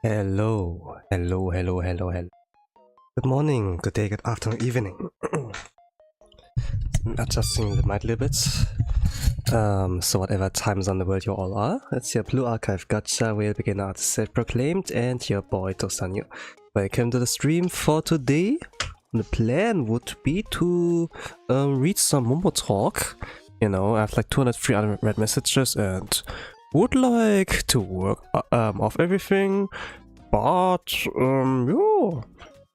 Hello, hello, hello, hello, hello. Good morning, good day, good afternoon, evening. Adjusting the mic a little bit. So whatever time zone in the world you all are, it's your Blue Archive Gacha where beginner artist self-proclaimed and your boy Tosanyo. Welcome to the stream for today. The plan would be to read some Momotalk. You know, I have like 203 unread messages and would like to work off everything, but yeah,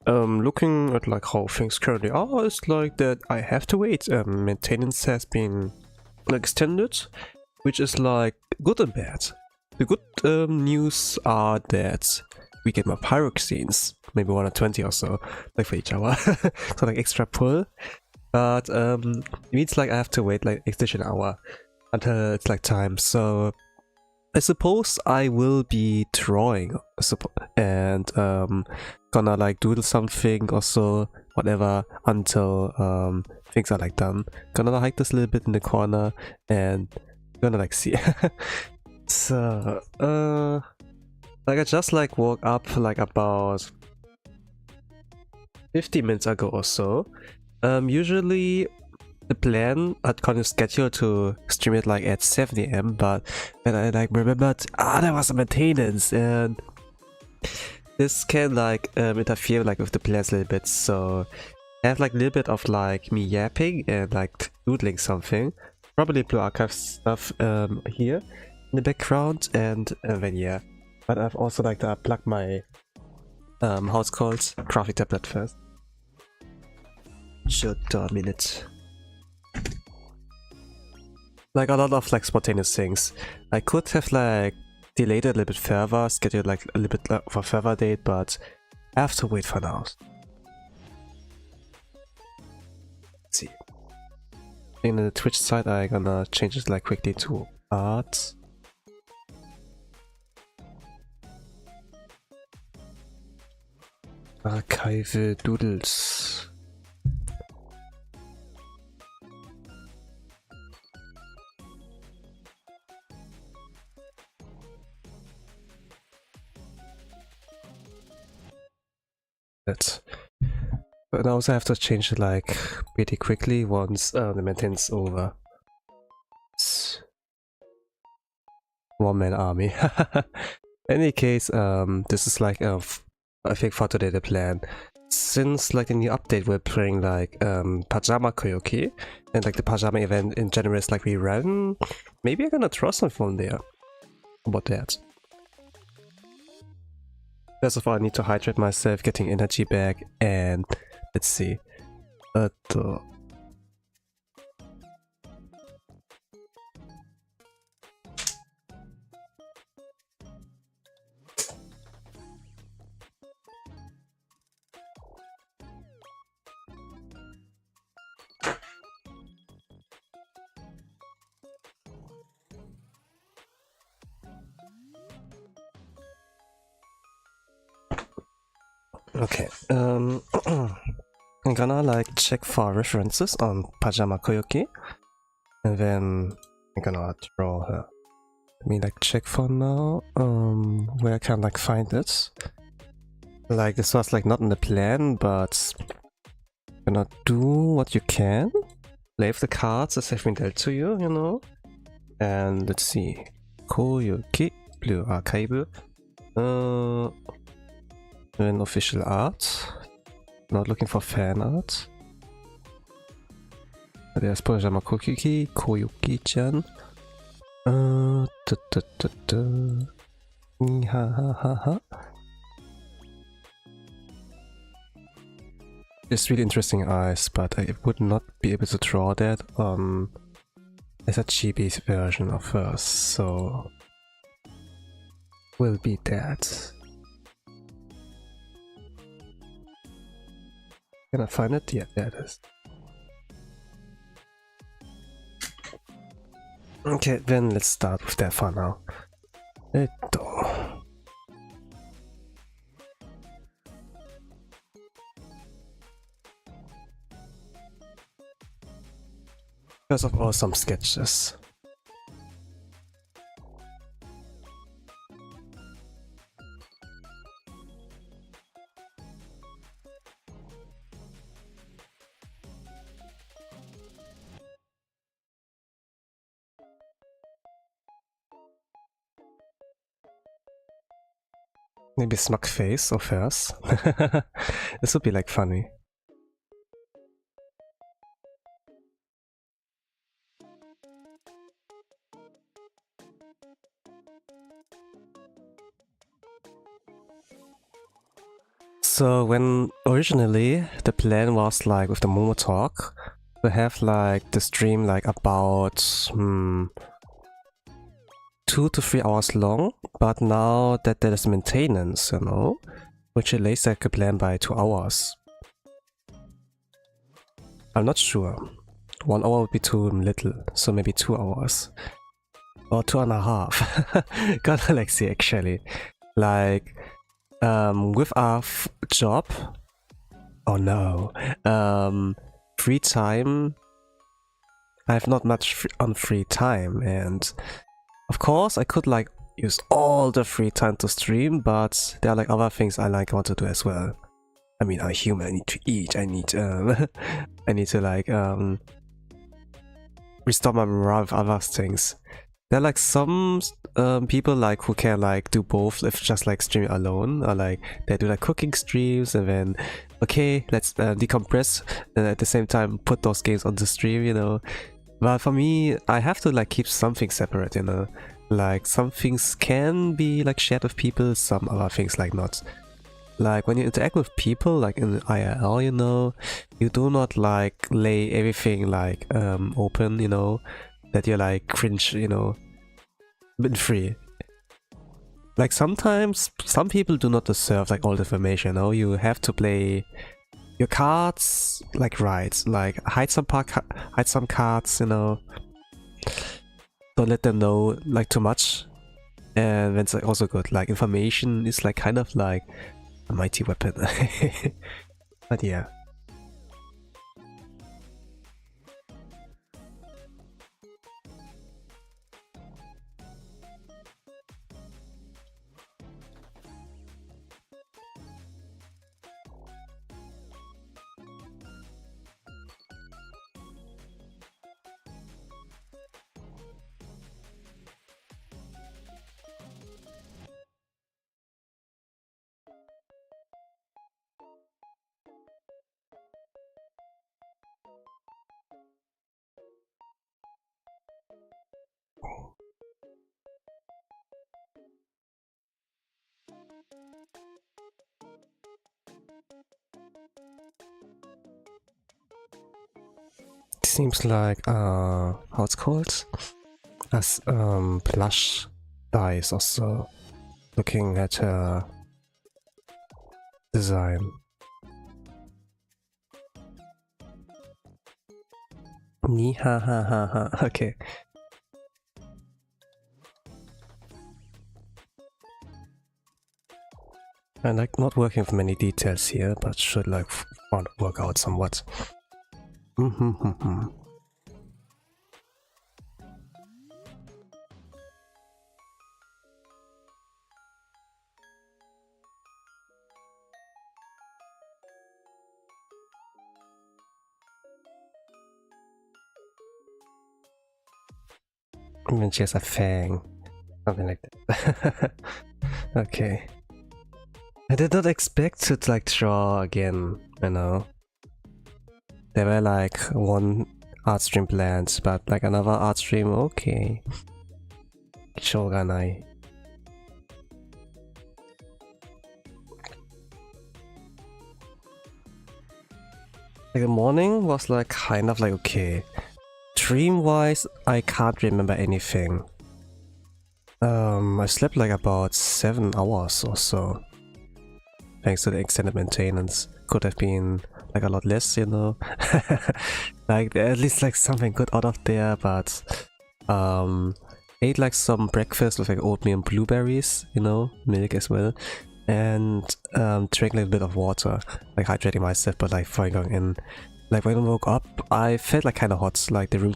looking at like how things currently are, it's like that I have to wait. Maintenance has been extended, which is like good and bad. The good news are that we get more pyroxenes, maybe 120 or so, like for each hour, so like extra pull. But it means like I have to wait like an hour until it's like time. So I suppose I will be drawing and gonna like doodle something or so, whatever, until things are like done. Gonna hike this a little bit in the corner and gonna like see. So like I just like woke up like about 50 minutes ago or so. Usually the plan I'd kind of schedule to stream it like at 7 AM, but then I like remembered there was a maintenance and this can like interfere like with the plans a little bit, so I have like a little bit of like me yapping and like doodling something, probably Blue Archive stuff here in the background, and then yeah, but I've also like to unplug my how it's called, graphic tablet first. Should a minute. Like a lot of like spontaneous things. I could have like delayed it a little bit further, scheduled like a little bit of a further date, but I have to wait for now. Let's see. In the Twitch side, I'm gonna change it like quickly to art. Archive doodles. But I also have to change it like pretty quickly once the maintenance is over. It's one-man army. Any case, this is like I think for today the plan. Since like in the update we're playing like pajama karaoke, and like the pajama event in January is like rerun, maybe I'm gonna draw some from there. How about that? First of all, I need to hydrate myself, getting energy back, and let's see. Okay, I'm gonna like check for references on Pajama Koyoki, and then I'm gonna draw her. Let me like check for now, where I can like find it. Like this was like not in the plan, but you're gonna do what you can. Play with the cards as have been dealt to you, you know. And let's see, Koyoki, Blue Archive. Then official art. Not looking for fan art. There's Pajama Koyuki-chan. It's really interesting eyes, but I would not be able to draw that as a chibi version of hers, so will be that. Can I find it? Yeah, there it is. Okay, then let's start with that for now. First of all, some sketches. Maybe smug face or first. This would be like funny. So when originally the plan was like with the Momotalk to have like the stream like about 2 to 3 hours long, but now that there is maintenance, you know, which delays like a plan by 2 hours. I'm not sure. 1 hour would be too little, so maybe 2 hours. Or 2.5. Kinda like see actually. Like with our job, oh no, free time, I have not much free time, and of course I could like use all the free time to stream, but there are like other things I like want to do as well. I mean, I'm human, I need to eat, I need I need to like restore my morale with other things. There are like some people like who can like do both if just like streaming alone, or like they do like cooking streams and then okay, let's decompress and at the same time put those games on the stream, you know. But for me, I have to like keep something separate, you know. Like some things can be like shared with people, some other things like not. Like when you interact with people like in IRL, you know, you do not like lay everything like open, you know, that you're like cringe, you know, bit free. Like sometimes some people do not deserve like all the information, you know. You have to play your cards like right, like hide some cards, you know. Don't let them know like too much, and that's like also good. Like information is like kind of like a mighty weapon. But yeah. Seems like how it's called, as plush dice also, looking at her design. Ni ha ha ha ha. Okay. I like not working with many details here, but should like work out somewhat. Even she has a fang. Something like that. Okay. I did not expect to like draw again, you know. There were like one art stream planned, but like another art stream, okay. Shoganai. Like the morning was like kind of like okay. Dream wise, I can't remember anything. I slept like about 7 hours or so. Thanks to the extended maintenance. Could have been like a lot less, you know. Like at least like something good out of there, but ate like some breakfast with like oatmeal and blueberries, you know, milk as well. And drank like a bit of water, like hydrating myself, but like before going in. Like when I woke up, I felt like kind of hot. Like the room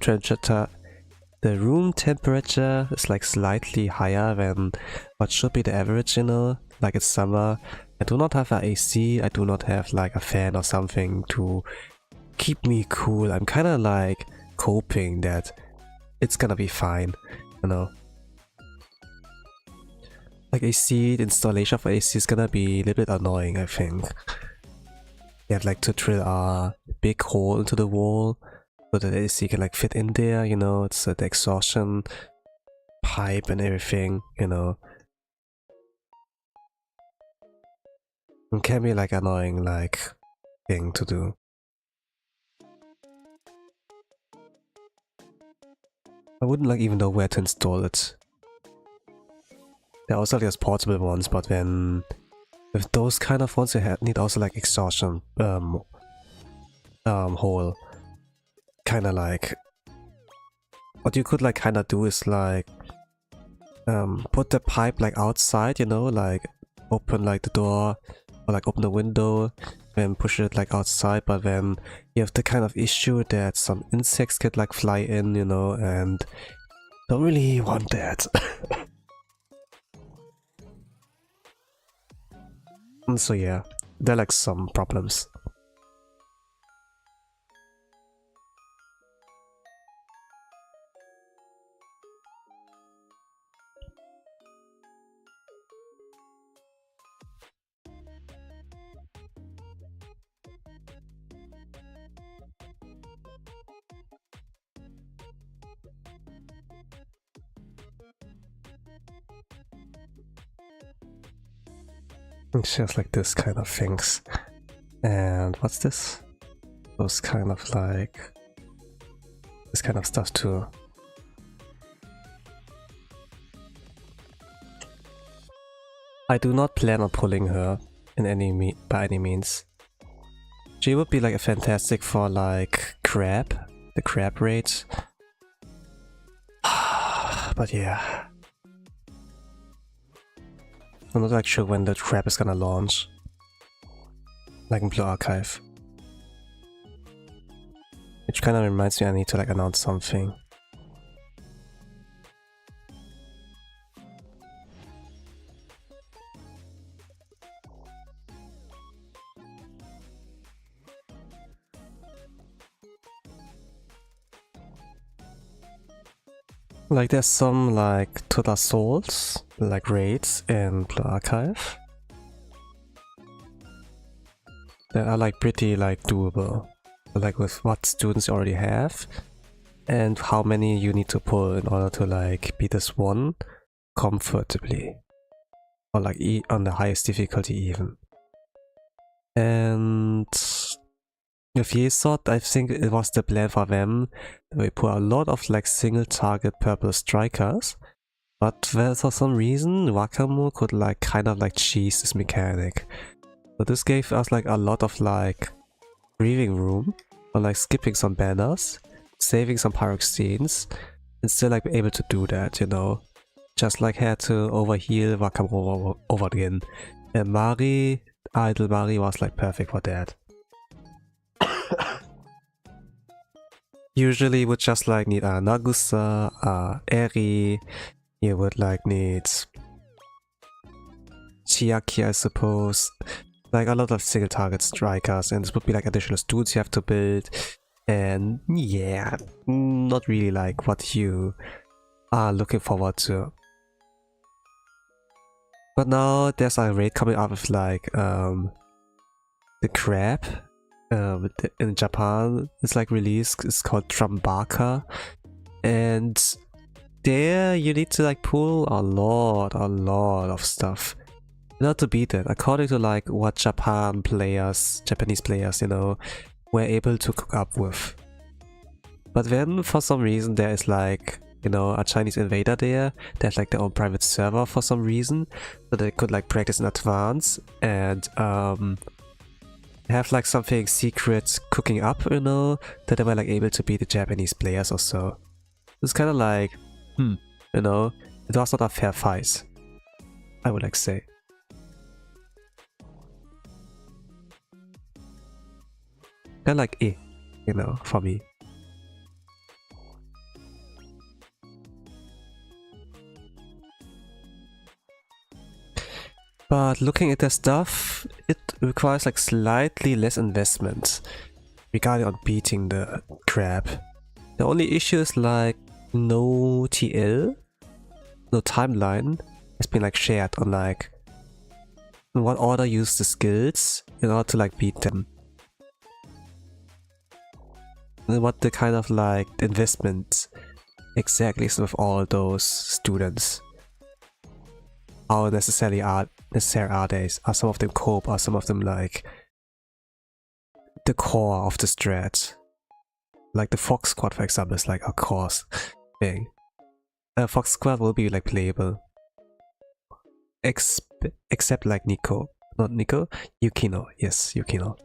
temperature is like slightly higher than what should be the average, you know. Like it's summer. I do not have an AC. I do not have like a fan or something to keep me cool. I'm kind of like hoping that it's gonna be fine, you know. Like AC, the installation for AC is gonna be a little bit annoying, I think. You have like to drill a big hole into the wall so that the AC can like fit in there, you know, it's the exhaustion pipe and everything, you know. It can be like annoying like thing to do. I wouldn't like even know where to install it. There are also like portable ones, but then with those kind of ones you need also like exhaustion hole. Kinda like what you could like kinda do is like put the pipe like outside, you know, like open like the door or like open the window and push it like outside, but then you have the kind of issue that some insects could like fly in, you know, and don't really want that. And so yeah, there are like some problems. It's just like this kind of things. And what's this? Those kind of like this kind of stuff too. I do not plan on pulling her in by any means. She would be like a fantastic for like crab, the crab rate. But yeah. I'm not like sure when the crab is gonna launch. Like in Blue Archive. Which kinda reminds me I need to like announce something. Like there's some like Total Souls, like raids in Blue Archive that are like pretty like doable, like with what students you already have and how many you need to pull in order to like beat this one comfortably, or like on the highest difficulty even. And with Yesod, I think it was the plan for them that we put a lot of like single target purple strikers, but for some reason Wakamu could like kind of like cheese this mechanic. So this gave us like a lot of like breathing room, or like skipping some banners, saving some pyroxenes, and still like be able to do that, you know. Just like had to overheal Wakamu over again. And Mari, Idle Mari was like perfect for that. Usually would just like need a Nagusa, a Eri, you would like need Chiaki, I suppose. Like a lot of single target strikers, and this would be like additional students you have to build. And yeah, not really like what you are looking forward to. But now there's a raid coming up with like the crab. In Japan, it's like released, it's called Trambaka, and there you need to like pull a lot of stuff in order to beat it, according to like what Japanese players, you know, were able to cook up with. But then for some reason there is like, you know, a Chinese invader there, they have like their own private server for some reason, so they could like practice in advance and have like something secret cooking up, you know, that they were like able to beat the Japanese players or so. It's kind of like, you know, it was not a fair fight, I would like say. Kind of like you know, for me. But looking at their stuff, it requires like slightly less investment regarding on beating the crab. The only issue is like no TL, no timeline, has been like shared on like in what order use the skills in order to like beat them. And what the kind of like investment exactly is with all those students. How necessary are they? Are some of them cope? Are some of them like the core of the strat? Like the Fox Squad, for example, is like a core thing. Fox Squad will be like playable, except like Nico, not Nico, Yukino. Yes, Yukino.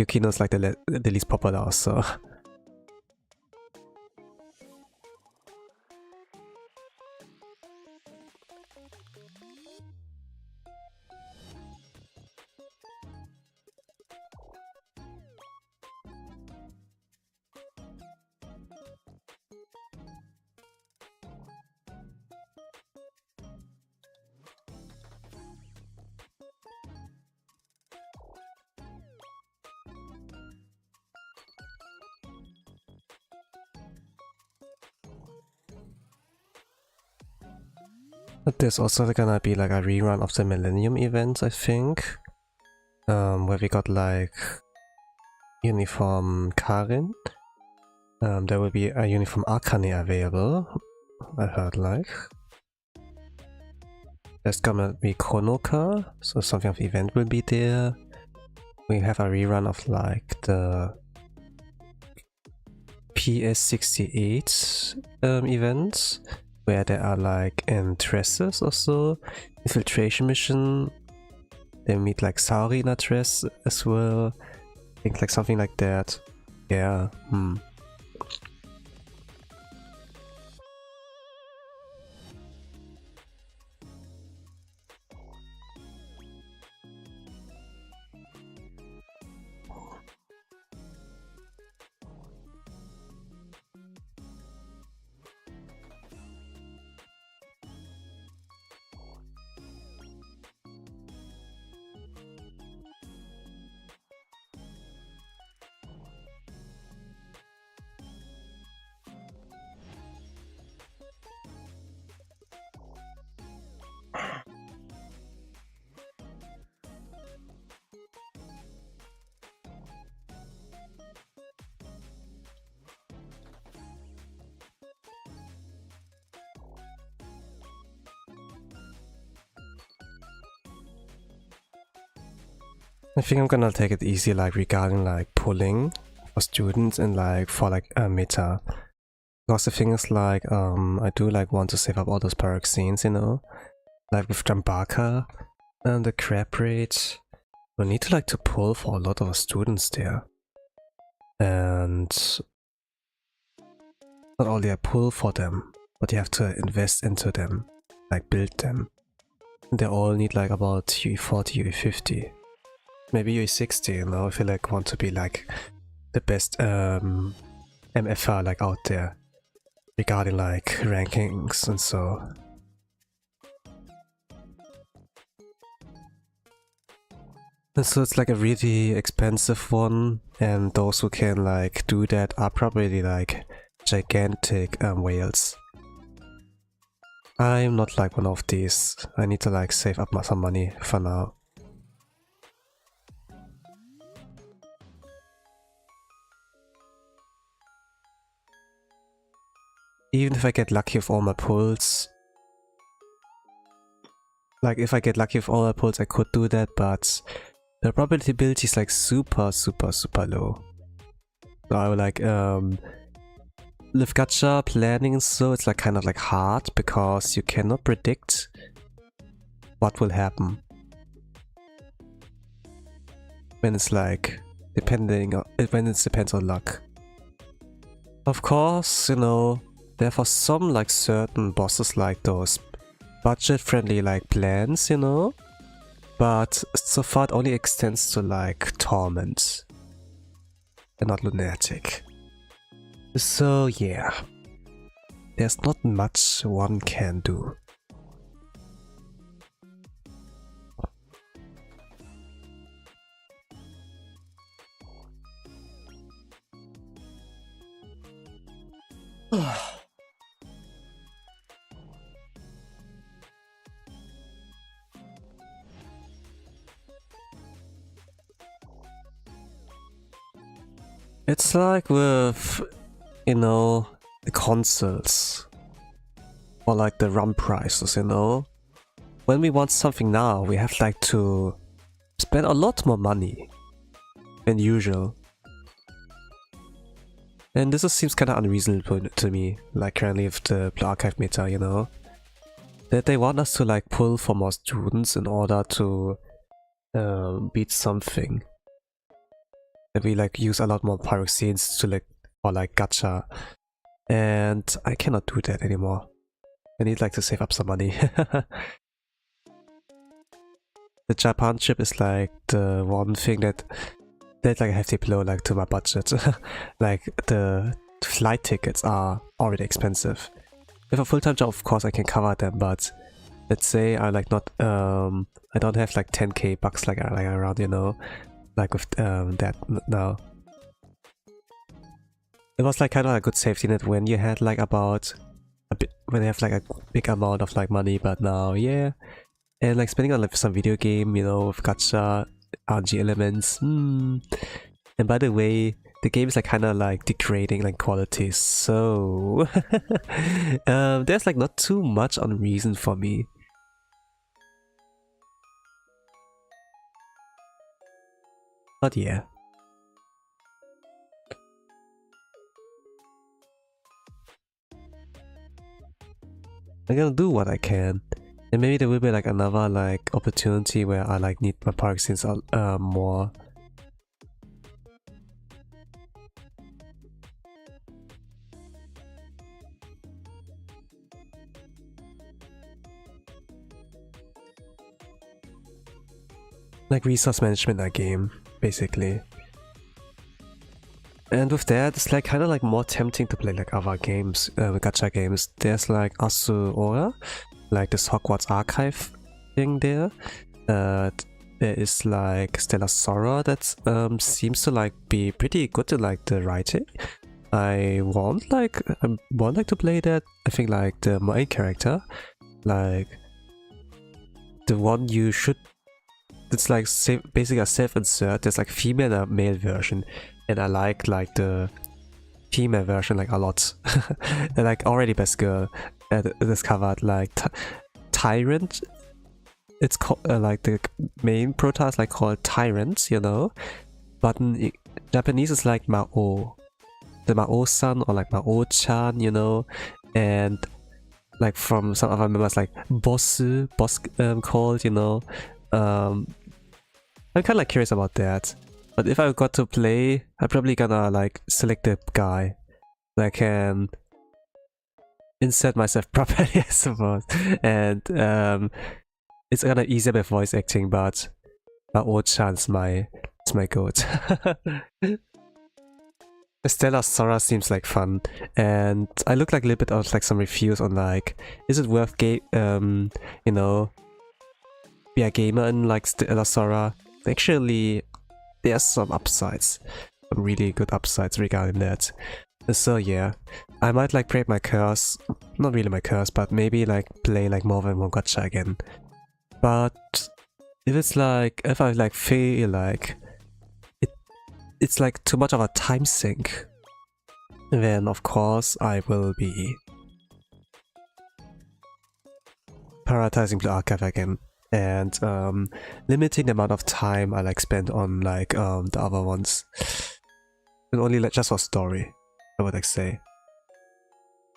Yukino's like the least popular also. But there's also gonna be like a rerun of the Millennium event, I think. Where we got like uniform Karin. There will be a uniform Akane available, I heard like. There's gonna be Konoka, so something of the event will be there. We have a rerun of like the PS68 events, where there are like dresses or so. Infiltration mission. They meet like Saori in a dress as well. I think like something like that. Yeah. I think I'm gonna take it easy like regarding like pulling for students and like for like a meta. Because the thing is like I do like want to save up all those paroxenes, you know? Like with Jambaka and the crab rate. We need to like to pull for a lot of students there. And not only I pull for them, but you have to invest into them, like build them. They all need like about UE 40, UE 50. Maybe UE 60, you know, if you like want to be like the best MFR like out there regarding like rankings and so. And so it's like a really expensive one, and those who can like do that are probably like gigantic whales. I'm not like one of these. I need to like save up some money for now. Even if I get lucky with all my pulls, like if I get lucky with all my pulls I could do that, but the probability is like super low. So I will like with gacha planning, so it's like kind of like hard because you cannot predict what will happen when it's like when it depends on luck. Of course, you know, there are some like certain bosses like those budget friendly like plans, you know, but so far it only extends to like Torment and not Lunatic. So yeah, there's not much one can do. It's like with, you know, the consoles or like the run prices, you know. When we want something now, we have like to spend a lot more money than usual. And this just seems kind of unreasonable to me, like currently with the Blue Archive meta, you know. That they want us to like pull for more students in order to beat something. That we like use a lot more pyroxenes to like, or like gacha. And I cannot do that anymore. I need like to save up some money. The Japan trip is like the one thing that like I have to blow like to my budget. Like the flight tickets are already expensive. With a full-time job, of course I can cover them, but let's say I like not I don't have like 10k bucks like around, you know, like with that now. It was like kind of a good safety net when you had like about a bit, when you have like a big amount of like money, but now yeah. And like spending on like some video game, you know, with gacha, RNG elements. And by the way, the game is like kind of like degrading like quality, so there's like not too much on reason for me. But yeah. I'm gonna do what I can. And maybe there will be like another like opportunity where I like need my pyroxenes more. Like resource management in a game, basically. And with that, it's like kind of like more tempting to play like other games, gacha games. There's like Asura, like this Hogwarts archive thing there. There is like Stellar Sora that seems to like be pretty good in like the writing. I want like to play that. I think like the main character, like the one you should. It's like basically a self-insert. There's like female and a male version, and I like the female version like a lot. And like already best girl discovered like Tyrant. It's called like the main prota is like called Tyrant, you know. But in Japanese is like Mao, the Mao-san or like Mao-chan, you know. And like from some other members like boss called, you know. I'm kind of like curious about that. But if I got to play, I'm probably gonna like select the guy that I can insert myself properly, I suppose. And it's kind of easier with voice acting, but Mao-chan is my goat. Stellar Sora seems like fun, and I look like a little bit of like some reviews on like, is it worth you know, be a gamer in like Stellar Sora? Actually, there's some upsides, some really good upsides regarding that. So yeah, I might like break my curse, not really my curse, but maybe like play like more than one gacha again. But if it's like, if I like feel like it's like too much of a time sink, then of course I will be prioritizing the archive again. And limiting the amount of time I like spend on like the other ones, and only like just for story, I would like say.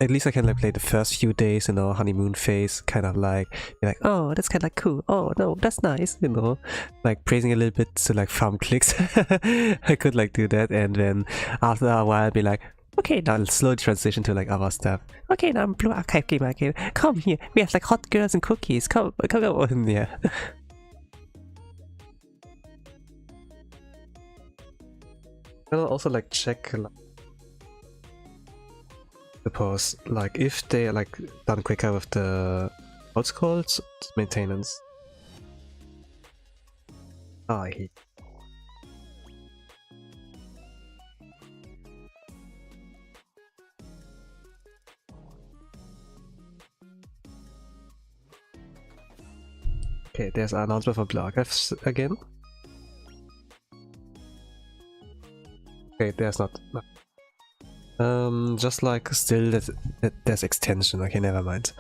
At least I can like play the first few days, you know, honeymoon phase, kind of like be like, oh, that's kind of cool. Oh no, that's nice, you know, like praising a little bit to like farm clicks. I could like do that, and then after a while be like, okay, now I'll slowly transition to like other stuff. Okay, now I'm Blue Archive gamer again. Come here, we have like hot girls and cookies. Come on, yeah. I'll also like check suppose like if they are like done quicker with the what's called maintenance. Oh, I hate. Okay, there's an announcement for Blue Archives again. Okay, there's not. Just like still there's extension. Okay, never mind.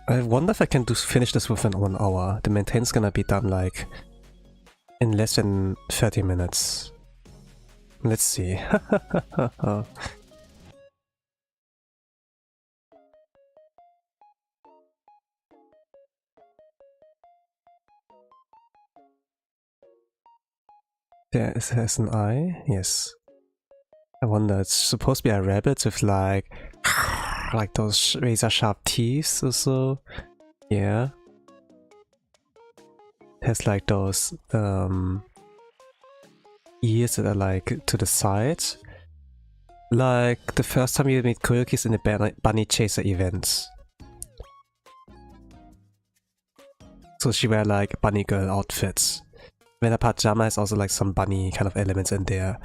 I wonder if I can finish this within 1 hour. The maintenance gonna be done like in less than 30 minutes. Let's see. There has an eye? Yes. I wonder, it's supposed to be a rabbit with like those razor sharp teeth or so. Yeah. It has like those ears that are like to the side. Like the first time you meet Koyuki's in the bunny chaser event. So she wear like bunny girl outfits. When her pajama has also like some bunny kind of elements in there.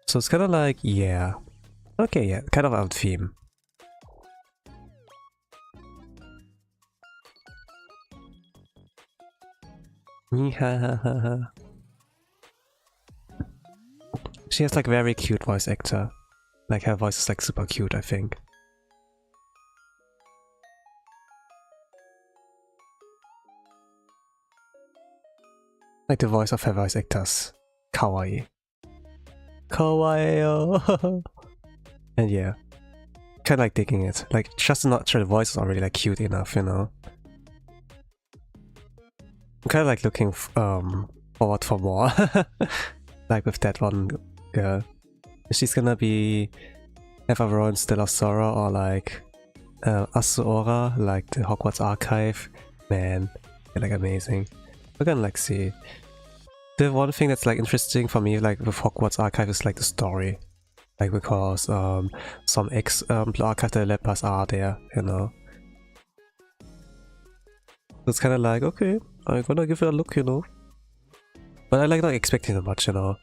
So it's kind of like, yeah. Okay, yeah, kind of out theme. She has like very cute voice actor. Like her voice is like super cute, I think. Like the voice of her voice actors. Kawaii. Kawaii. And yeah. Kinda like digging it. Like just not sure the voice is already like cute enough, you know. I'm kinda like looking forward for more. Like with that one girl. She's gonna have a role in Still of Sorrow or like Asuora, like the Hogwarts Archive. Man, they're like amazing. We're gonna like see. The one thing that's like interesting for me like with Hogwarts Archive is like the story. Like because some Blue Archive developers are there, you know. It's kinda like, okay, I'm gonna give it a look, you know. But I like not expecting too much, you know.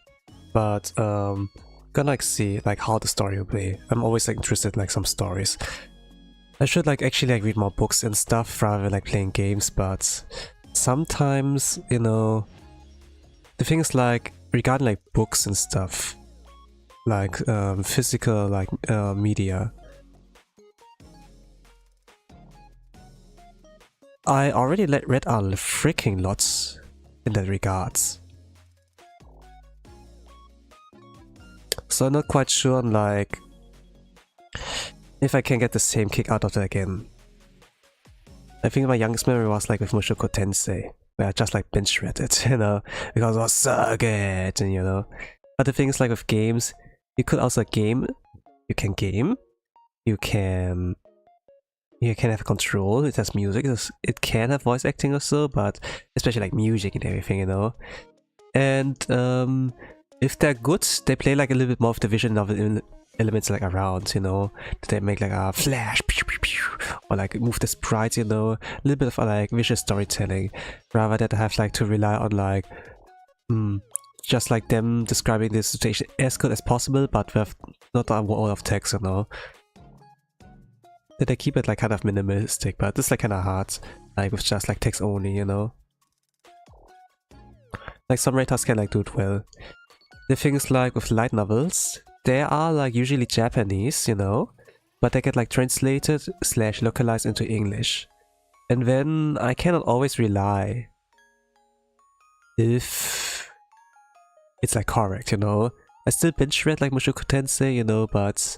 But gonna like see like how the story will be. I'm always like interested in like some stories. I should like actually like read more books and stuff rather than like playing games, but sometimes, you know, the thing is like regarding like books and stuff, like physical like media, I already read a freaking lots in that regards. So I'm not quite sure on like if I can get the same kick out of that again. I think my youngest memory was like with Mushoku Tensei, where I just like binge read it, you know, because it was so good, and you know. But the thing is like with games, you could also game, you can have control, it has music, it can have voice acting or so, but especially like music and everything, you know. And if they're good, they play like a little bit more of the vision novel elements like around, you know. They make like a flash, pew, pew, pew, or like move the sprites, you know. A little bit of like visual storytelling, rather than have like to rely on like just like them describing the situation as good as possible, but with not a wall of text, you know. That they keep it like kind of minimalistic, but it's like kind of hard, like with just like text only, you know. Like some writers can like do it well. The thing is like with light novels, they are like usually Japanese, you know, but they get like translated / localized into English. And then I cannot always rely if it's like correct, you know. I still binge read like Mushoku Tensei, you know, but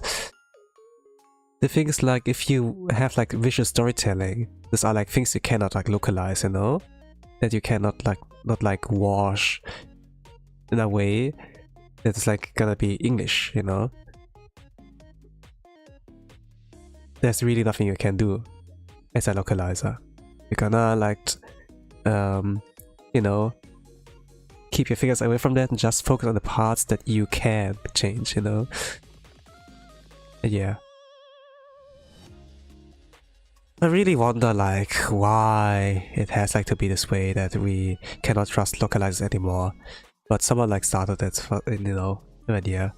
the thing is like if you have like visual storytelling, these are like things you cannot like localize, you know, that you cannot like not like wash in a way that is like gonna be English, you know. There's really nothing you can do as a localizer. You're gonna like you know, keep your fingers away from that and just focus on the parts that you can change, you know. Yeah. I really wonder like why it has like to be this way, that we cannot trust localizers anymore. But someone like started it, for, you know, no idea.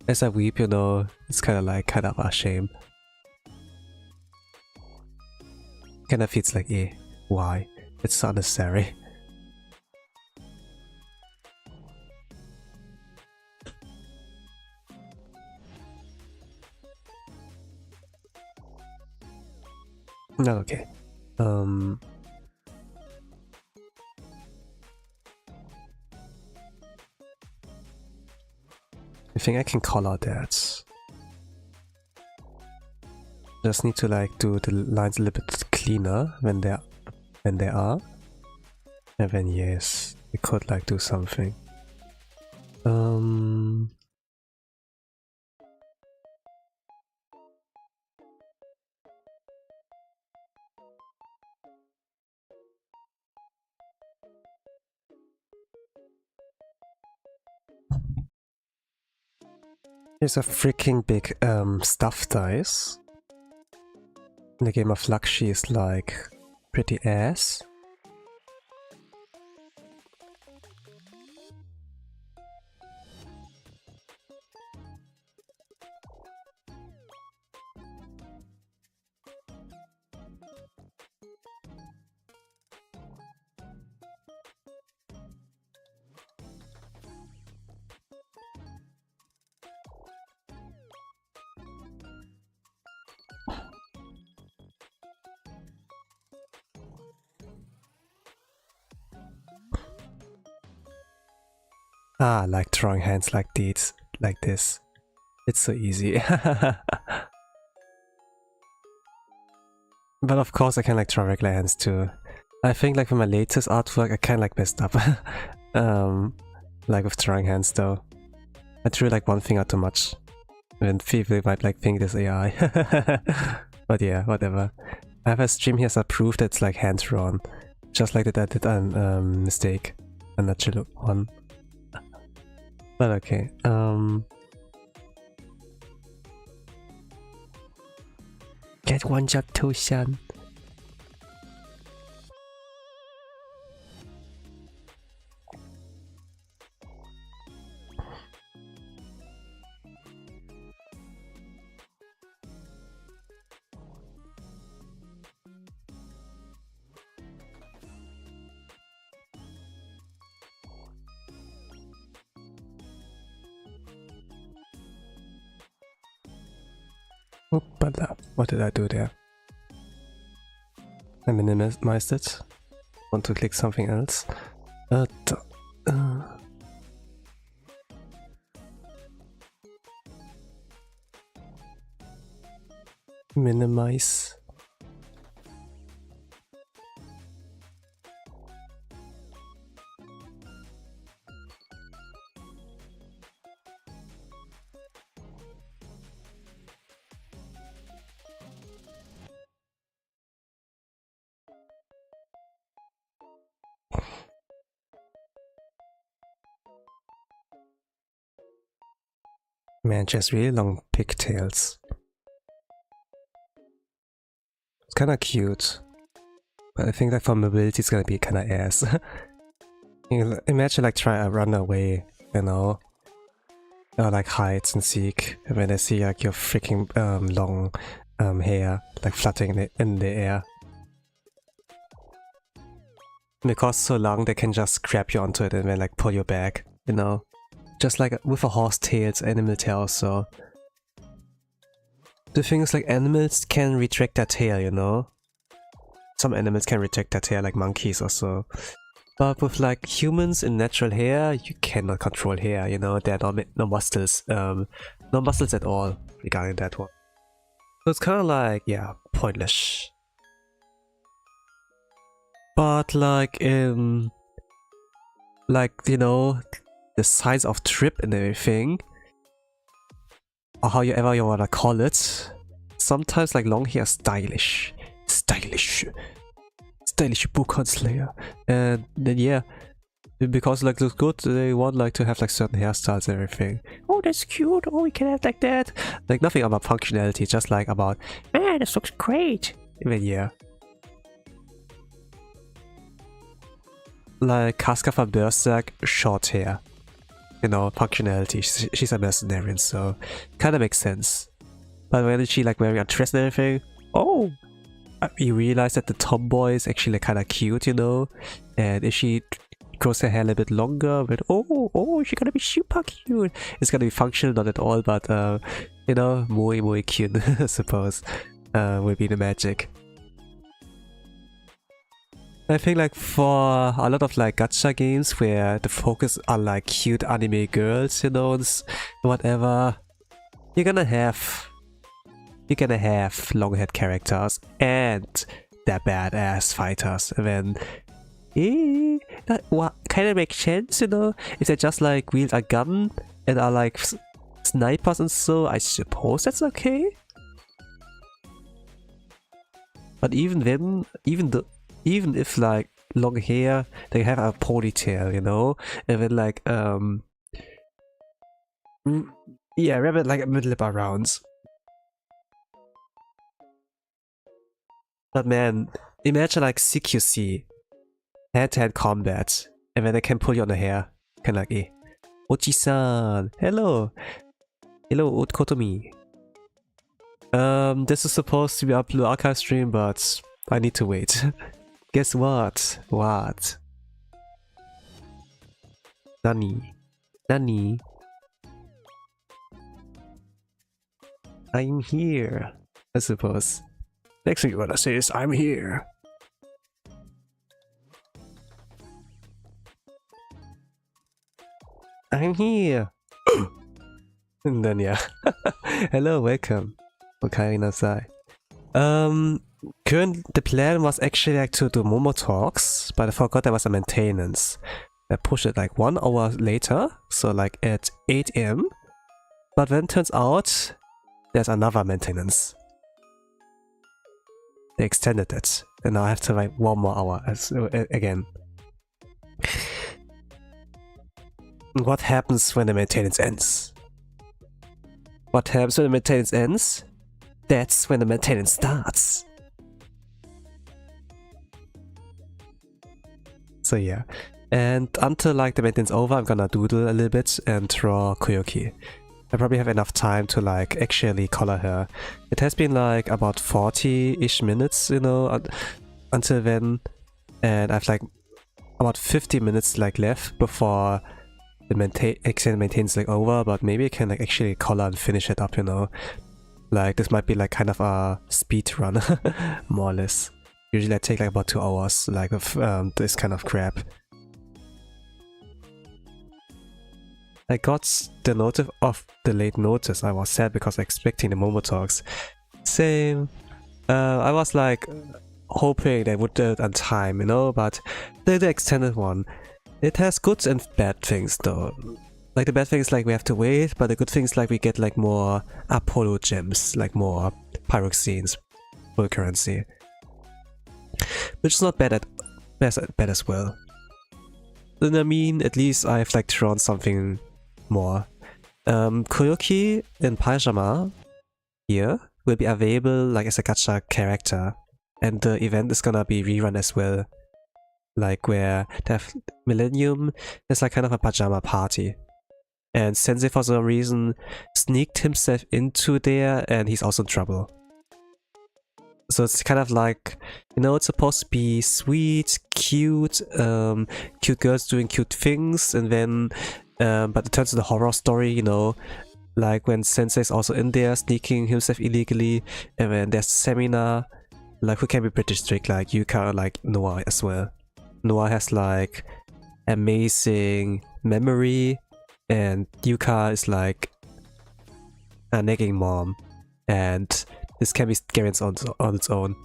As I weep, you know, it's kind of a shame. Kind of feels like, eh, why? It's unnecessary. No, okay. I think I can call out that. Just need to like do the lines a little bit cleaner when they are. And then yes, we could like do something. There's a freaking big stuff dice. In the game of luck, she is like pretty ass. Ah, like drawing hands like these, like this. It's so easy. But of course I can like draw regular hands too. I think like for my latest artwork I kinda like messed up. Like with drawing hands though. I drew like one finger too much. And people might like think this AI. But yeah, whatever. I have a stream here that proof that it's like hand drawn. Just like that I did a mistake. A natural one. But okay, get one job too, son. What did I do there? I minimized it. Want to click something else? Minimize. Man, just really long pigtails. It's kinda cute. But I think that for mobility it's gonna be kinda ass. Imagine like try to run away, you know? Or like hide and seek when they see like your freaking long hair like fluttering in the air. Because so long they can just grab you onto it and then like pull you back, you know? Just like with a horse tail, it's animal tail, so... The thing is like animals can retract their tail, you know? Some animals can retract their tail like monkeys or so. But with like humans in natural hair, you cannot control hair, you know? There are no muscles, no muscles at all regarding that one. So it's kind of like, yeah, pointless. But like like, you know, the size of trip and everything, or however you wanna call it, sometimes like long hair is stylish. Stylish Bukhan Slayer. And then yeah, because like looks good, they want like to have like certain hairstyles and everything. Oh, that's cute, oh, we can have like that. Like nothing about functionality, just like about, man, this looks great. Even yeah. like Casca from Berserk, short hair. You know, functionality. She's a mercenarian, so kind of makes sense. But when she like wearing a dress and everything, oh, you realize that the tomboy is actually like, kind of cute, you know. And if she grows her hair a little bit longer, but oh, she's gonna be super cute. It's gonna be functional, not at all, but you know, muy cute, I suppose. Will be the magic. I think like for a lot of like gacha games where the focus are like cute anime girls, you know, whatever, you're gonna have long-haired characters and they're badass fighters. And then, what kind of makes sense, you know, if they just like wield a gun and are like snipers and so, I suppose that's okay. But even then, even if like long hair, they have a ponytail, you know, and then like yeah, rabbit like a mid-lip around. But man, imagine like CQC, hand-to-hand combat, and then they can pull you on the hair, kind of like, eh, Ochi-san, hello Kotomi. This is supposed to be a Blue Archive stream, but I need to wait. Guess what? What? Nani? I'm here, I suppose. Next thing you wanna say is, I'm here. I'm here. And then yeah. Hello, welcome. Okay, nasai. The plan was actually like to do Momotalks, but I forgot there was a maintenance. I pushed it like 1 hour later, so like at 8 AM. But then turns out there's another maintenance. They extended it, and now I have to wait 1 more hour again. What happens when the maintenance ends? What happens when the maintenance ends? That's when the maintenance starts. So yeah, and until like the maintenance over, I'm gonna doodle a little bit and draw Koyuki. I probably have enough time to like actually color her. It has been like about 40-ish minutes, you know, until then, and I've like about 50 minutes like left before the extended maintenance like over. But maybe I can like actually color and finish it up, you know. Like this might be like kind of a speed run, more or less. Usually I take like about 2 hours like of this kind of crap. I got the notice of the late notice. I was sad because expecting the Momotalks. Same. I was like hoping they would do it on time, you know, but the extended one, it has good and bad things though. Like the bad thing is like we have to wait, but the good thing is like we get like more Apollo gems, like more pyroxenes, full currency. Which is not bad as well. Then I mean, at least I've like drawn something more. Koyuki in Pajama here will be available like as a gacha character, and the event is gonna be rerun as well. Like where they have Millennium, there's like kind of a pajama party. And Sensei for some reason sneaked himself into there and he's also in trouble. So it's kind of like, you know, it's supposed to be sweet, cute, cute girls doing cute things, and then, but it turns into a horror story, you know, like when Sensei's also in there sneaking himself illegally, and then there's Seminar, like who can be pretty strict, like Yuka, like Noah as well. Noah has like amazing memory, and Yuka is like a nagging mom, and this can be scary on its own.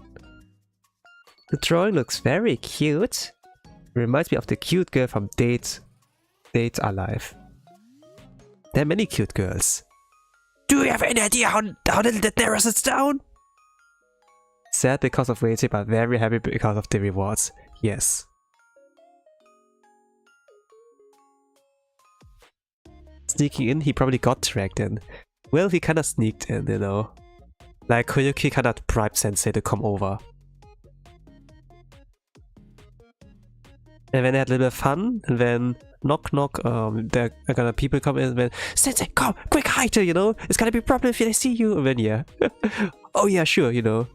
The drawing looks very cute. It reminds me of the cute girl from Date Alive. There are many cute girls. Do you have any idea how little that narrows it down? Sad because of waiting, but very happy because of the rewards. Yes. Sneaking in, he probably got dragged in. Well, he kinda sneaked in, you know. Like Koyuki kinda bribed Sensei to come over. And then they had a little bit of fun, and then knock knock, there are gonna people come in and then, Sensei, come, quick hide, you know, it's gonna be a problem if they see you, and then yeah. Oh yeah, sure, you know.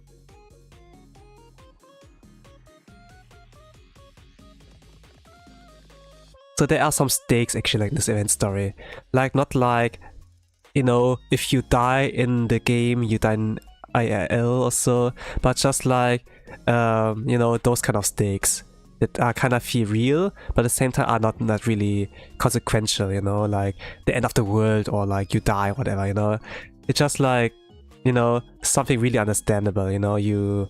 So there are some stakes actually like this event story. Like not like, you know, if you die in the game, you die in IRL or so, but just like, you know, those kind of stakes that are kind of feel real, but at the same time are not really consequential, you know, like the end of the world or like you die or whatever, you know. It's just like, you know, something really understandable, you know, you,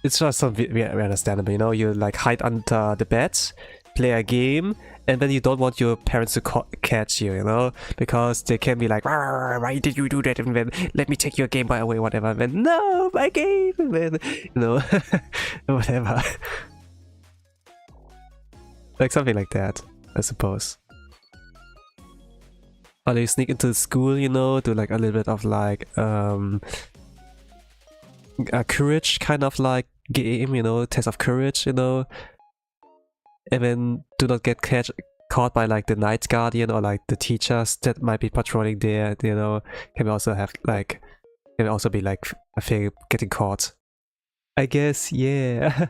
it's just something very understandable, you know, you like hide under the bed, play a game, and then you don't want your parents to catch you, you know, because they can be like, why did you do that, and then let me take your Game Boy away, whatever, and then no, my game, and then, you know, whatever. Like something like that, I suppose. Or you sneak into the school, you know, do like a little bit of like, a courage kind of like game, you know, test of courage, you know, and then do not get caught by like the night guardian or like the teachers that might be patrolling there, you know. Can also have like, can also be like a thing getting caught, I guess. Yeah.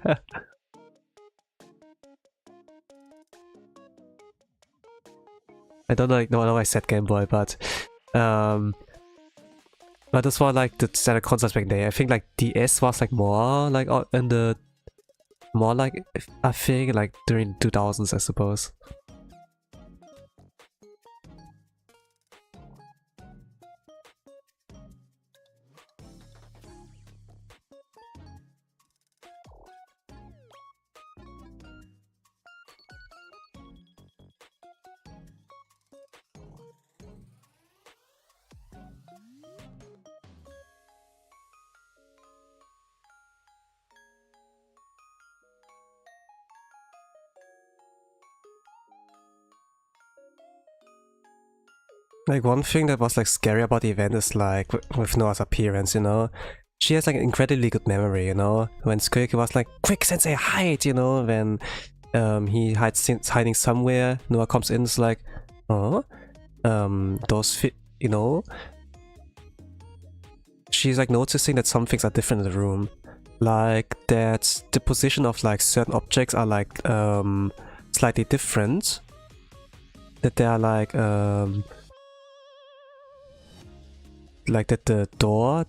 I don't like, no I said Game Boy, but this was like the standard consoles back then. I think like DS was like more like in the more like a thing like during 2000s, I suppose. Like one thing that was like scary about the event is like with Noah's appearance, you know. She has like an incredibly good memory, you know. When Skoyuki was like, quick Sensei, hide, you know, when he hiding somewhere, Noah comes in, is like, oh, you know. She's like noticing that some things are different in the room. Like that the position of like certain objects are like slightly different. That they are like that the door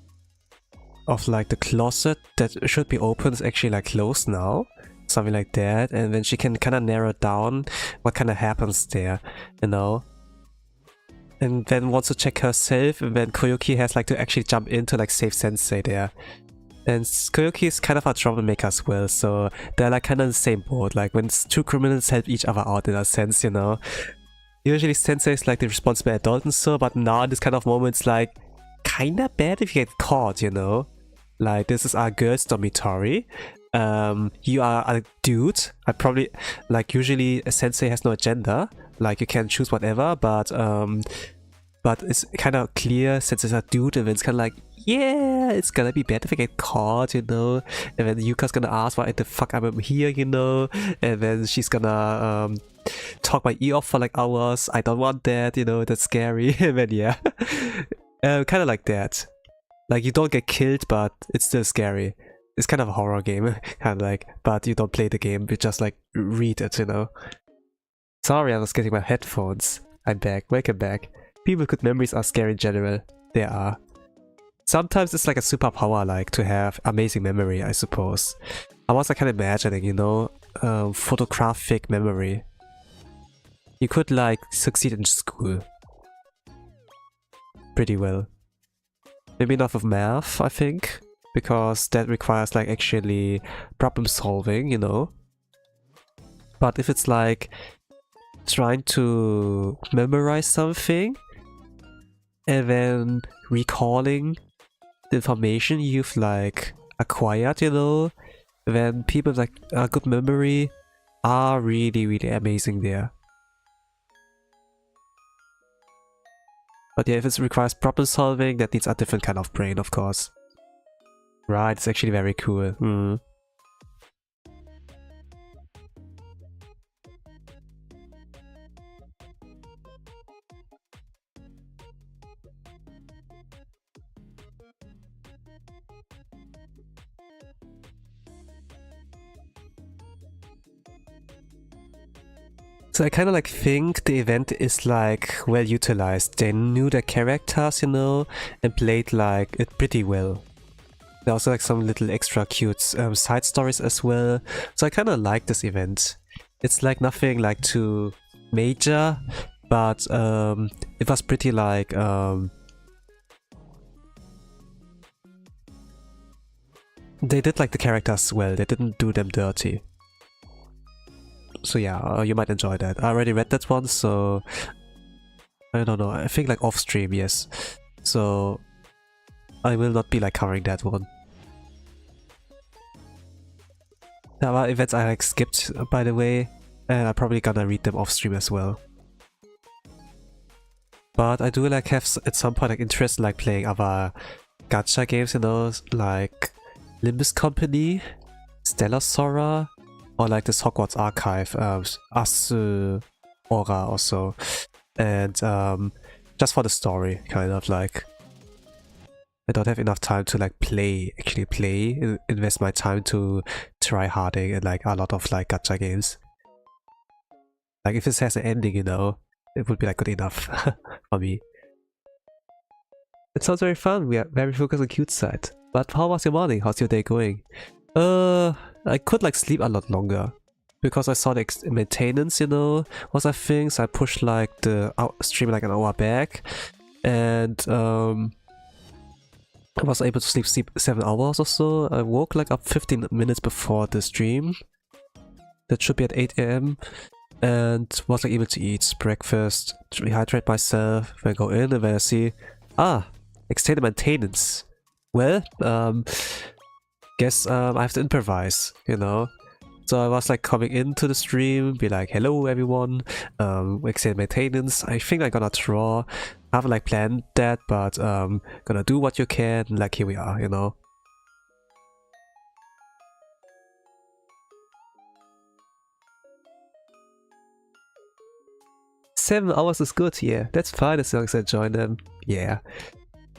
of like the closet that should be open is actually like closed now, something like that, and then she can kind of narrow down what kind of happens there, you know, and then wants to check herself, and then Koyuki has like to actually jump in to like save Sensei there. And Koyuki is kind of a troublemaker as well, so they're like kind of in the same boat, like when two criminals help each other out in a sense, you know. Usually Sensei is like the responsible adult and so, but now in this kind of moments like kinda bad if you get caught, you know? Like, this is our girls' dormitory. You are a dude. I probably, like, usually a sensei has no agenda. Like, you can choose whatever, but it's kind of clear since it's a dude, and then it's kind of like, yeah, it's gonna be bad if I get caught, you know? And then Yuka's gonna ask why the fuck I'm here, you know? And then she's gonna talk my ear off for like hours. I don't want that, you know, that's scary. And then yeah. Kind of like that. Like you don't get killed, but it's still scary. It's kind of a horror game, kind of like, but you don't play the game, you just like read it, you know. Sorry, I was getting my headphones. I'm back, welcome back. People with good memories are scary in general. They are. Sometimes it's like a superpower, like to have amazing memory, I suppose. I was like kind of imagining, you know, photographic memory. You could like succeed in school pretty well. Maybe not with math, I think, because that requires like actually problem solving, you know. But if it's like trying to memorize something and then recalling the information you've like acquired, you know, then people with like a good memory are really amazing there. But yeah, if it requires problem solving, that needs a different kind of brain, of course. Right, it's actually very cool. So I kind of like think the event is like well utilized. They knew their characters, you know, and played like it pretty well. There are also like some little extra cute side stories as well. So I kind of like this event. It's like nothing like too major, but it was pretty like they did like the characters well. They didn't do them dirty. So yeah, you might enjoy that. I already read that one, so I don't know. I think like off stream, yes. So I will not be like covering that one. There are events I like skipped, by the way, and I'm probably gonna read them off stream as well. But I do like have at some point like interest in like playing other gacha games, you know, like Limbus Company, Stellar Sora, or like this Hogwarts Archive, Asu Aura also, and just for the story, kind of like. I don't have enough time to like actually play, invest my time to try harding in like a lot of like gacha games. Like if this has an ending, you know, it would be like good enough for me. It sounds very fun. We are very focused on cute side. But how was your morning? How's your day going? I could like sleep a lot longer because I saw the maintenance, you know, was a thing. So I pushed like the stream like an hour back, and I was able to sleep 7 hours or so. I woke like up 15 minutes before the stream. That should be at 8 AM. And was like able to eat breakfast, rehydrate myself, then go in and then I see, extended maintenance. Well, guess I have to improvise, you know. So I was like coming into the stream, be like, hello everyone, extended maintenance. I think I'm gonna draw. I haven't like planned that, but gonna do what you can. Like here we are, you know. Seven hours is good, yeah. That's fine as long as I join them. Yeah.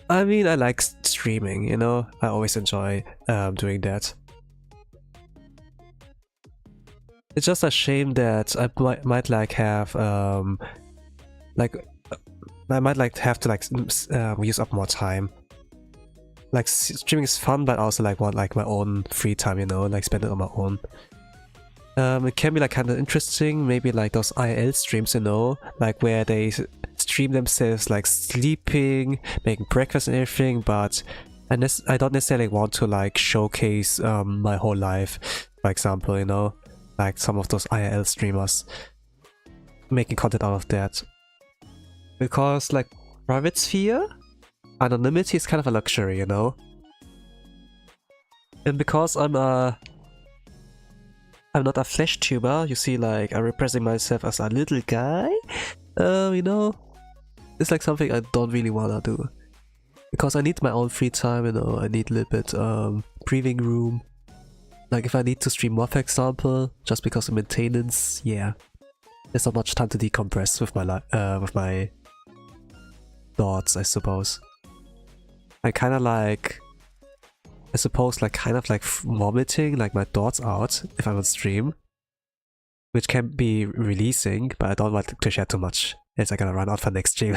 I mean, I like streaming, you know. I always enjoy doing that. It's just a shame that I might like have like I might like have to like use up more time. Like streaming is fun, but I also like want like my own free time, you know, like spend it on my own. It can be like kind of interesting, maybe like those IL streams, you know, like where they stream themselves like sleeping, making breakfast and everything, but I don't necessarily want to like showcase my whole life, for example, you know, like some of those IL streamers making content out of that. Because like private sphere, anonymity is kind of a luxury, you know? And because I'm not a flesh tuber, you see, like I'm representing myself as a little guy, you know, it's like something I don't really wanna do. Because I need my own free time, you know, I need a little bit breathing room. Like if I need to stream more, for example, just because of maintenance, yeah. There's not much time to decompress with my thoughts, I suppose. I kind of like, I suppose, like kind of like vomiting like my thoughts out if I'm on stream, which can be releasing, but I don't want to share too much, as I'm gonna run out for next stream.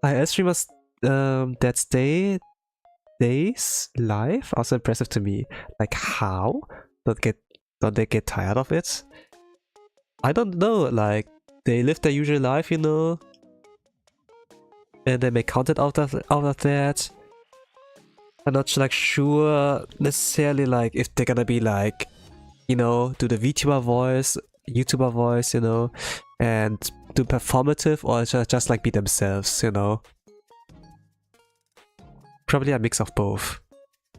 IS streamers that stay days live are so impressive to me. Like how? Don't they get tired of it? I don't know, like they live their usual life, you know, and they make content out of that. I'm not like sure necessarily like if they're gonna be like, you know, do the YouTuber voice, you know, and do performative, or just like be themselves, you know. Probably a mix of both,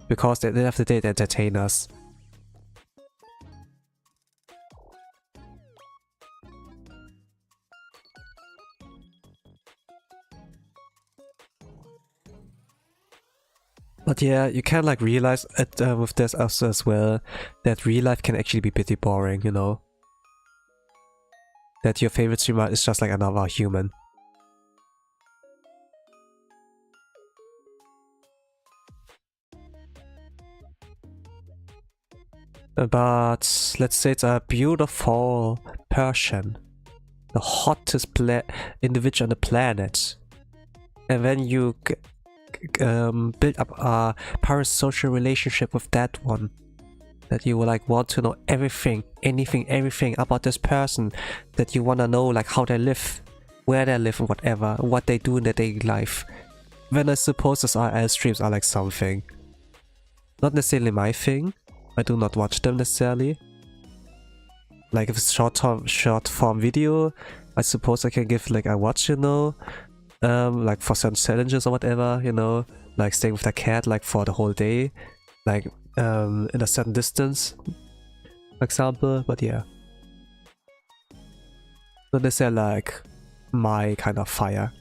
because at the end of the day they entertain us. But yeah, you can like realize it, with this also as well, that real life can actually be pretty boring, you know? That your favorite streamer is just like another human. But let's say it's a beautiful Persian, the hottest individual on the planet, and then you build up a parasocial relationship with that one, that you will like want to know everything, everything about this person, that you want to know like how they live, where they live, and whatever, what they do in their daily life. Then I suppose those IRL streams are like something. Not necessarily my thing. I do not watch them necessarily. Like if it's short form video, I suppose I can give like a watch, you know, like for certain challenges or whatever, you know, like staying with the cat like for the whole day, like in a certain distance, for example. But yeah, not necessarily like my kind of fire.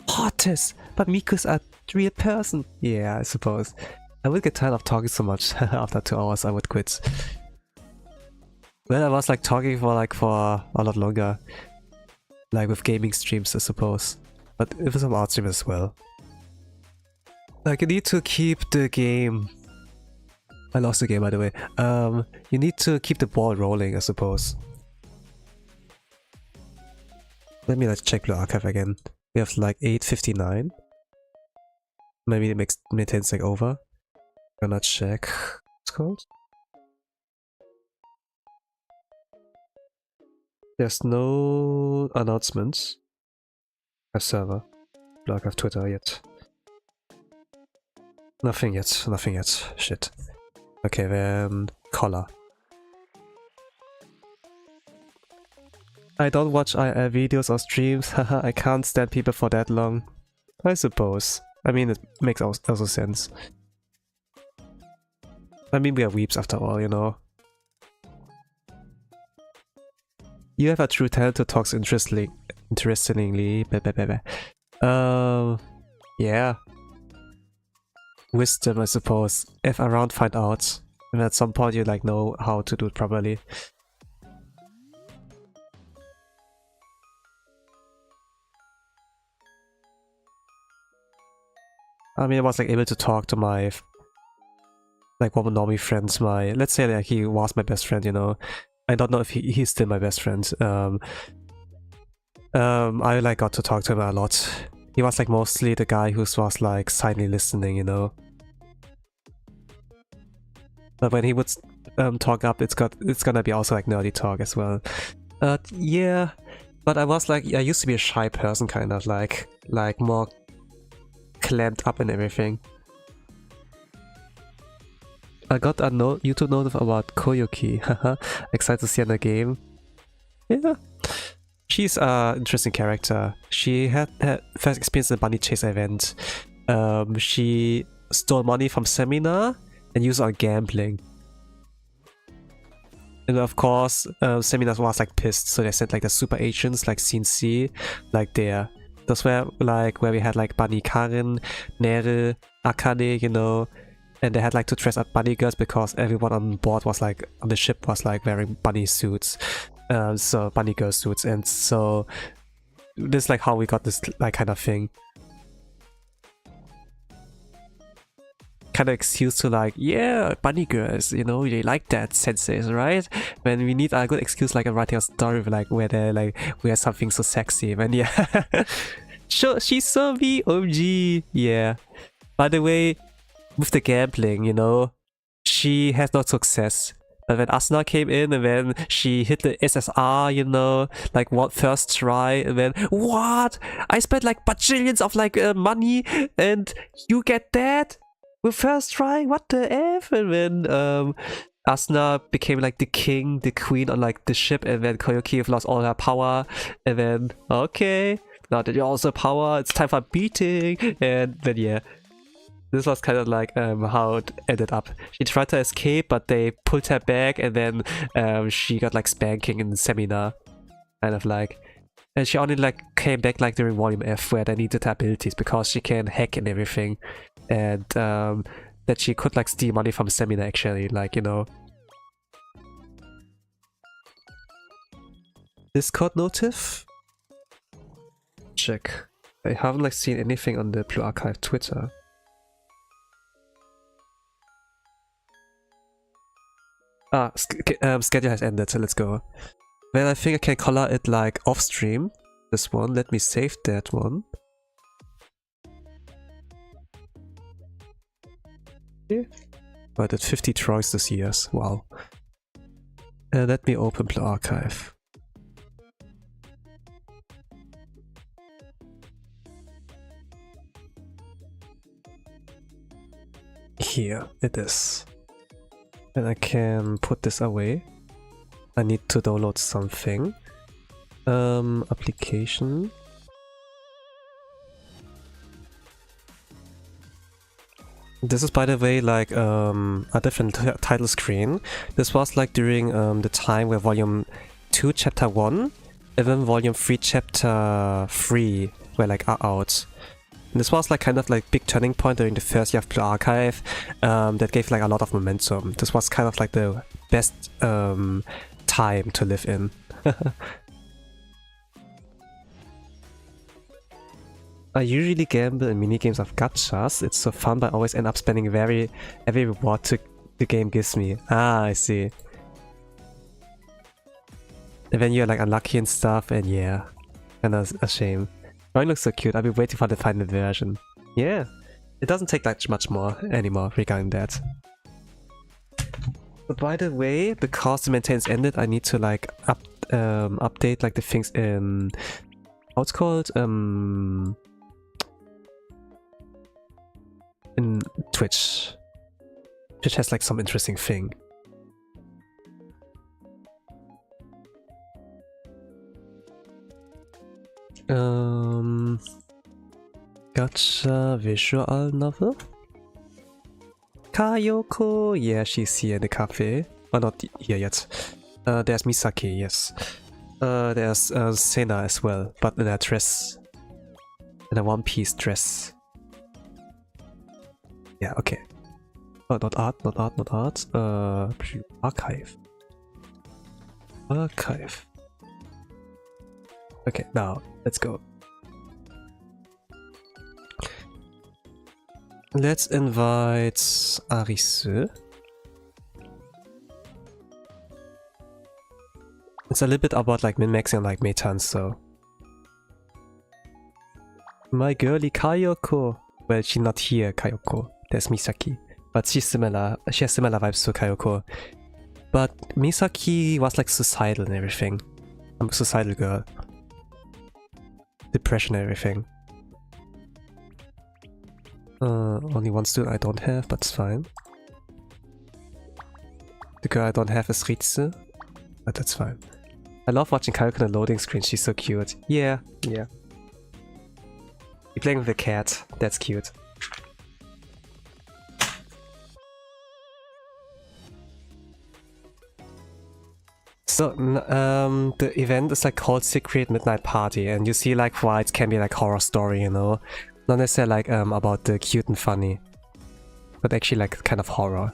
Hottest, but Miku's a real person. Yeah, I suppose. I would get tired of talking so much. After 2 hours I would quit. Well, I was like talking for a lot longer, like with gaming streams I suppose, but with some art streams as well. Like you need to keep the game. I lost the game by the way. You need to keep the ball rolling I suppose. Let me check Blue Archive again. We have like 8:59. Maybe it makes maintains like over. Gonna check. What's it called? There's no announcements. A server. Blue Archive Twitter yet. Nothing yet. Nothing yet. Shit. Okay, then color. I don't watch IR videos or streams, haha, I can't stand people for that long. I suppose. I mean, it makes also sense. I mean, we are weeps after all, you know. You have a true talent to talk interestingly. Yeah. Wisdom, I suppose. If around, find out. And at some point you like know how to do it properly. I mean, I was like able to talk to my like one of normie friends. Let's say like he was my best friend, you know. I don't know if he's still my best friend. I like got to talk to him a lot. He was like mostly the guy who was like silently listening, you know. But when he would talk up, it's gonna be also like nerdy talk as well. Yeah. But I was like, I used to be a shy person, kind of like more clamped up and everything. I got a YouTube notif about Koyuki. Haha, excited to see her in the game. Yeah, she's an interesting character. She had first experience in the bunny chase event. She stole money from seminar and used it on gambling. And of course, seminar was like pissed, so they sent like the super agents like CNC, like there. Those were like where we had like Bunny Karin, Nere, Akane, you know, and they had like to dress up bunny girls because everyone on board was like on the ship was like wearing bunny suits, so bunny girl suits, and so this is like how we got this like kind of thing. Kind of excuse to like, yeah, bunny girls, you know, they like that senseis, right? When we need a good excuse like a writing a story like where they like wear something so sexy, when yeah. Sure, she's so OMG, yeah. By the way, with the gambling, you know, she has no success. But when Asuna came in and then she hit the SSR, you know, like what first try, and then what? I spent like bajillions of like money and you get that? With first try, what the F? And then Asuna became like the king, the queen on like the ship, and then Koyuki lost all her power, and then okay, now that you're also power, it's time for beating, and then yeah. This was kind of like how it ended up. She tried to escape, but they pulled her back, and then she got like spanking in the seminar, kind of like. And she only like came back like during Volume F, where they needed her abilities because she can hack and everything, and that she could like steal money from seminar actually, like, you know. Discord notif? Check. I haven't like seen anything on the Blue Archive Twitter. Schedule has ended, so let's go. Well, I think I can color it like off stream. This one. Let me save that one. Yeah. I did 50 drawings this year. Wow. Let me open Blue Archive. Here it is. And I can put this away. I need to download something. Application. This is, by the way, like a different title screen. This was like during the time where Volume 2 Chapter 1 and then Volume 3 Chapter 3 were like out. And this was like kind of like big turning point during the first year of Blue Archive that gave like a lot of momentum. This was kind of like the best time to live in. I usually gamble in minigames of gachas. It's so fun, but I always end up spending every reward the game gives me. Ah, I see. And then you're like unlucky and stuff, and yeah, kinda a shame. Drawing looks so cute. I've been waiting for the final version. Yeah, it doesn't take that much more anymore regarding that. But by the way, because the maintenance ended, I need to like update like the things in how it's called in Twitch. Twitch has like some interesting thing. Gacha visual novel. Kayoko, yeah, she's here in the cafe. Oh, not here yet. There's Misaki, yes. There's Sena as well, but in a dress. In a one-piece dress. Yeah, okay. Oh, not art, not art, not art. Archive. Archive. Okay, now, let's go. Let's invite Arisu. It's a little bit about like min-maxing like metans, so. My girly Kayoko. Well, she's not here, Kayoko. There's Misaki. But she's similar. She has similar vibes to Kayoko. But Misaki was like suicidal and everything. I'm a suicidal girl. Depression and everything. Only one student I don't have, but it's fine. The girl I don't have is Ritsu, but that's fine. I love watching Kayoko on the loading screen, she's so cute. Yeah, yeah. You're playing with a cat, that's cute. So, the event is like called Secret Midnight Party, and you see like why it can be like horror story, you know? Not necessarily like about the cute and funny, but actually like kind of horror.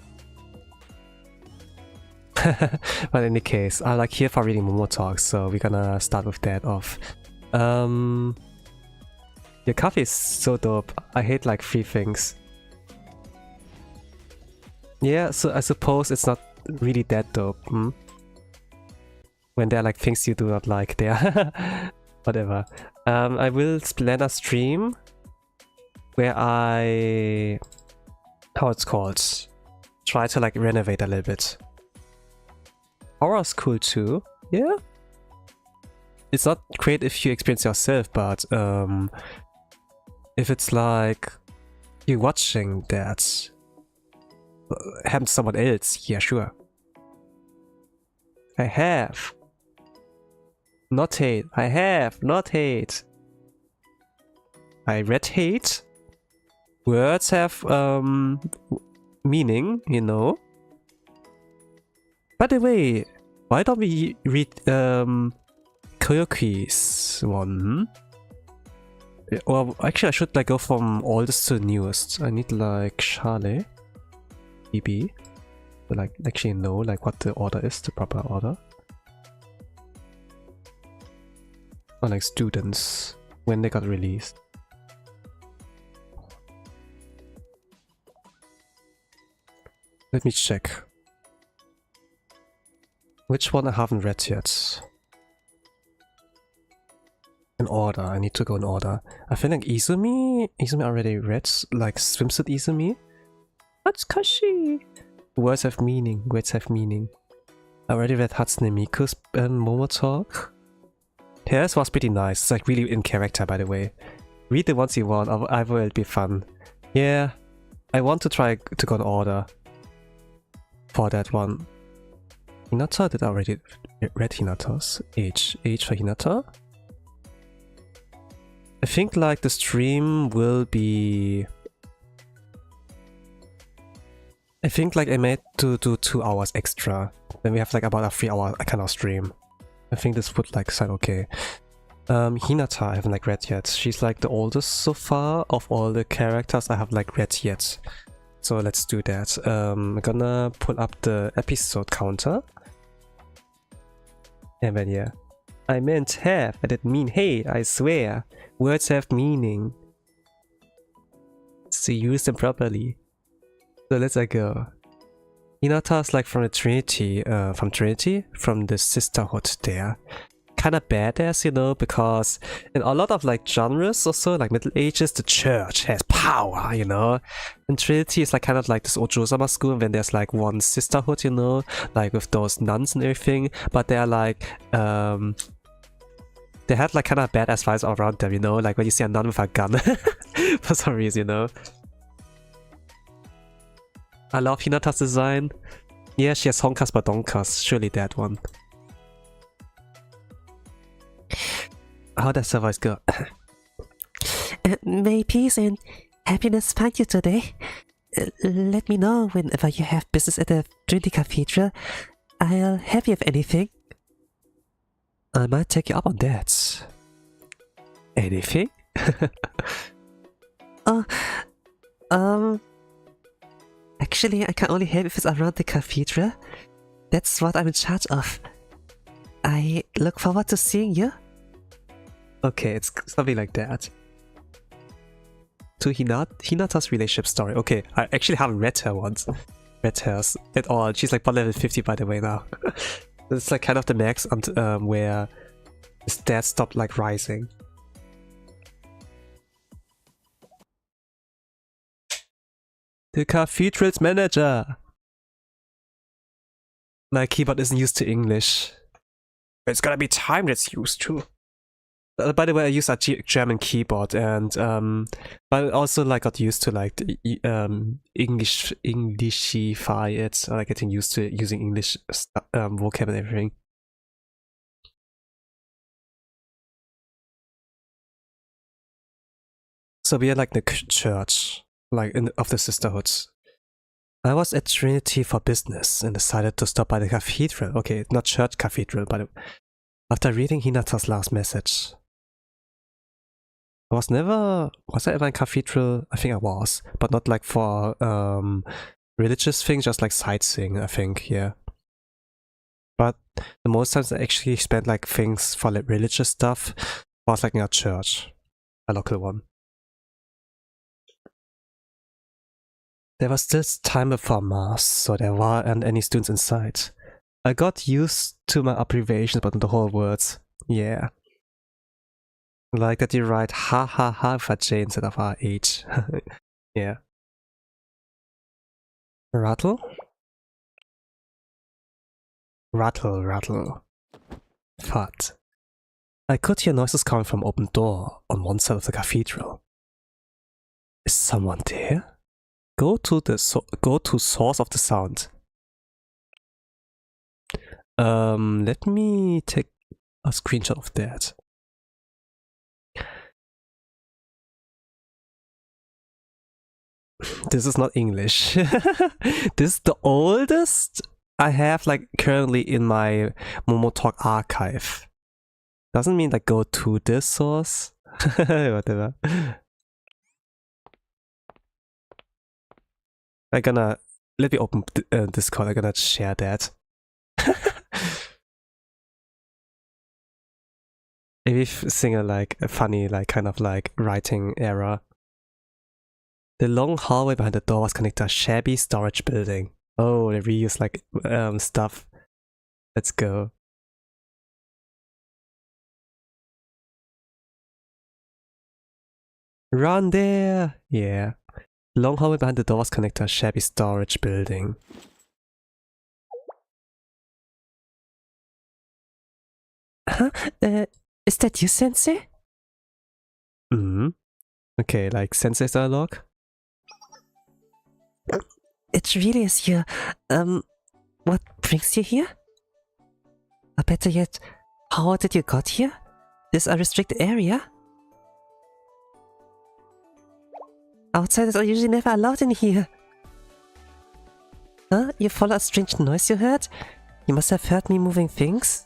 But in any case, I'm like here for reading Momotalk, so we're gonna start with that off. Your coffee is so dope. I hate like 3 things. Yeah, so I suppose it's not really that dope. Hmm? When there are like things you do not like there. Whatever. I will plan a stream where I... how it's called? Try to like renovate a little bit. Horror's cool too. Yeah? It's not great if you experience yourself, but if it's like you're watching that happen to someone else, yeah, sure. I have. Not hate. I have. Not hate. I read hate. Words have meaning, you know. By the way, why don't we read Koyoki's one? Well, actually I should like go from oldest to newest. I need like Charlie, BB, to like actually know like what the order is, the proper order. Or like students, when they got released. Let me check. Which one I haven't read yet? In order, I need to go in order. I feel like Izumi I already read, like Swimsuit Izumi. What's Kashi? Words have meaning, words have meaning. I already read Hatsune Miku's Momotalk. Yeah, this was pretty nice. It's like really in character, by the way. Read the ones you want, I will, it'll be fun. Yeah, I want to try to go in order for that one. Hinata, did I already read Hinata's? Age for Hinata? I think like the stream will be... I think like I made to do 2 hours extra. Then we have like about a 3-hour kind of stream. I think this would like sound okay. Hinata I haven't like read yet. She's like the oldest so far of all the characters I have like read yet. So let's do that. I'm gonna pull up the episode counter. And then yeah. I meant have, I didn't mean hey, I swear. Words have meaning. So use them properly. So let's go. Hinata's like from the Trinity, from the sisterhood there. Kinda badass, you know, because in a lot of like genres also, like Middle Ages, the church has power, you know. And Trinity is like kind of like this Ojo-sama school, and then there's like one sisterhood, you know, like with those nuns and everything, but they're like, they had like kind of badass vibes all around them, you know, like when you see a nun with a gun, for some reason, you know. I love Hinata's design. Yeah, she has Honkas Badonkas, surely that one. How does the voice go? May peace and happiness find you today. Let me know whenever you have business at the Trinity Cathedral. I'll have you if anything. I might take you up on that. Anything? Actually, I can only help if it's around the cathedral. That's what I'm in charge of. I look forward to seeing you. Okay, it's something like that. To Hinata's relationship story. Okay, I actually haven't read her once. Read hers at all. She's like level 50 by the way now. It's like kind of the max where his dad stopped like rising. The cathedral's manager! My keyboard isn't used to English. It's gotta be time that's used to. By the way, I use a German keyboard, and but I also like got used to like Englishify it, like getting used to using English vocab and everything. So we are like the church, like of the sisterhoods. I was at Trinity for business and decided to stop by the cathedral. Okay, not church cathedral, but after reading Hinata's last message. Was I ever in cathedral? I think I was, but not like for religious things, just like sightseeing, I think, yeah. But the most times I actually spent like things for like religious stuff was like in a church, a local one. There was this time before Mass, so there weren't any students inside. I got used to my abbreviations, but not the whole words. Yeah. Like that you write ha ha ha for J instead of RH. Yeah. Rattle? Rattle, rattle. Thud. I could hear noises coming from open door on one side of the cathedral. Is someone there? Go to source of the sound. Let me take a screenshot of that. This is not English. This is the oldest I have like currently in my Momotalk archive. Doesn't mean like go to this source. Whatever. Let me open Discord. I'm gonna share that. Maybe sing a funny like kind of like writing error. The long hallway behind the door was connected to a shabby storage building. Oh, they reuse like stuff Let's go. Run there! Yeah. Long hallway behind the doors connect to a shabby storage building. Huh? Is that you, Sensei? Okay, like Sensei's dialogue? It really is you. What brings you here? Or better yet, how did you got here? This a restricted area? Outsiders are usually never allowed in here. Huh? You follow a strange noise you heard? You must have heard me moving things.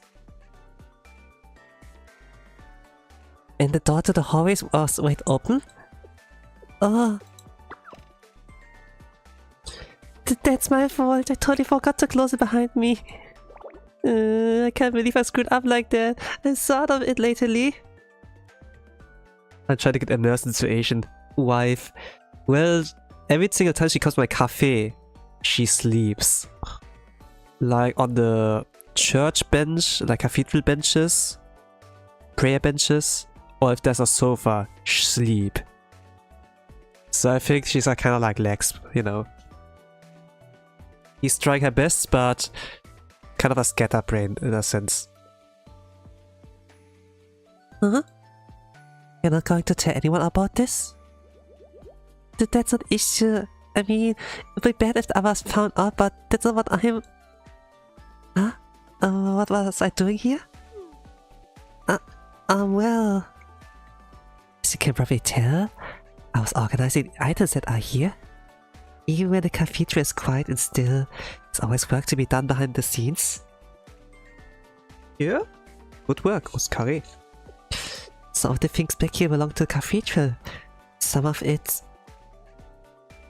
And the door to the hallway was wide open? Oh. That's my fault. I totally forgot to close it behind me. I can't believe I screwed up like that. I thought of it lately. I try to get immersed in the situation. Wife. Well, every single time she comes to my cafe, she sleeps. Like on the church bench, like cathedral benches, prayer benches, or if there's a sofa, sleep. So I think she's kind of like Lex, you know. He's trying her best, but kind of a scatterbrain in a sense. Huh? You're not going to tell anyone about this? That's an issue. I mean, it'd be bad if the others found out, but that's not what I'm... Huh? What was I doing here? Well... As you can probably tell, I was organizing the items that are here. Even when the cathedral is quiet and still, there's always work to be done behind the scenes. Yeah? Good work, Oskari. Some of the things back here belong to the cathedral. Some of it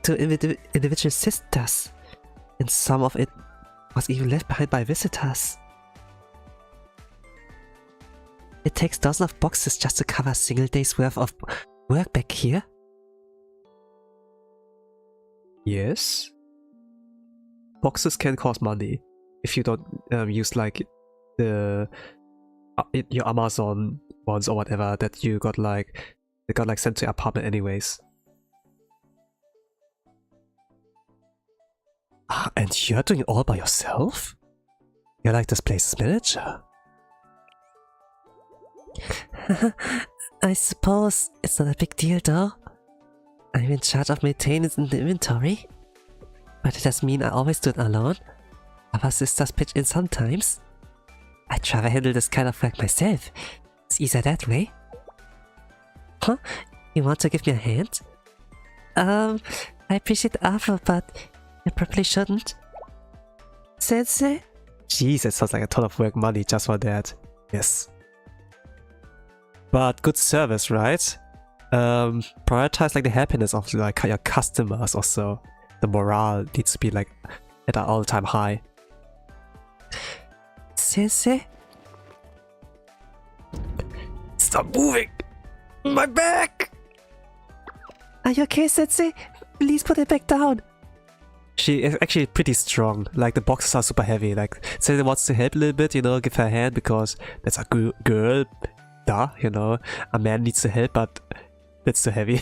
to individual sisters. And some of it was even left behind by visitors. It takes dozens of boxes just to cover a single day's worth of work back here. Yes. Boxes can cost money if you don't use like the your Amazon ones or whatever that you got like they got like sent to your apartment anyways. Ah, and you're doing it all by yourself? You're like this place's manager. I suppose it's not a big deal though. I'm in charge of maintenance and the inventory. But it doesn't mean I always do it alone. Other sisters pitch in sometimes. I'd rather handle this kind of work myself. It's easier that way. Huh? You want to give me a hand? I appreciate the offer, but you probably shouldn't. Sensei? Jeez, it sounds like a ton of work money just for that. Yes. But good service, right? Prioritize like the happiness of like your customers or so. The morale needs to be like at an all-time high. Sensei? Stop moving! My back! Are you okay, Sensei? Please put it back down. She is actually pretty strong. Like the boxes are super heavy. Like Sensei wants to help a little bit, you know, give her a hand because that's a girl. Duh, you know, a man needs to help, but that's too heavy.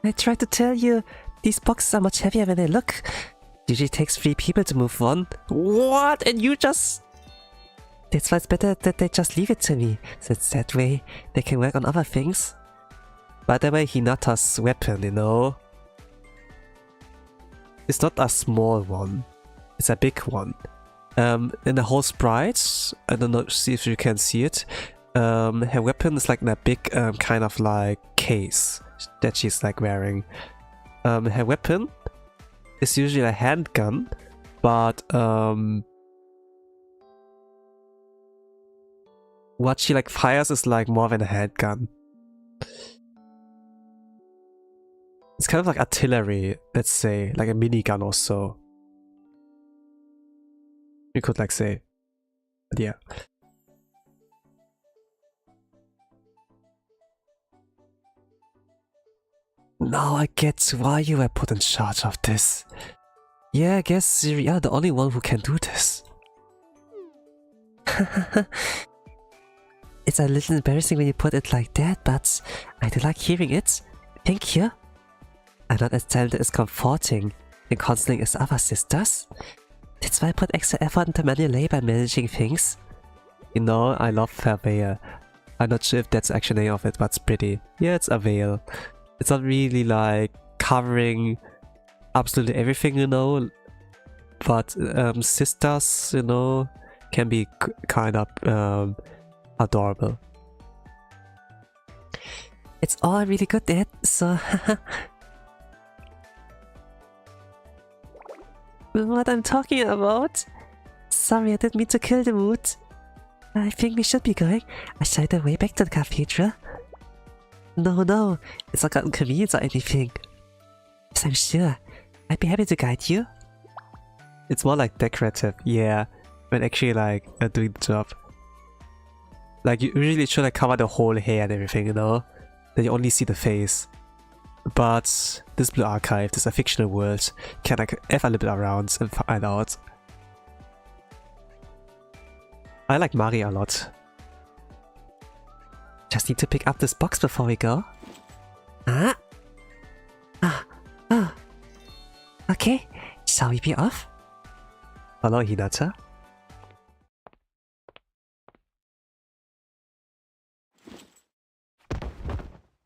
I tried to tell you, these boxes are much heavier than they look. Usually takes 3 people to move one. What? And you just... That's why it's better that they just leave it to me, since that way they can work on other things. By the way, Hinata's weapon, you know, it's not a small one, it's a big one. In the whole sprite, I don't know, see if you can see it, her weapon is like in a big kind of like case that she's like wearing. Her weapon is usually a handgun, but what she like fires is like more than a handgun. It's kind of like artillery, let's say, like a minigun or so. You could like say, but yeah. Now I get why you were put in charge of this. Yeah, I guess you're the only one who can do this. It's a little embarrassing when you put it like that, but I do like hearing it. Thank you. I'm not as talented as comforting and counseling as other sisters. That's why I put extra effort into manual labor and managing things. You know, I love her veil. I'm not sure if that's the actual name of it, but it's pretty. Yeah, it's a veil. It's not really like covering absolutely everything, you know. But sisters, you know, can be kind of adorable. It's all really good at, so... What I'm talking about? Sorry, I didn't mean to kill the mood. I think we should be going. I shied away back to the cathedral. No, it's not inconvenience or anything. Yes, I'm sure. I'd be happy to guide you. It's more like decorative, yeah, when actually like doing the job. Like you usually should like cover the whole hair and everything, you know? Then you only see the face. But this Blue Archive, this is a fictional world, can like F a little bit around and find out. I like Mari a lot. Just need to pick up this box before we go. Okay, shall we be off? Hello, Hinata.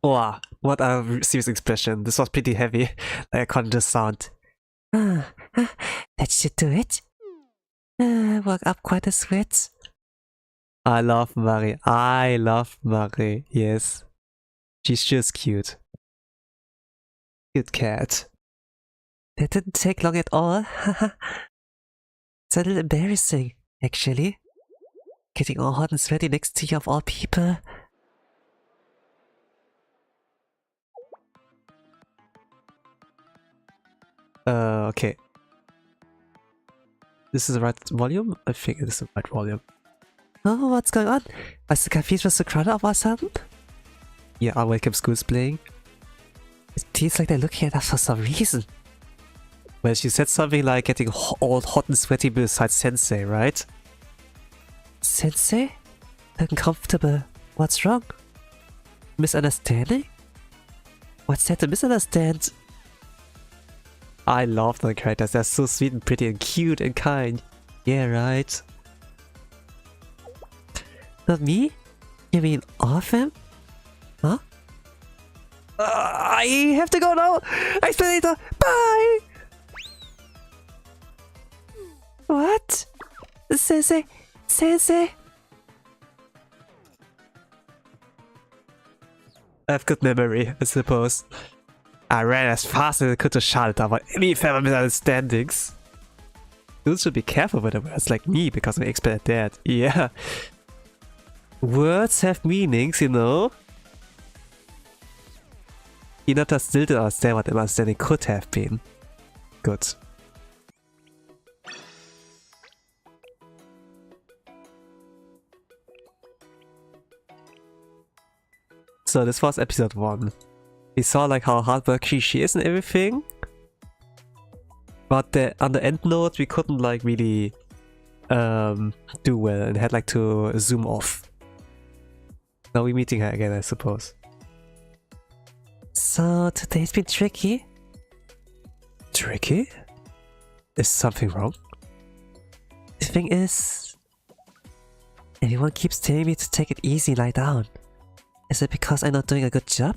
Wow, what a serious expression. This was pretty heavy. Like I couldn't just sound. That should do it. Work up quite a sweat. I love Mari. I love Mari. Yes. She's just cute. Cute cat. That didn't take long at all. It's a little embarrassing, actually. Getting all hot and sweaty next to you of all people. Okay. This is the right volume? I think it is the right volume. Oh, what's going on? Was the cathedral so crowded all of a sudden? Yeah, our welcome school's playing. It feels like they're looking at us for some reason. Well, she said something like getting all hot and sweaty besides Sensei, right? Sensei? Uncomfortable. What's wrong? Misunderstanding? What's there to misunderstand? I love the characters. They're so sweet and pretty and cute and kind. Yeah, right? Not me? You mean all of them? Huh? I have to go now! I see you later! Bye! What? Sensei? Sensei? I have good memory, I suppose. I ran as fast as I could to Charlotte to avoid any further misunderstandings. Dudes should be careful with the words like me because I'm an expert at that. Yeah. Words have meanings, you know? Hinata still didn't understand what the understanding could have been. Good. So this was episode 1. We saw like how hardworking she is and everything. But on the end note we couldn't like really do well and had like to zoom off. Now we're meeting her again, I suppose. So today's been tricky? Tricky? Is something wrong? The thing is... everyone keeps telling me to take it easy, lie down. Is it because I'm not doing a good job?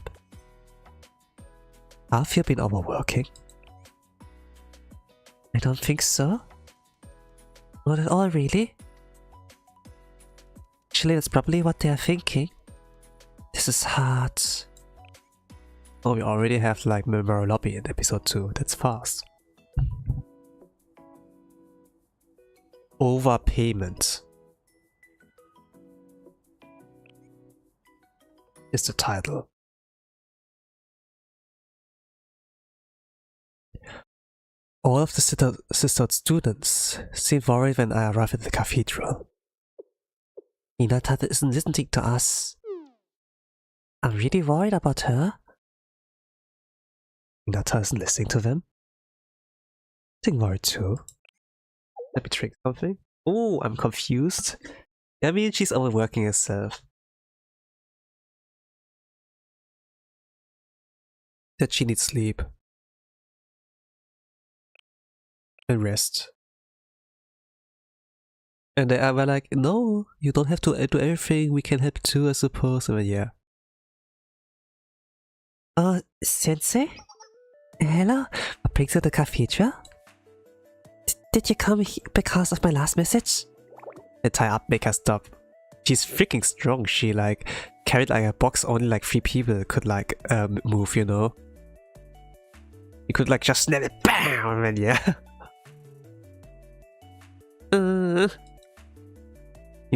Have you been overworking? I don't think so. Not at all, really. Actually, that's probably what they are thinking. This is hard. Oh, we already have like Memorial Lobby in episode 2. That's fast. Overpayment is the title. All of the sisterhood students seem worried when I arrive at the cathedral. Hinata isn't listening to us. I'm really worried about her. Hinata isn't listening to them? getting worried too. Let me drink something. Oh, I'm confused. I mean, she's overworking herself. That she needs sleep. And rest. And they were like, no, you don't have to do everything, we can help too, I suppose. And yeah. Sensei? Hello? What brings you to the cathedral? Did you come here because of my last message? And tie up, make her stop. She's freaking strong. She like carried like a box only like 3 people could like move, you know. You could like just snap it, BAM! And yeah. You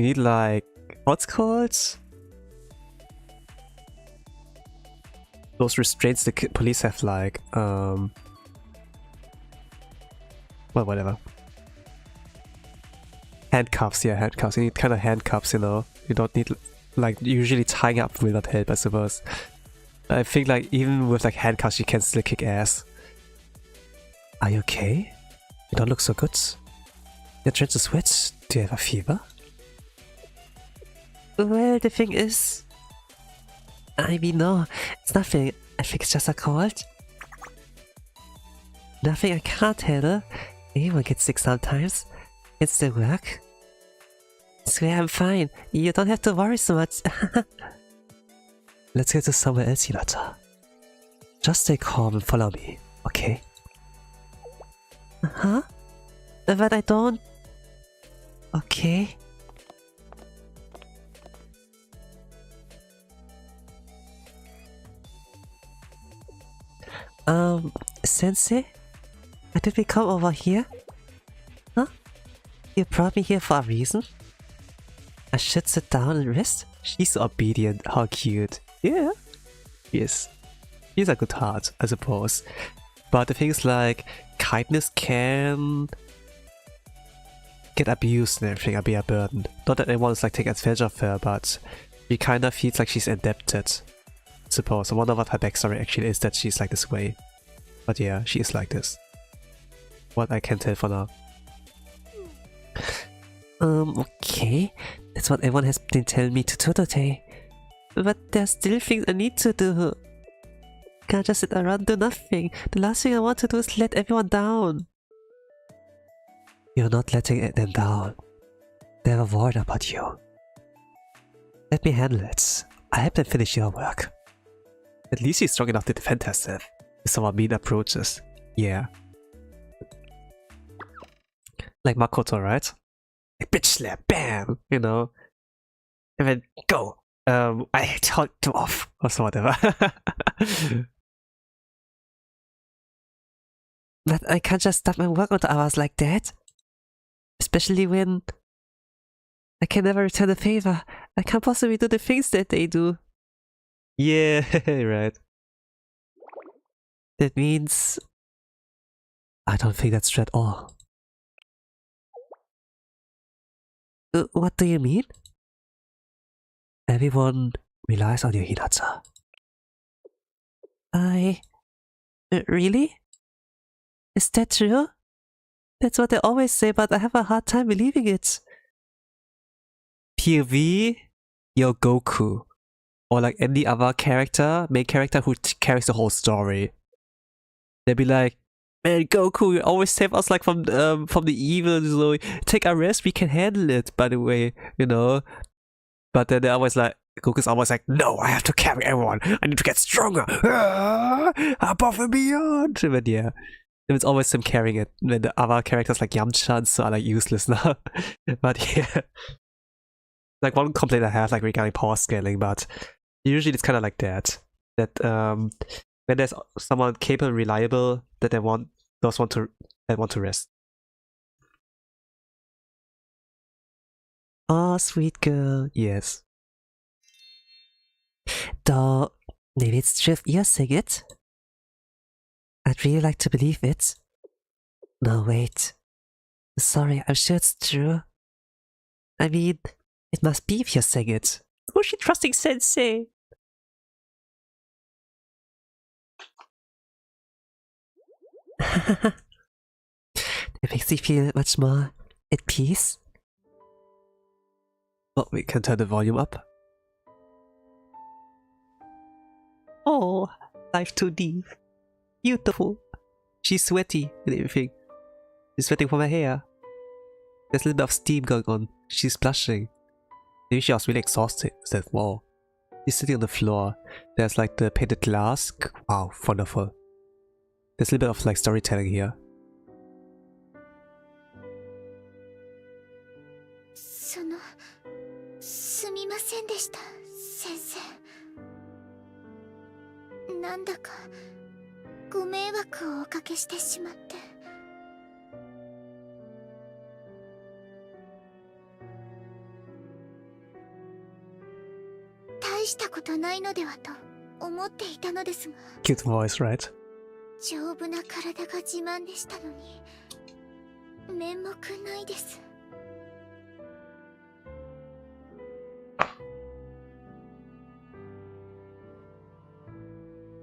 need like, what's called? Those restraints the police have like, well, whatever. Handcuffs, yeah, handcuffs. You need kind of handcuffs, you know. You don't need, like, usually tying up will not help, I suppose. I think like even with like handcuffs you can still kick ass. Are you okay? You don't look so good. You're trying to sweat. Do you have a fever? Well, the thing is... I mean, no, it's nothing. I think it's just a cold. Nothing I can't handle. Anyone gets sick sometimes. It still work. I swear I'm fine. You don't have to worry so much. Let's get to somewhere else, Hinata. Just stay calm and follow me, okay? Huh? But I don't... Okay. Sensei? Why did we come over here? Huh? You brought me here for a reason? I should sit down and rest? She's obedient, how cute. Yeah. Yes. She's a good heart, I suppose. But the thing is like, kindness can get abused and everything and be a burden. Not that anyone is like taking advantage of her, but she kinda feels like she's indebted. I suppose. I wonder what her backstory actually is that she's like this way. But yeah, she is like this. What I can tell for now. Okay. That's what everyone has been telling me to do today. But there's still things I need to do. Can't just sit around and do nothing. The last thing I want to do is let everyone down. You're not letting them down. They're worried about you. Let me handle it. I help them finish your work. At least she's strong enough to defend herself. If someone mean approaches. Yeah. Like Makoto, right? Like bitch slap, bam! You know? And then go! I told you off! Or so whatever. But I can't just stop my work on the hours like that. Especially when I can never return a favor. I can't possibly do the things that they do. Yeah, right. That means... I don't think that's true at all. What do you mean? Everyone relies on you, Hinata. Really? Is that true? That's what they always say, but I have a hard time believing it. POV, you're Goku. Or like any other character, main character who carries the whole story. They'll be like, man, Goku, you always save us like from the evil, so take a rest, we can handle it, by the way, you know. But then they're always like, Goku's always like, no, I have to carry everyone, I need to get stronger, above and beyond. But yeah, it's always him carrying it, when the other characters like Yamcha and so are like useless now. But yeah, like one complaint I have like regarding power scaling, but usually it's kind of like that when there's someone capable and reliable that want to rest. Oh, sweet girl. Yes. Though, maybe it's true if you're saying it. I'd really like to believe it. No, wait. Sorry, I'm sure it's true. I mean, it must be if you're saying it. Was she trusting Sensei? It makes me feel much more at peace. Oh, we can turn the volume up. Oh, life 2D. Beautiful. She's sweaty and everything. She's sweating from her hair. There's a little bit of steam going on. She's blushing. Maybe she was really exhausted. Said, wow. She's sitting on the floor. There's like the painted glass. Wow, wonderful. There's a little bit of like storytelling here. すみませんでした、先生。なんだかご迷惑をおかけしてしまって。大したことないのではと思っていたのですが。Cute voice, right? 丈夫な体が自慢でしたのに、面目ないです。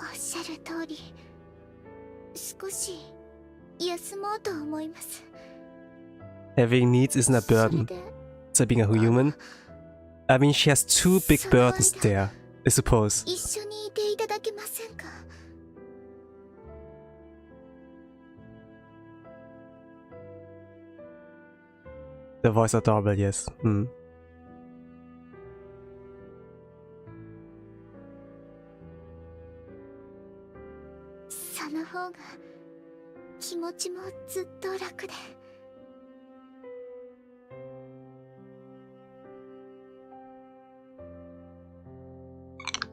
おっしゃる通り、少し休もうと思います。Having needs isn't a burden. It's like being a human. I mean, she has two big burdens there, I suppose. 一緒にいていただけませんか? The voice adorable, yes. Mm. その方が気持ちもずっと楽で。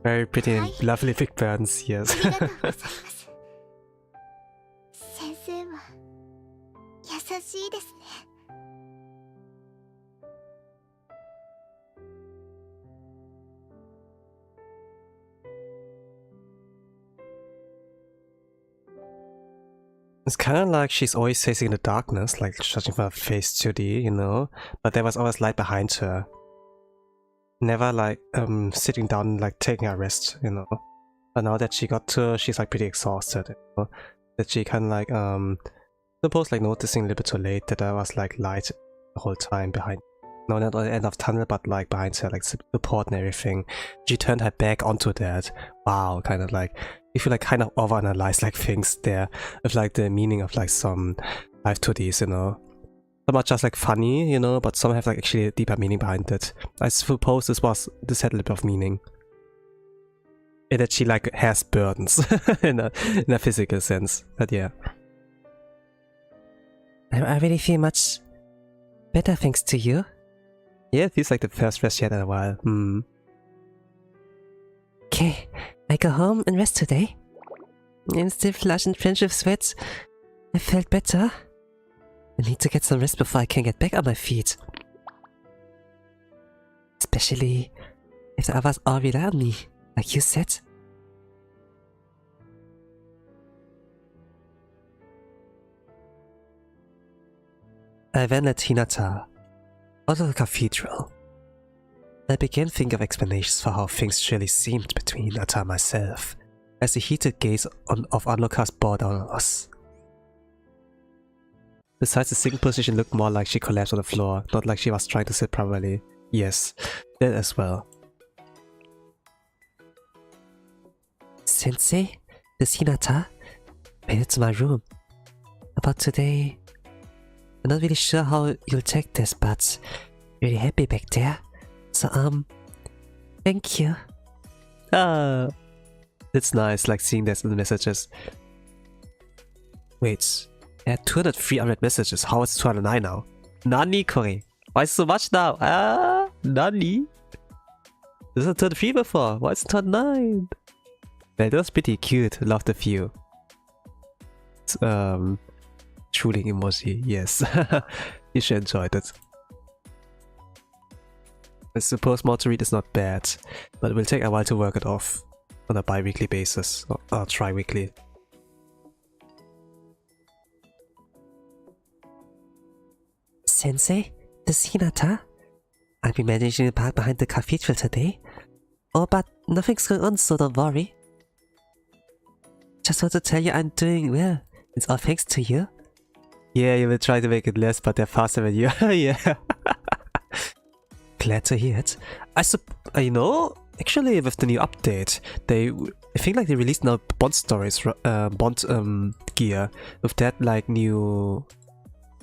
Very pretty and lovely big burdens, yes. ありがとうございます。先生は優しいですね。It's kind of like she's always facing the darkness, like judging from her face 2D, you know? But there was always light behind her. Never like sitting down, like taking a rest, you know? But now that she got to, she's like pretty exhausted, you know? That she kind of like, suppose like noticing a little bit too late that there was like light the whole time behind. No, not at the end of the tunnel, but like behind her, like support and everything. She turned her back onto that. Wow, kind of like, you feel like kind of overanalyze like things there with like the meaning of like some life 2Ds, you know. Some are just like funny, you know, but some have like actually a deeper meaning behind it. I suppose this had a little bit of meaning. And that she like has burdens in a physical sense, but yeah. I really feel much better thanks to you. Yeah, it feels like the first rest she had in a while. Hmm. Okay, I go home and rest today. And still flush in friendship sweats. I felt better. I need to get some rest before I can get back on my feet. Especially if the others all rely on me, like you said. I then led Hinata out of the cathedral. I began thinking of explanations for how things really seemed between Hinata and myself, as the heated gaze of onlookers bore down on us. Besides, the sitting position looked more like she collapsed on the floor, not like she was trying to sit properly. Yes, that as well. Sensei, this Hinata made it to my room. About today, I'm not really sure how you'll take this, but really happy back there. So, thank you. Ah, it's nice, like seeing this in the messages. Wait, I had 203 unread messages. How is it 209 now? Nani, Corey? Why is it so much now? Ah, Nani? This is 203 before. Why is it 209? That was pretty cute. Love the view. Drooling emoji. Yes, you should enjoy it. I suppose more to read is not bad, but it will take a while to work it off on a bi-weekly basis, or tri-weekly. Sensei, this is Hinata. I'll be managing the park behind the cathedral today. Oh, but nothing's going on, so don't worry. Just want to tell you I'm doing well. It's all thanks to you. Yeah, you will try to make it less, but they're faster than you. Yeah. Glad to hear it. You know, actually with the new update, I think like they released now Bond stories, Bond gear with that like new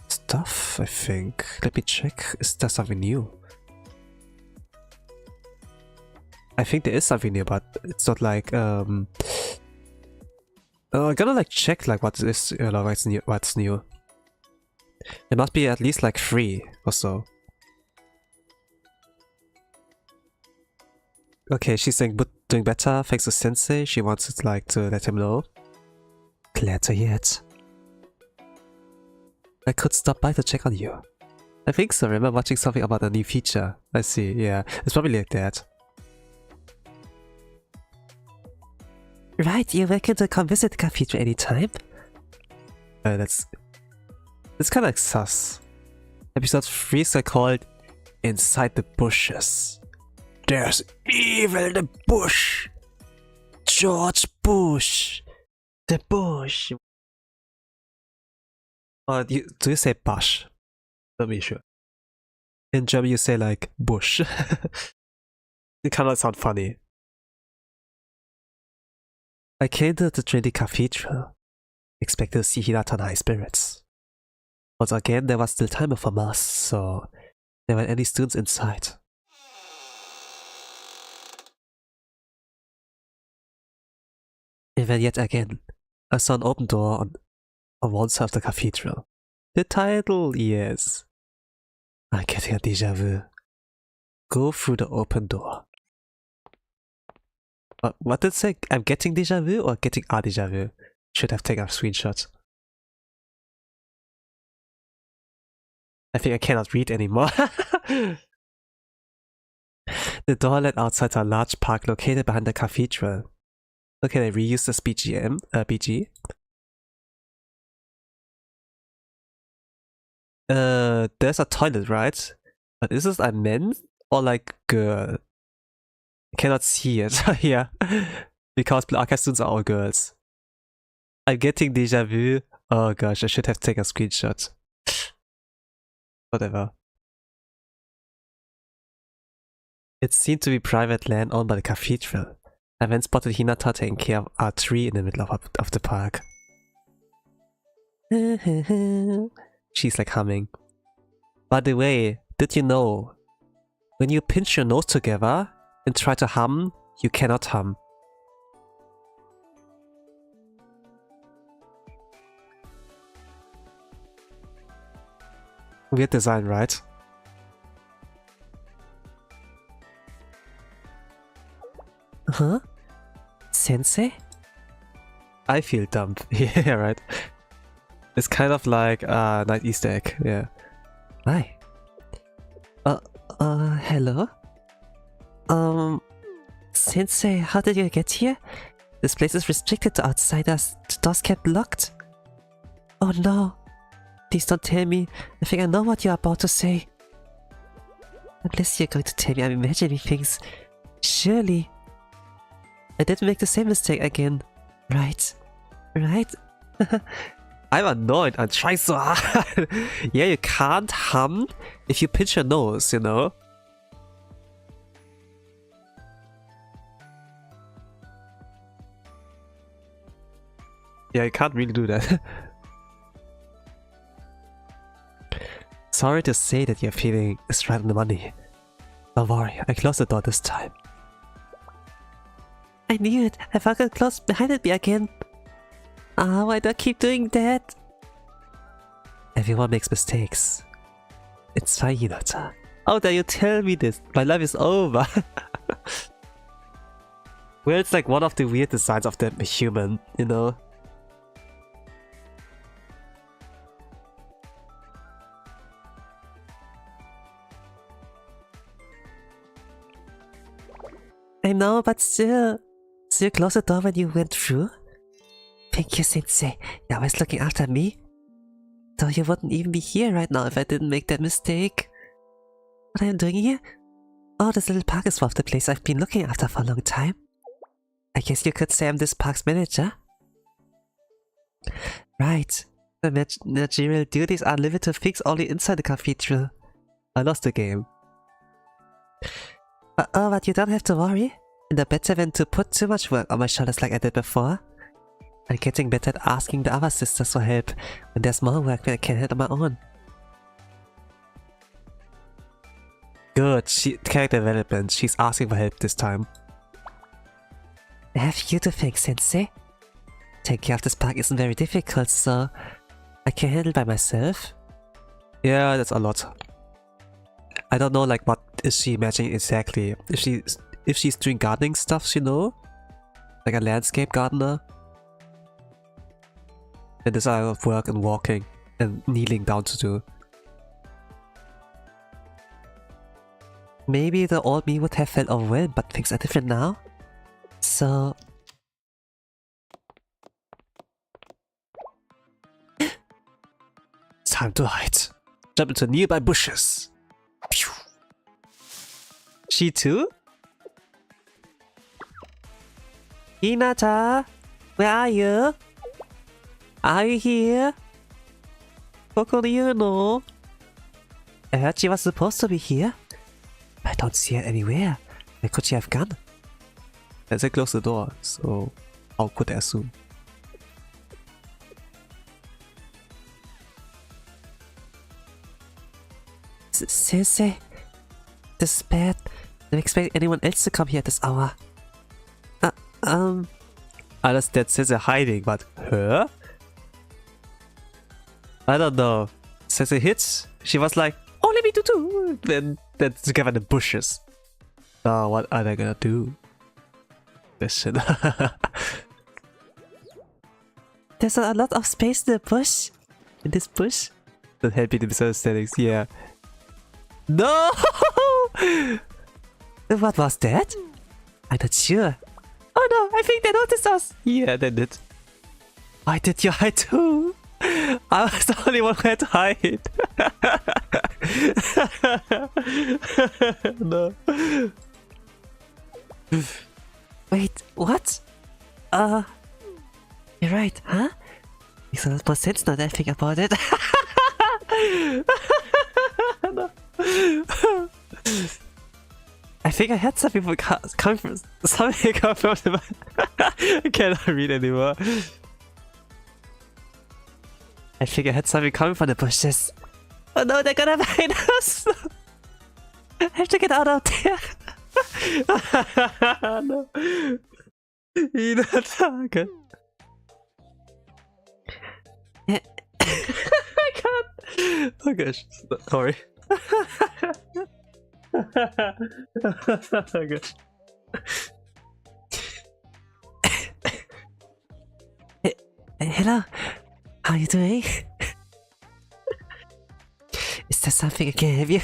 stuff. I think. Let me check. Is there something new? I think there is something new, but it's not like I gotta like check like what is what's new. It must be at least like 3 or so. Okay, she's saying doing better thanks to Sensei. She wants it like to let him know. Glad to hear it. I could stop by to check on you. I think so. Remember watching something about a new feature. I see. Yeah, it's probably like that. Right, you're welcome to come visit the cathedral anytime. That's kind of like sus. Episode 3 is called Inside the Bushes. There's evil in the bush. George Bush. The bush. Do you say bush? Not be sure. In German you say like bush. It kind of sound funny. I came to the Trinity Cathedral, expected to see Hinata in high spirits. Once again, there was still time before Mass, so there weren't any students inside. And then yet again, I saw an open door on one side of the cathedral. The title, yes. I'm getting a déjà vu. Go through the open door. What did it say? I'm getting déjà vu or getting a déjà vu? Should have taken a screenshot. I think I cannot read anymore. The door led outside a large park located behind the cathedral. Okay, they reused this BG. There's a toilet, right? But is this a man or like girl? I cannot see it. Yeah, because Blue Archive students are all girls. I'm getting déjà vu. Oh gosh, I should have taken a screenshot. Whatever. It seemed to be private land owned by the cathedral. I then spotted Hinata taking care of a tree in the middle of the park. She's like humming. By the way, did you know? When you pinch your nose together and try to hum, you cannot hum. Weird design, right? Huh? Sensei? I feel dumb. Yeah, right. It's kind of like a nice Easter egg, yeah. Hi. Hello? Sensei, how did you get here? This place is restricted to outsiders. The doors kept locked. Oh no. Please don't tell me. I think I know what you're about to say. Unless you're going to tell me I'm imagining things. Surely. I didn't make the same mistake again. Right? Right? I'm annoyed. I'm trying so hard. Yeah, you can't hum if you pinch your nose, you know? Yeah, you can't really do that. Sorry to say that your feeling is right on the money. Don't worry, I closed the door this time. I knew it. I forgot it closed behind me again. Ah, why do I keep doing that? Everyone makes mistakes. It's fine, Hinata. How dare you tell me this? My life is over. Well, it's like one of the weird designs of the human, you know? I know, but still. So you closed the door when you went through? Thank you, Sensei. You're always looking after me. Though you wouldn't even be here right now if I didn't make that mistake. What am I doing here? Oh, this little park is one of the place I've been looking after for a long time. I guess you could say I'm this park's manager. Right. The managerial duties are limited to things only inside the cathedral. I lost the game. Oh, but you don't have to worry. In the better than to put too much work on my shoulders like I did before. I'm getting better at asking the other sisters for help when there's more work that I can't handle on my own. Good, character development. She's asking for help this time. I have you to thank, Sensei. Taking care of this park isn't very difficult, so I can handle it by myself. Yeah, that's a lot. I don't know, like, what is she imagining exactly? If she's doing gardening stuff, you know? Like a landscape gardener? And there's a lot of work and walking and kneeling down to do. Maybe the old me would have felt overwhelmed, but things are different now. So... It's time to hide. Jump into nearby bushes. Phew. She too? Hinata, where are you? Are you here? Coco, do you know? I heard she was supposed to be here. I don't see her anywhere. Where could she have gone? As I close the door, so how could I assume? Sensei, this is bad. Don't expect anyone else to come here at this hour. I understand Sensei hiding, but her? I don't know. Sensei hits, she was like, oh, let me do too. Then together in the bushes. Now what are they gonna do? Listen. There's a lot of space in the bush. In this bush? Don't help me in misunderstandings, yeah. No! What was that? I'm not sure. Oh no, I think they noticed us. Yeah, they did. Why did you hide too? I was the only one who had to hide. No. Wait, what? You're right, huh? Makes a lot more sense now that I think about it. No. I think I had something come from something come from the I cannot read anymore. I think I had something coming from the bushes. Oh no, they're gonna find us! I have to get out of there. No. Hinata. I can't. Oh gosh, sorry. Oh gosh. Hello, how are you doing? Is there something I can help you?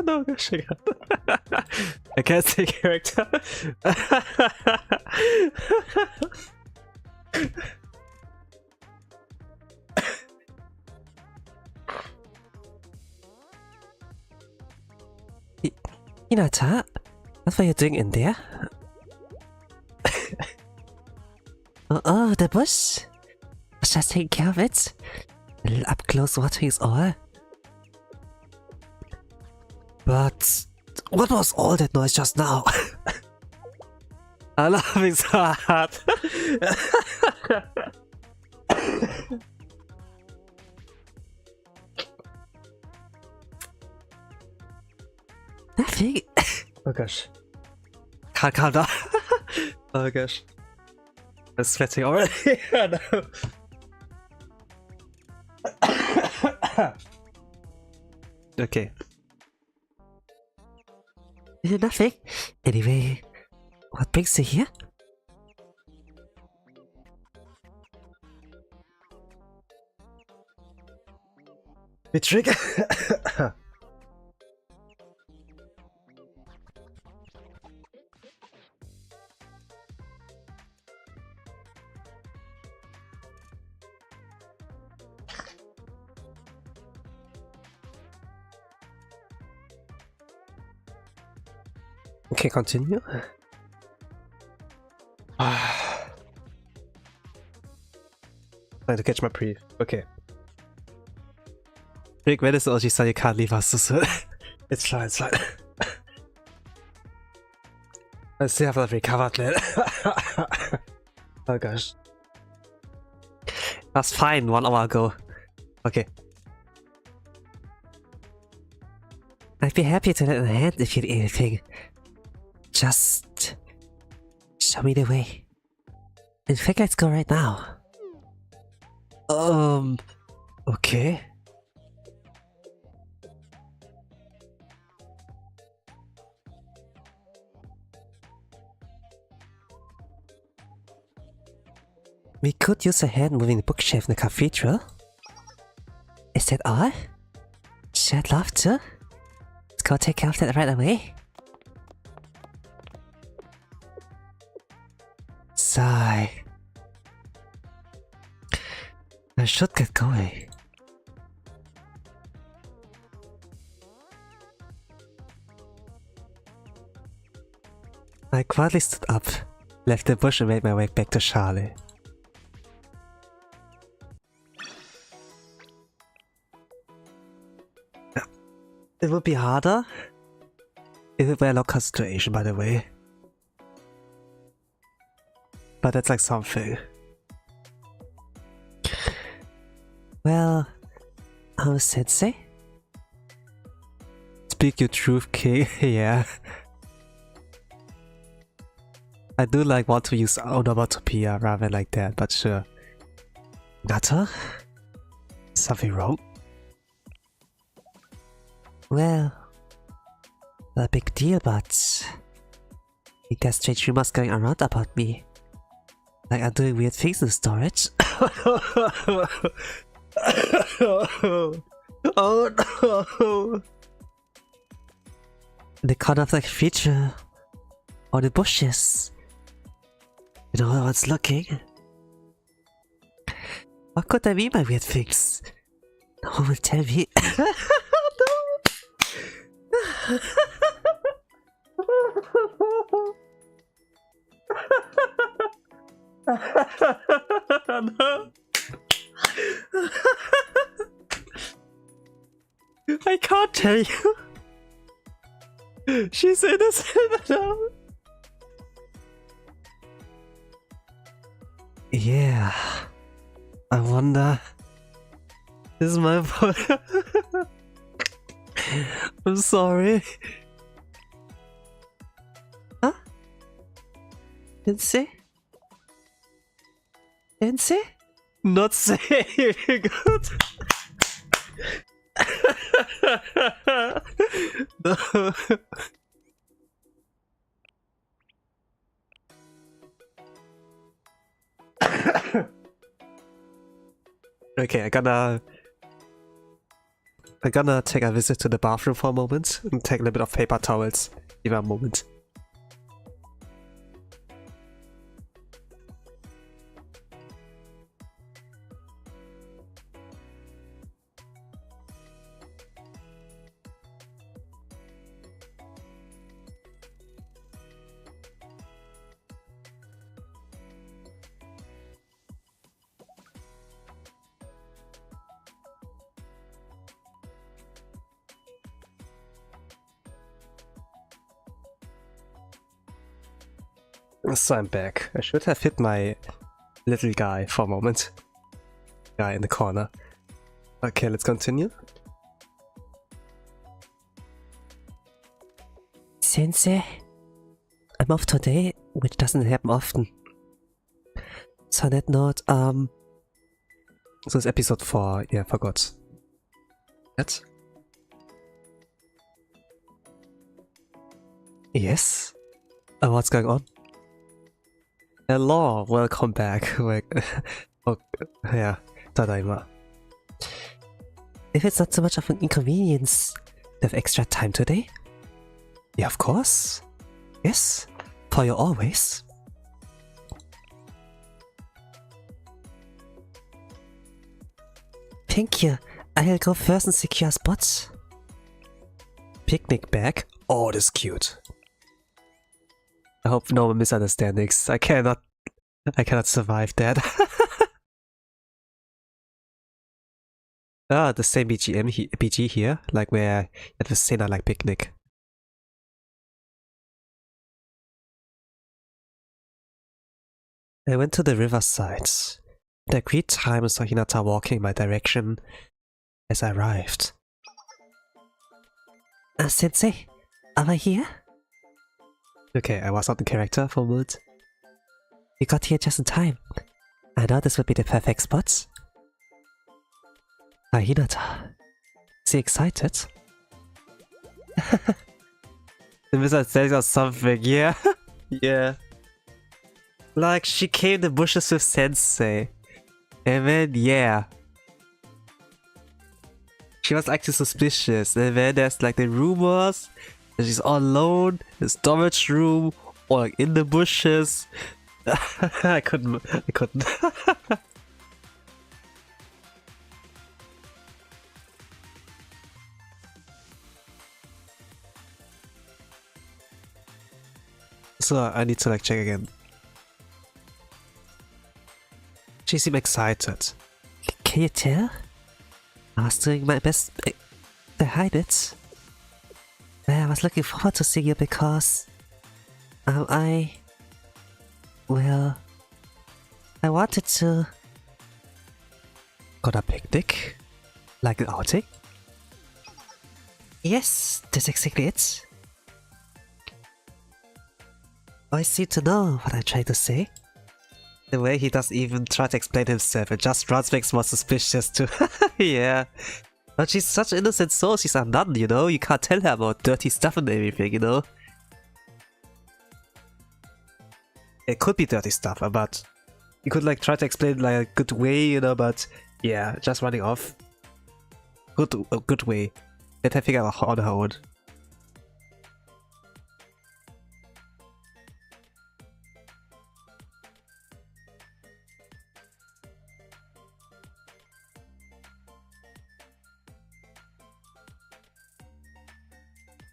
No, gosh, I can't say character. Hinata, what were you doing in there? Oh, the bush? I was just taking care of it. A little up close watering is all. But what was all that noise just now? I'm laughing so hard. Nothing. Oh gosh. Can't calm down. Oh gosh. I'm sweating already. Oh, no. Okay. Nothing. Anyway, what brings you here? The trigger. Okay, continue. Trying to catch my breath. Okay. Rick, when is the OG you can't leave us so It's fine, it's fine. I still have not recovered, man. Oh gosh. That's fine, 1 hour ago. Okay. I'd be happy to lend a hand if you need anything. Just show me the way. In fact, let's go right now. Okay. We could use a hand moving the bookshelf in the cathedral. Is that all? Sure, I'd love to. Let's go take care of that right away. Sigh. I should get going. I quietly stood up, left the bush and made my way back to Charlie. It would be harder if it were a local situation, by the way. But that's like something. Well, Sensei? Speak your truth, King. Yeah. I do like want to use onomatopoeia rather than like that, but sure. Nato? Something wrong? Well, not a big deal, but I guess strange rumors going around about me. Like I'm doing weird things in storage. Oh no! In the corner of the feature, or the bushes. You know, no one's looking. What could I mean by weird things? No one will tell me. No. I can't tell you. She's innocent now. Yeah. I wonder. This is my fault. I'm sorry. Huh? Sensei? Sensei? Not saying good. No. Okay, I'm gonna take a visit to the bathroom for a moment and take a little bit of paper towels. Give me a moment. So I'm back. I should have hit my little guy for a moment. Guy in the corner. Okay, let's continue. Sensei? I'm off today, which doesn't happen often. So on that note, So it's episode 4. Yeah, forgot. What? yes? What's going on? Hello, welcome back. Oh, yeah, tadaima. If it's not so much of an inconvenience, to have extra time today? Yeah, of course. Yes? For you always? Thank you. I'll go first and secure spots. Picnic bag? Oh, that's cute. I hope no misunderstandings. I cannot survive that. Ah, the same BG here, like where at the Sena like picnic. I went to the riverside. The agreed time saw Hinata walking in my direction as I arrived. Sensei, am I here? Okay, I was not the character for a moment. You got here just in time. I know this would be the perfect spot. Hi, Hinata. Is he excited? The wizard telling us something, yeah? Yeah. Like, she came in the bushes with Sensei. And then, yeah. She was acting suspicious. And then there's like the rumors that she's all alone in the storage room or like in the bushes. I couldn't. So I need to like check again. She seemed excited. Can you tell? I was doing my best to hide it. I was looking forward to seeing you because... I wanted to... Got a picnic? Like an outing? Yes, that's exactly it. I seem to know what I'm trying to say. The way he doesn't even try to explain himself, it just runs makes more suspicious too. Yeah. But she's such an innocent soul, she's a nun, you know? You can't tell her about dirty stuff and everything, you know? It could be dirty stuff, but you could like try to explain it like a good way, you know, but yeah, just running off. A good way. Let her figure out on her own.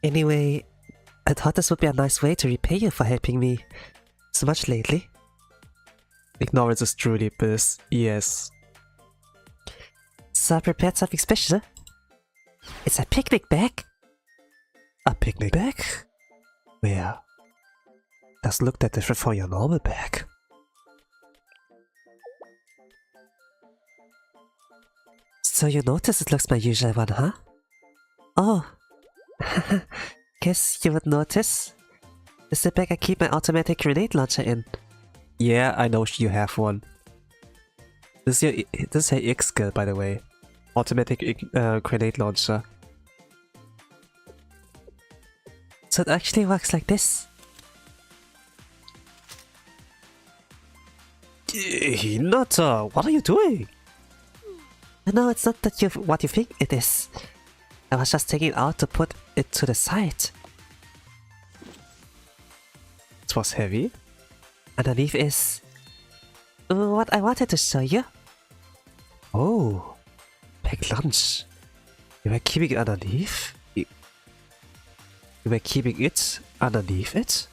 Anyway, I thought this would be a nice way to repay you for helping me so much lately. Ignorance is truly bliss, yes. So I prepared something special. It's a picnic bag. A picnic bag? Where? Doesn't look that different from your normal bag. So you notice it looks my usual one, huh? Oh. Guess you would notice. It's the bag I keep my automatic grenade launcher in. Yeah, I know you have one. This is your X skill, by the way. Automatic grenade launcher. So it actually works like this. Hinata, what are you doing? No, it's not that what you think it is. I was just taking it out to put it to the side. It was heavy. Underneath is... what I wanted to show you. Oh, packed lunch. You were keeping it underneath? You were keeping it underneath it?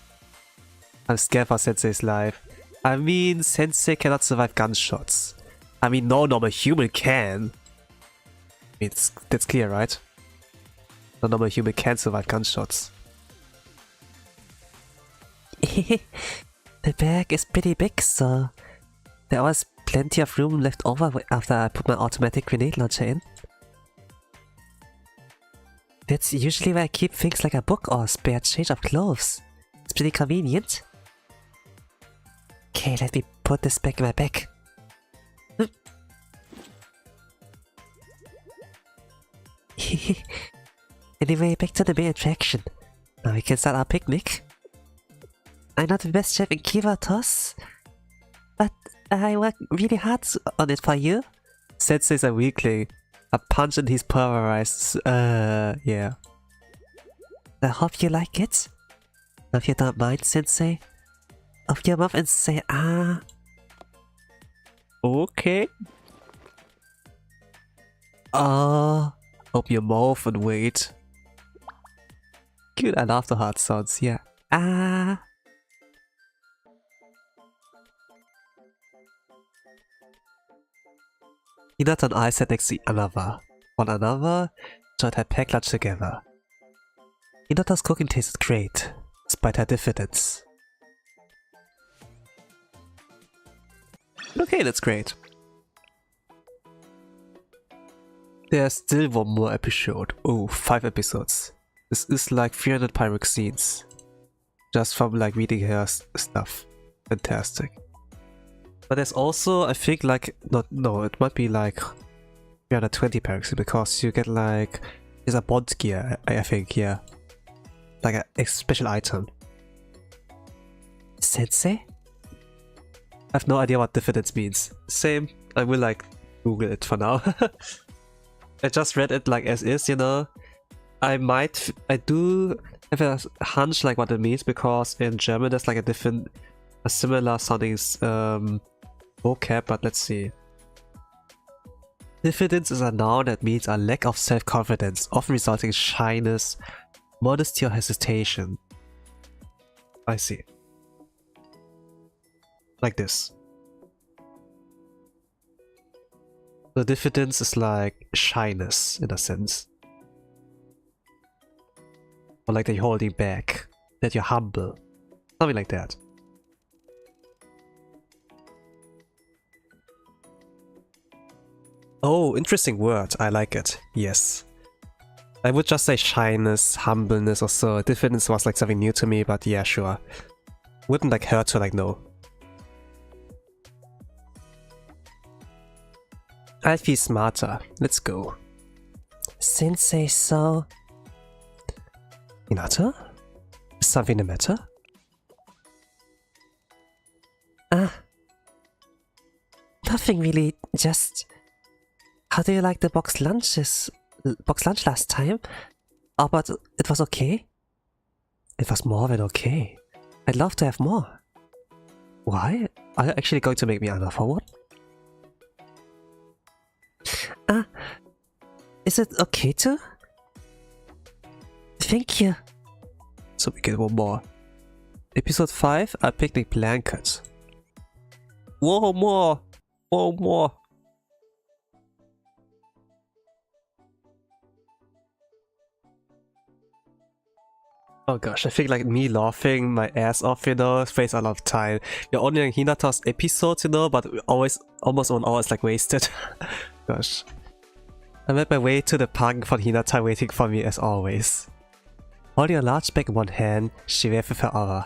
I'm scared for Sensei's life. I mean, Sensei cannot survive gunshots. I mean, no normal human can. I mean, that's clear, right? No normal human can survive gunshots. The bag is pretty big, so there was plenty of room left over after I put my automatic grenade launcher in. That's usually where I keep things like a book or a spare change of clothes. It's pretty convenient. Okay, let me put this back in my bag. Anyway, back to the main attraction. Now we can start our picnic. I'm not the best chef in kyattos, but I work really hard on it for you. Sensei's a weakling. A punch and he's pulverized. Yeah. I hope you like it. If you don't mind, Sensei. Open your mouth and say ah. Okay. Oh. Open your mouth and wait. Good, I love the hard sounds, yeah. Ah. Hinata and I sat next to another. one another, joined her pack lunch together. Hinata's cooking tasted great, despite her diffidence. Okay, that's great. There's still one more episode. Oh, 5 episodes. This is like 300 Pyrex scenes. Just from like reading her stuff. Fantastic. But there's also, I think like, it might be like 320 Pyrex because you get like, there's a bond gear, I think, yeah. Like a special item. Sensei? I have no idea what diffidence means. Same, I will like Google it for now. I just read it like as is, you know. I do have a hunch like what it means because in German there's like a similar sounding vocab, but let's see. Diffidence is a noun that means a lack of self-confidence, often resulting in shyness, modesty or hesitation. I see. Like this. The diffidence is like shyness in a sense. Or like that you're holding back, that you're humble. Something like that. Oh, interesting word. I like it. Yes. I would just say shyness, humbleness or so. Diffidence was like something new to me, but yeah, sure. Wouldn't like hurt to like know. I feel smarter. Let's go. Sensei, so... Hinata? Is something the matter? Nothing really, just... How do you like the box lunch last time? Oh, but it was okay? It was more than okay. I'd love to have more. Why? Are you actually going to make me another one? Is it okay to? Thank you. So we get one more. Episode 5, a picnic blanket. Whoa, more! Whoa, more! Oh gosh, I think like me laughing my ass off, you know, wastes a lot of time. You're only on Hinata's episodes, you know, but almost 1 hour is like wasted. Gosh. I made my way to the park for Hinata waiting for me as always. Holding a large bag in one hand, she waved with her other.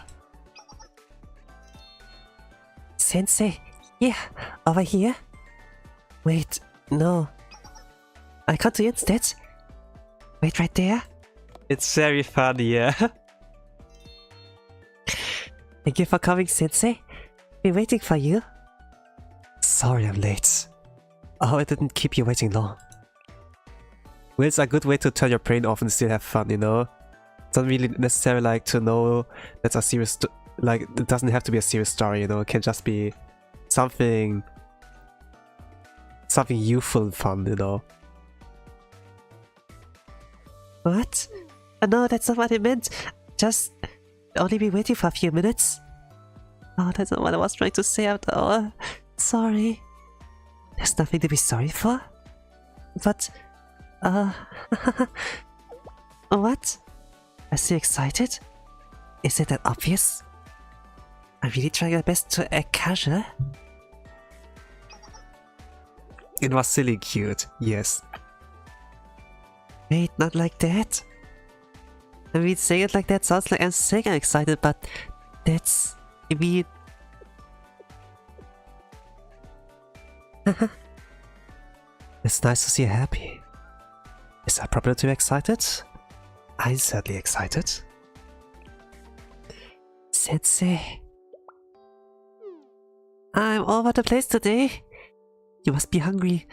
Sensei, yeah, over here? Wait, no. I can't do instead. Wait right there. It's very funny, yeah. Thank you for coming, Sensei. Been waiting for you. Sorry I'm late. I hope I didn't keep you waiting long. Well, it's a good way to turn your brain off and still have fun, you know? It's not really necessary like to know that's a serious like it doesn't have to be a serious story, you know? It can just be something youthful and fun, you know? What? Oh, no, that's not what I meant. Just only be waiting for a few minutes. Oh, that's not what I was trying to say after all. Sorry. There's nothing to be sorry for. But, what? Are you excited? Is it that obvious? I'm really trying my best to act casual. It was silly cute, yes. Wait, not like that. I mean, saying it like that sounds like I'm saying I'm excited, but that's... I mean... It's nice to see you happy. Is that proper to be excited? I'm certainly excited. Sensei... I'm all over the place today. You must be hungry.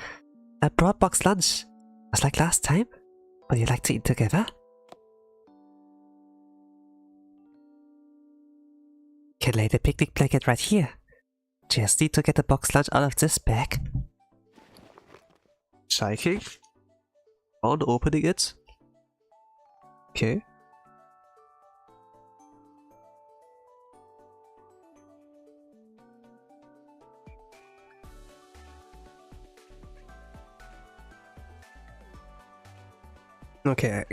I brought box lunch. Just like last time. Would you like to eat together? Can lay the picnic blanket right here. Just need to get the box lunch out of this bag. Shaking? On opening it? Okay. Okay,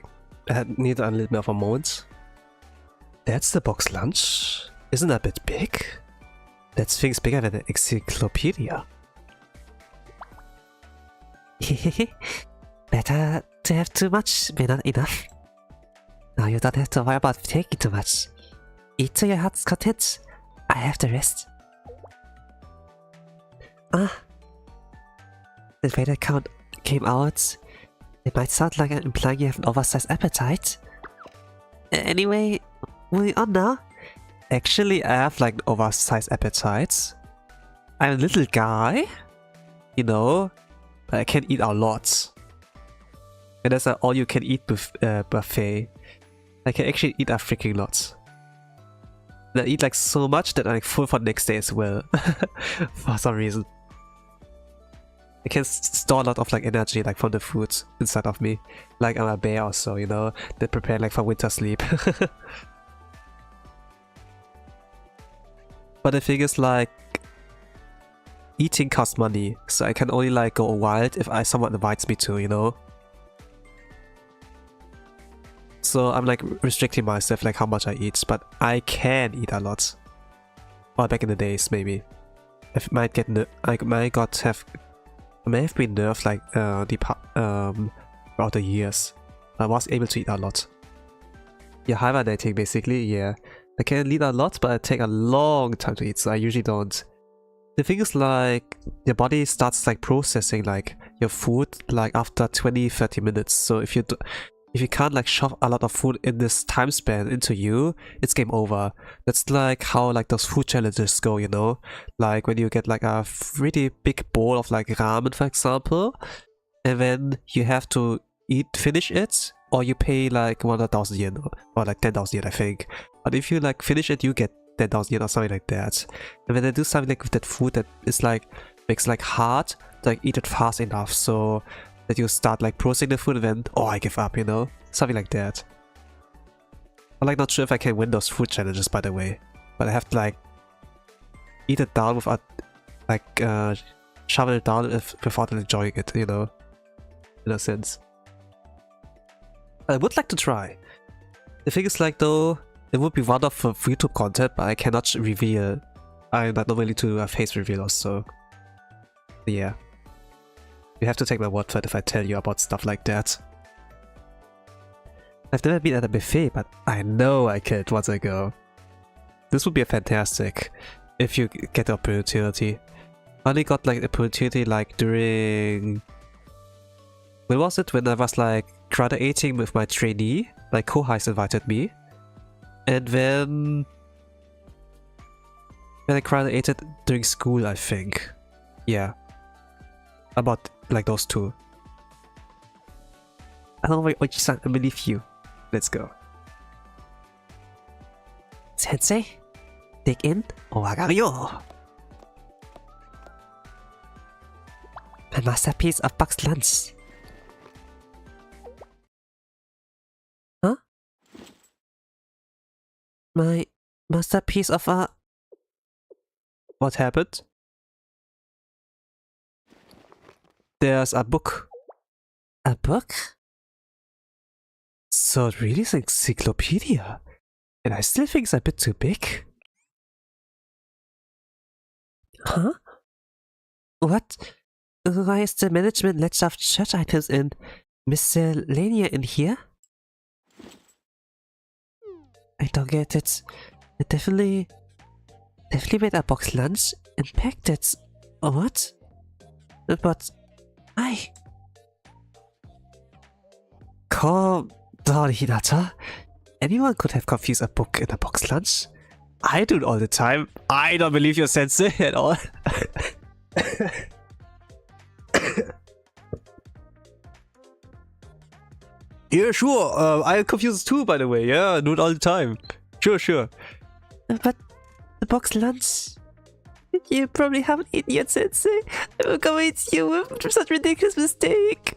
I need a little bit of a moment. That's the box lunch? Isn't that a bit big? That's things bigger than an encyclopedia. Better to have too much, but not enough. Now you don't have to worry about taking too much. Eat to your heart's content. I have the rest. The way the count came out, it might sound like I'm implying you have an oversized appetite. Anyway, moving on now. Actually, I have like oversized appetites. I'm a little guy, you know, but I can eat a lot. And that's an all-you-can-eat buffet. I can actually eat a freaking lot. And I eat like so much that I'm like full for the next day as well. For some reason. I can store a lot of like energy like from the food inside of me. Like I'm a bear or so, you know, that prepare like for winter sleep. But the thing is like, eating costs money, so I can only like go wild if someone invites me to, you know? So I'm like restricting myself like how much I eat, but I can eat a lot. Or back in the days maybe. I might get I may have been nerfed like throughout the years. I was able to eat a lot. Yeah, hibernating basically, yeah. I can eat a lot, but it takes a long time to eat, so I usually don't. The thing is like, your body starts like processing like your food like after 20-30 minutes. So if you can't like shove a lot of food in this time span into you, it's game over. That's like how like those food challenges go, you know? Like when you get like a really big bowl of like ramen, for example, and then you have to finish it, or you pay like 100,000 yen or like 10,000 yen, I think. But if you like finish it, you get 10,000 yen or something like that. And when they do something like with that food that is like makes like hard to like eat it fast enough, so that you start like processing the food and then, oh, I give up, you know? Something like that. I'm like not sure if I can win those food challenges, by the way. But I have to like eat it down without like shovel it down without enjoying it, you know? In a sense. I would like to try. The thing is like though, it would be one of YouTube content, but I cannot reveal. I'm not normally to a face reveal also. Yeah. You have to take my word for it if I tell you about stuff like that. I've never been at a buffet, but I know I can once I go. This would be fantastic if you get the opportunity. I only got like the opportunity like during... When was it? When I was like graduating with my trainee. Like Kohais invited me. And then... when I graduated during school, I think. Yeah. About like those two. I don't know, Oichi-san, I believe you. Let's go. Sensei, dig in or wagario. My masterpiece of box lunch. Huh? My masterpiece of a... What happened? There's a book. A book? So it really is an encyclopedia. And I still think it's a bit too big. Huh? What? Why is the management ledger of church items and miscellanea in here? I don't get it. It definitely made a box lunch and packed it. What? But Calm down, Hinata. Anyone could have confused a book and a box lunch. I do it all the time. I don't believe your sensei at all. Yeah, sure. I confuse too, by the way. Yeah, I do it all the time. Sure. but the box lunch... You probably haven't eaten yet, Sensei. I will go with you with such a ridiculous mistake.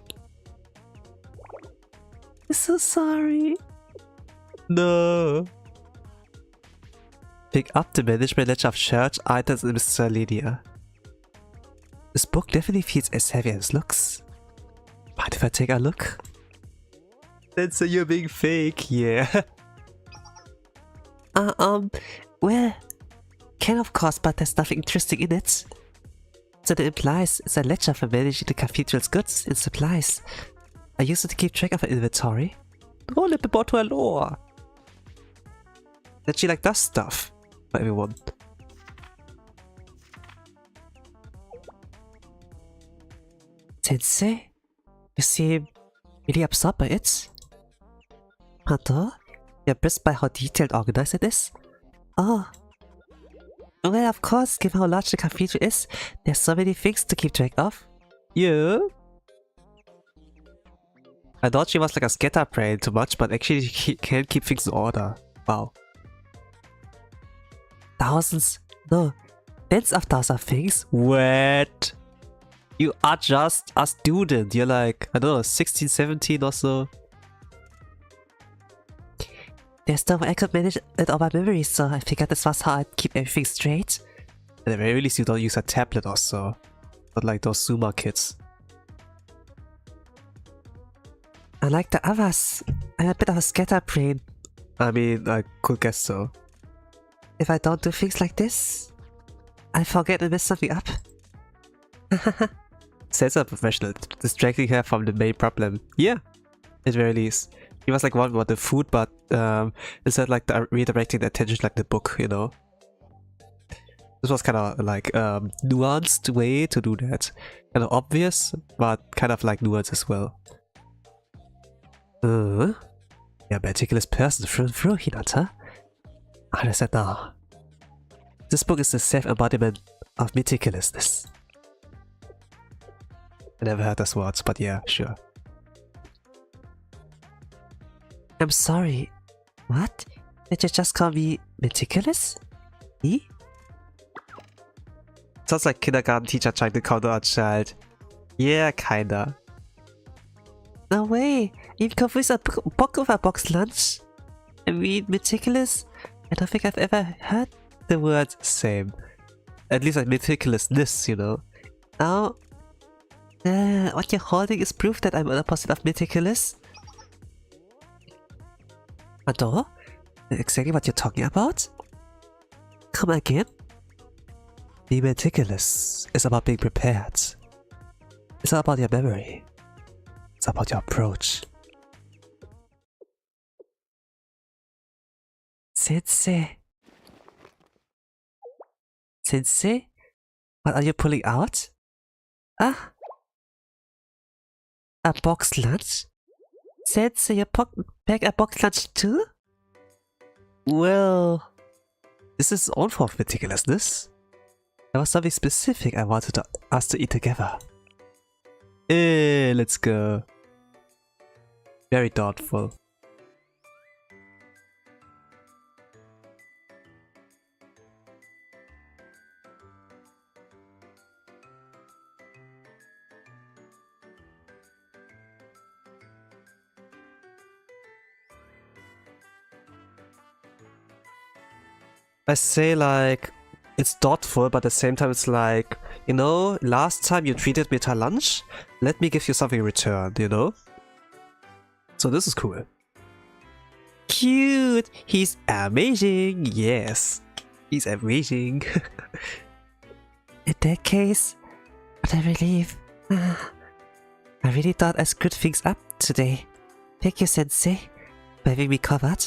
I'm so sorry. No. Pick up the management ledger of church items in miscellanea. This book definitely feels as heavy as it looks. Mind if I take a look? Sensei, you're being fake, yeah. Well, can of course, but there's nothing interesting in it. So it implies it's a ledger for managing the cathedral's goods and supplies. I use it to keep track of her inventory. Oh, let me bought her lore. That she like does stuff for everyone. Sensei, you seem really absorbed by it. Pardon? You're impressed by how detailed and organized it is? Oh. Well, of course, given how large the cathedral is, there's so many things to keep track of. Yeah. I thought she was like a scatterbrain too much, but actually she can keep things in order. Wow. Thousands? No, tens of thousands of things. What? You are just a student. You're like, I don't know, 16, 17 or so. There's no way I could manage it on my memory, so I figured this was how I'd keep everything straight. At the very least, you don't use a tablet or so. Not like those Zuma kids. Unlike the others, I'm a bit of a scatterbrain. I mean, I could guess so. If I don't do things like this, I forget and mess something up. Says a professional, distracting her from the main problem. Yeah, at very least. He was like one about the food, but instead like redirecting the attention like the book, you know. This was kind of like nuanced way to do that. Kind of obvious, but kind of like nuanced as well. You're a meticulous person through and through, Hinata. I understand now. This book is the self-embodiment of meticulousness. I never heard those words, but yeah, sure. I'm sorry. What? Did you just call me meticulous? Me? Sounds like kindergarten teacher trying to counter a child. Yeah, kinda. No way! You confuse a book with a box lunch? I mean, meticulous? I don't think I've ever heard the word same. At least like meticulousness, you know. Now, what you're holding is proof that I'm the opposite of meticulous. Ado? Exactly what you're talking about? Come again? Being meticulous is about being prepared. It's not about your memory. It's about your approach. Sensei? Sensei? What are you pulling out? Ah? A box lunch? Sensei, you pack a box lunch too? Well, this is own form of meticulousness. There was something specific I wanted us to eat together. Let's go. Very thoughtful. I say like, it's thoughtful, but at the same time it's like, you know, last time you treated me to lunch, let me give you something in return, you know? So this is cool. Cute! He's amazing! Yes, he's amazing. In that case, what a relief. I really thought I screwed things up today. Thank you, Sensei, for having me covered.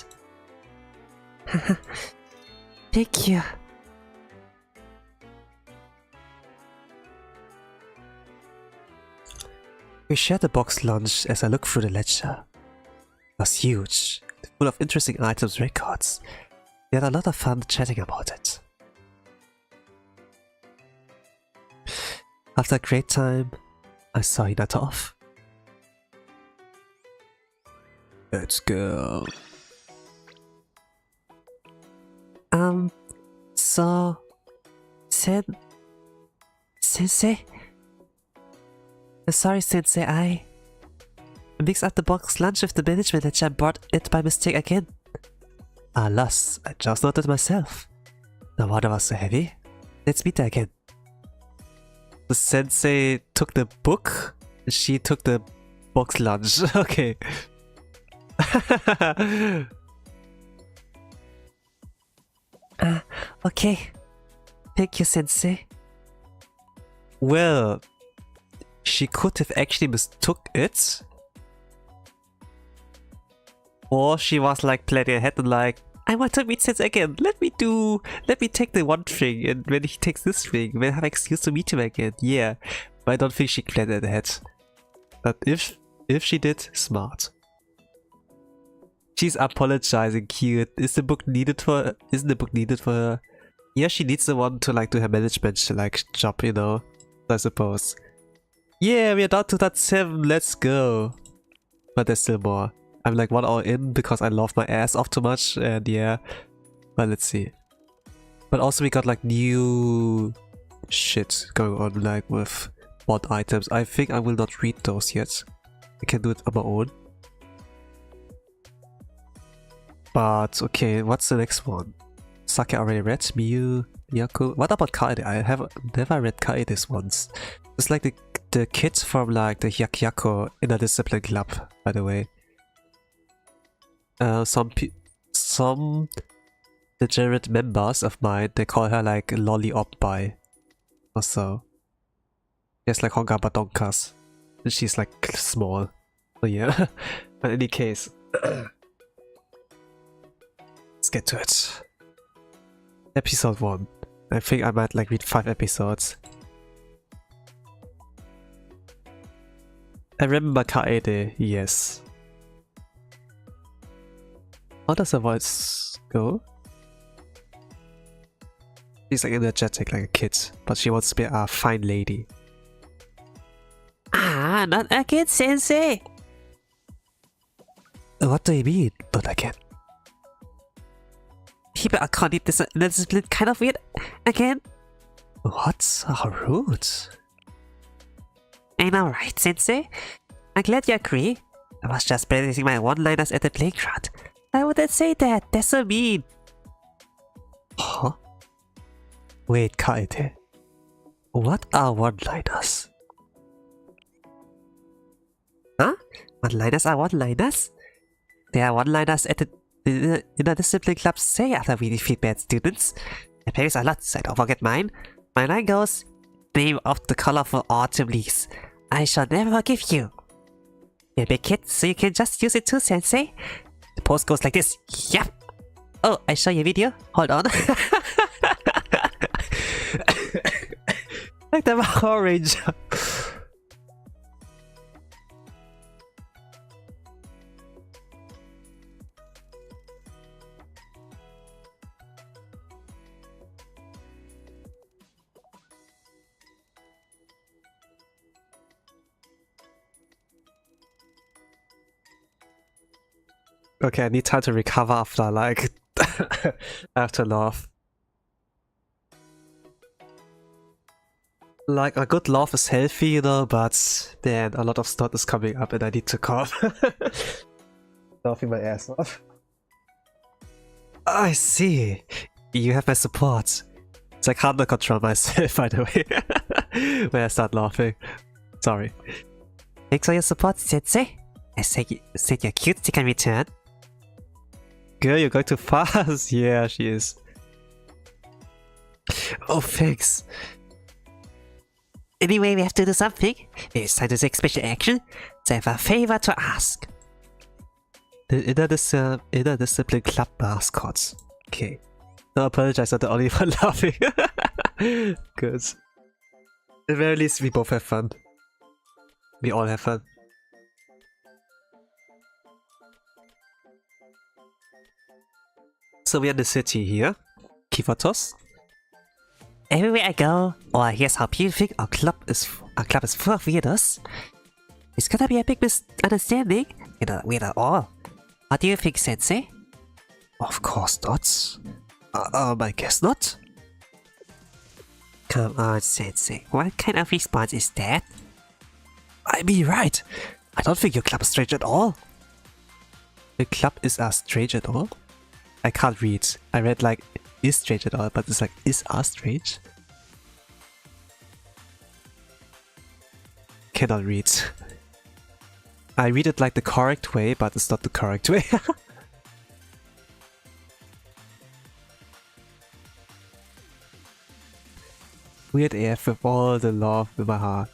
Thank you. We shared a box lunch as I looked through the ledger. It was huge, full of interesting items and records. We had a lot of fun chatting about it. After a great time, I saw Hinata off. Let's go. So... Sensei? Sorry, Sensei, I mixed up the box lunch with the management ledger and brought it by mistake again. Alas, I just noted myself. The water was so heavy. Let's meet again. The sensei took the book, she took the box lunch. Okay. Okay. Thank you, Sensei. Well, she could have actually mistook it. Or she was like planning ahead and like, I want to meet Sensei again. Let me take the one thing, and when he takes this thing, we'll have an excuse to meet him again. Yeah. But I don't think she planned it ahead. But if she did, smart. She's apologizing, cute. Is the book needed for her? Isn't the book needed for her? Yeah, she needs someone to like do her management like job, you know, I suppose. Yeah, we're down to that 7, let's go. But there's still more. I'm like 1 hour in because I love my ass off too much, and yeah. But let's see. But also we got like new shit going on like with mod items. I think I will not read those yet. I can do it on my own. But okay, what's the next one? Sake already read. Miyu, Yaku. What about Kaede? I have never read Kaede's once. It's like the kids from like the Hyakyako Interdiscipline Club, by the way. Some degenerate members of mine, they call her like Lolly Oppai or so. Just like Honga Badonkas. And she's like small. So yeah. But in any case. Let's get to it. Episode 1. I think I might like read 5 episodes. I remember Kaede, yes. How does her voice go? She's like energetic like a kid, but she wants to be a fine lady. Ah, not again, Sensei! What do you mean, not again? People are calling this discipline kind of weird again. What? How rude. I know, right, Sensei? I'm glad you agree. I was just practicing my one-liners at the playground. I wouldn't say that, that's so mean. Huh? Wait, Kaede. What are one-liners? Huh? One-liners are one-liners? They are one-liners at the Interdiscipline Club say after we defeat bad students. My parents are lots, I don't forget mine. My line goes, name of the colorful autumn leaves. I shall never forgive you. You're a big kid, so you can just use it too, Sensei. The pose goes like this. Yep. Oh, I show you a video. Hold on. Like the Power Ranger. Okay, I need time to recover after like after laugh. Like a good laugh is healthy, you know, but then a lot of stuff is coming up and I need to cough. Laughing my ass off. I see. You have my support. It's like hard to control myself, by the way, when I start laughing. Sorry. Thanks for your support, Sensei. I said you're cute, you can return. Girl, you're going too fast. Yeah, she is. Oh, thanks. Anyway, we have to do something. It's time to take special action, so I have a favor to ask. The Interdiscipline Club mascots. Okay. No, apologize, I'm the only one laughing. Good. At the very least, we both have fun. We all have fun. So we're in the city here. Kivatos. Everywhere I go, or I hear how people think our club is full of weirdos. It's gonna be a big misunderstanding. Weird at all. What do you think, Sensei? Of course not. I guess not. Come on, Sensei. What kind of response is that? I mean, right. I don't think your club is strange at all. The club is as strange at all? I can't read. I read like is strange at all, but it's like is as strange. Cannot read. I read it like the correct way, but it's not the correct way. Weird AF with all the love in my heart.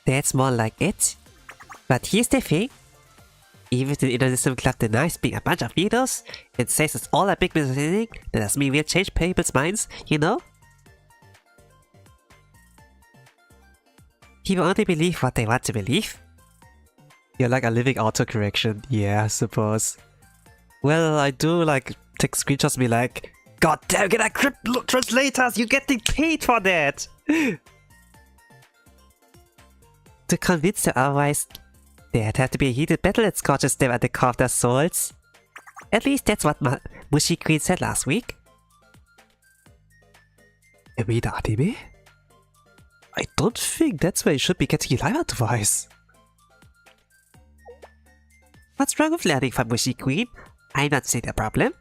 That's more like it. But here's the thing. Even if the Inner Club denies being a bunch of weirdos and says it's all a big misunderstanding, that doesn't mean we'll change people's minds, you know? People only believe what they want to believe. You're like a living autocorrection. Yeah, I suppose. Well, I do like take screenshots and be like, God damn, get a crypto translators, you're getting paid for that! To convince them otherwise, there'd have to be a heated battle that scorches them at the core of their souls. At least that's what Mushy Queen said last week. Read anime? I don't think that's where you should be getting your live advice. What's wrong with learning from Mushy Queen? I'm not seeing a problem.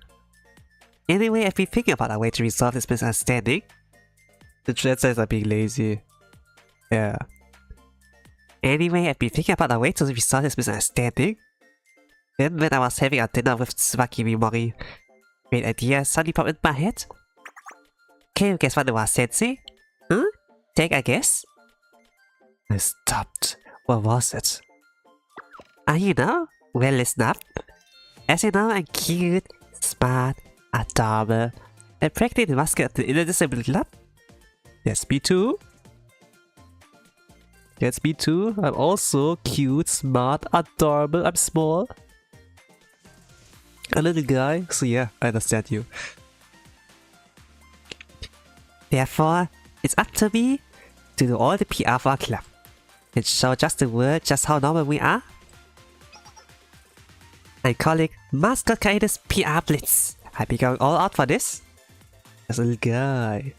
Anyway, I've been thinking about a way to resolve this misunderstanding. The translators are being lazy. Yeah. Anyway, I've been thinking about a way to resolve this misunderstanding. Then when I was having a dinner with Tsubaki Mimori, great idea suddenly popped into my head. Can you guess what it was, Sensei? Huh? Take a guess? I stopped. What was it? You know? Well, listen up. As you know, I'm cute, smart, adorable, and practically the mascot of the Interdisciplinary Club. Yes, me too. Yes, me too. I'm also cute, smart, adorable, I'm small. A little guy, so yeah, I understand you. Therefore, it's up to me to do all the PR for our club and show just the world just how normal we are. I'm calling Mascot Kaido's PR Blitz. I'll be going all out for this. As a little guy.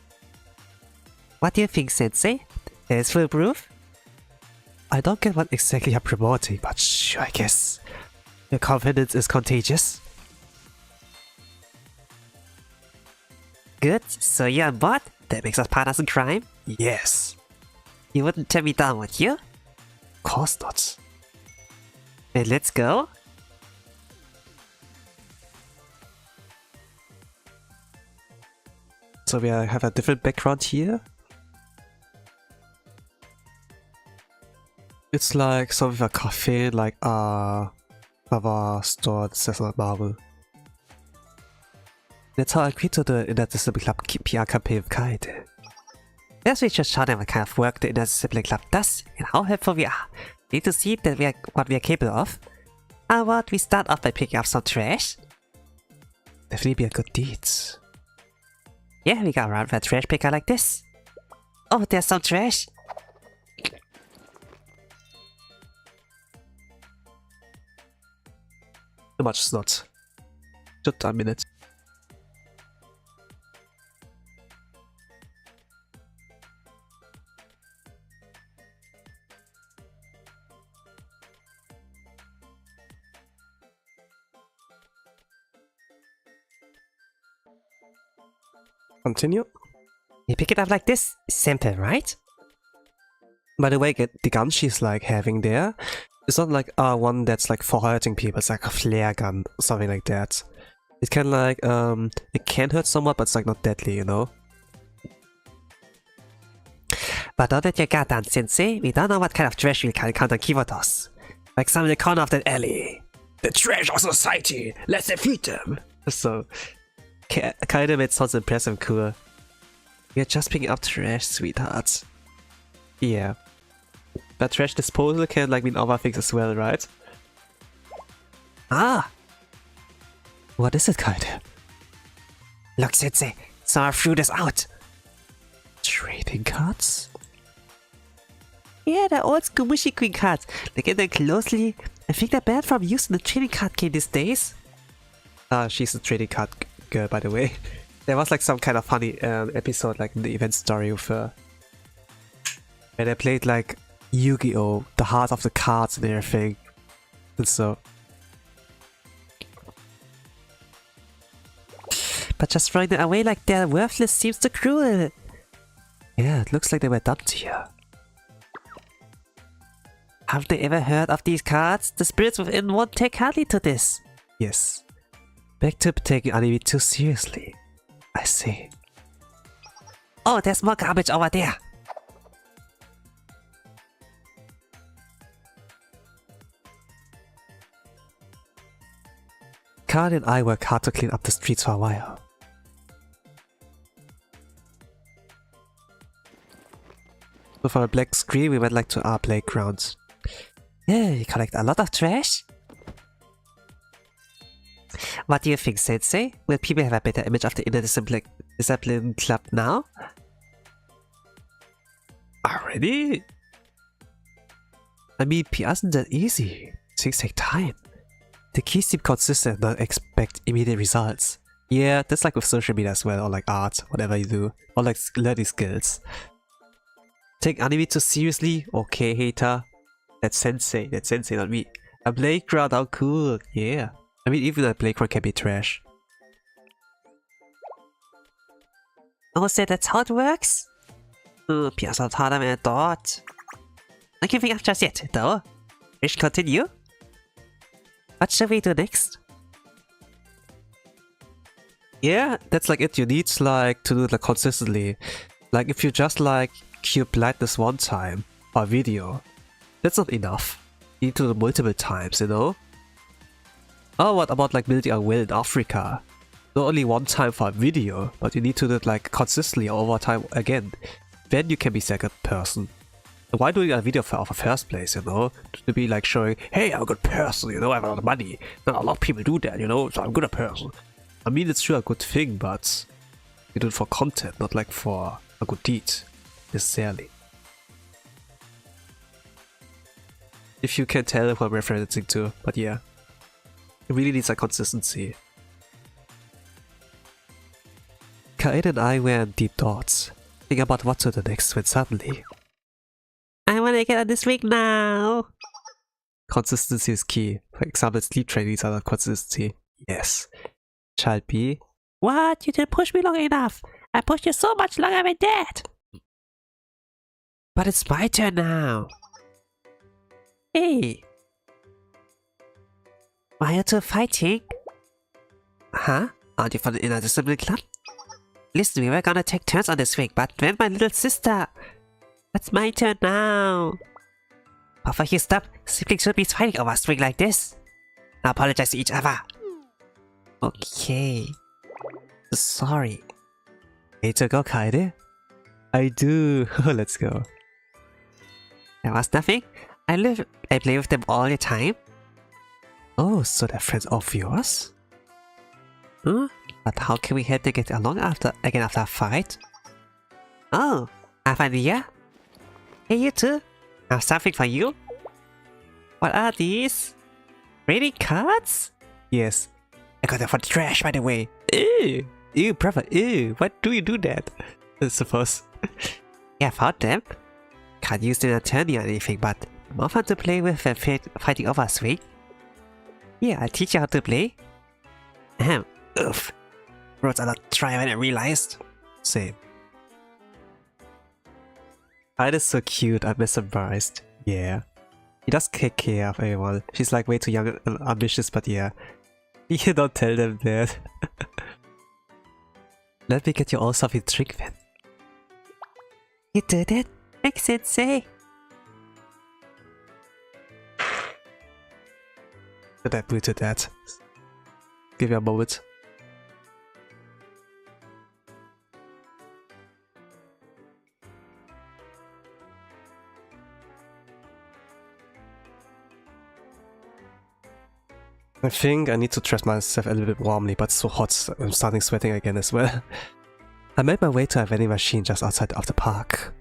What do you think, Sensei? That is full proof? I don't get what exactly you're promoting, but sure, I guess. Your confidence is contagious. Good, so you're on board? That makes us partners in crime? Yes. You wouldn't turn me down, would you? Of course not. Then let's go. So we have a different background here. It's like some of a cafe, like a store that says like Marvel. That's how I agreed to the Interdisciplinary Club PR campaign with Kaede. First, we should show them what kind of work the Interdisciplinary Club does and how helpful we are. We need to see that what we are capable of. How about we start off by picking up some trash? Definitely be a good deed. Yeah, we got around with a trash picker like this. Oh, there's some trash. Too much snot. Just a minute. Continue. You pick it up like this. Simple, right? By the way, the gun she's like having there, it's not like one that's like for hurting people. It's like a flare gun, something like that. It can like it can hurt somewhat, but it's like not deadly, you know. But now that you got done, Sensei, we don't know what kind of trash we can encounter Kivotos. Like some in the corner of that alley. The trash of society. Let's defeat them. So. Kinda made sounds impressive and cool. We're just picking up trash, sweethearts. Yeah. But trash disposal can like mean other things as well, right? Ah! What is it, Kaede? Look, Sensei, some of fruit is out. Trading cards? Yeah, they're old school Mushy Queen cards. Look at them closely. I think they're banned from use in the trading card game these days. She's a trading card girl, by the way. There was like some kind of funny episode, like in the event story with her, where they played like Yu-Gi-Oh! The heart of the cards and everything. And so. but just throwing them away like they're worthless seems too cruel. Yeah, it looks like they were dumped here. Have they ever heard of these cards? The spirits within won't take hardly to this. Yes. Back to taking anime too seriously. I see. Oh, there's more garbage over there. Karen and I work hard to clean up the streets for a while. So for a black screen, we went like to our playground. Yeah, you collect a lot of trash? What do you think, Sensei? Will people have a better image of the inner discipline club now? Already? I mean, PR isn't that easy. Things take time. The keys seem consistent and not expect immediate results. Yeah, that's like with social media as well, or like art, whatever you do, or like learning skills. Take anime too seriously? Okay, hater. That's sensei, not me. A playground, how cool, yeah. I mean, even a playground can be trash. Oh, so that's how it works? PR's not harder than I thought. Not giving up just yet, though. We should continue. What should we do next? Yeah, that's like it. You need like to do it like consistently. Like if you just like cure blindness one time or video, that's not enough. You need to do it multiple times, you know? Oh, what about like building a well in Africa? Not only one time for a video, but you need to do it like consistently over time again. Then you can be second person. Why doing a video for the first place, you know? To be like showing, hey, I'm a good person, you know, I have a lot of money. Not a lot of people do that, you know, so I'm a good person. I mean, it's sure a good thing, but you do it for content, not like for a good deed, necessarily. If you can tell who I'm referencing to, but yeah. It really needs a consistency. Kaede and I were in deep thoughts, thinking about what to do next when suddenly... I wanna get on this week now! Consistency is key. For example, sleep training is another consistency. Yes. Child B. What? You didn't push me long enough! I pushed you so much longer than that! But it's my turn now! Hey! Why are you two fighting? Huh? Aren't you from the Inner Discipline Club? Listen, we were gonna take turns on this week, but when my little sister... It's my turn now! Both of you stop! Siblings should be fighting over a swing like this! Now apologize to each other! Okay... Sorry. Ready to go, Kaede? I do! Let's go. There was nothing. I play with them all the time. Oh, so they're friends of yours? Huh? But how can we help them get along after a fight? Oh, I have an idea. Hey, you two. I have something for you. What are these? Rating cards? Yes. I got them for the trash, by the way. Ew! Ew, brother, ew! Why do you do that? I suppose. Yeah, I found them. Can't use them in a tourney or anything, but more fun to play with than fighting over a swing. Yeah, I'll teach you how to play. Ahem. Oof. Roads are not dry when I realized. Same. Kaede is so cute, I'm mesmerized. Yeah. He does take care of everyone. She's like way too young and ambitious, but yeah. You don't tell them that. Let me get you all something to drink then. You did it? Thanks, Sensei. Should I put to that? Give you a moment. I think I need to dress myself a little bit warmly, but it's so hot, I'm starting sweating again as well. I made my way to a vending machine just outside of the park.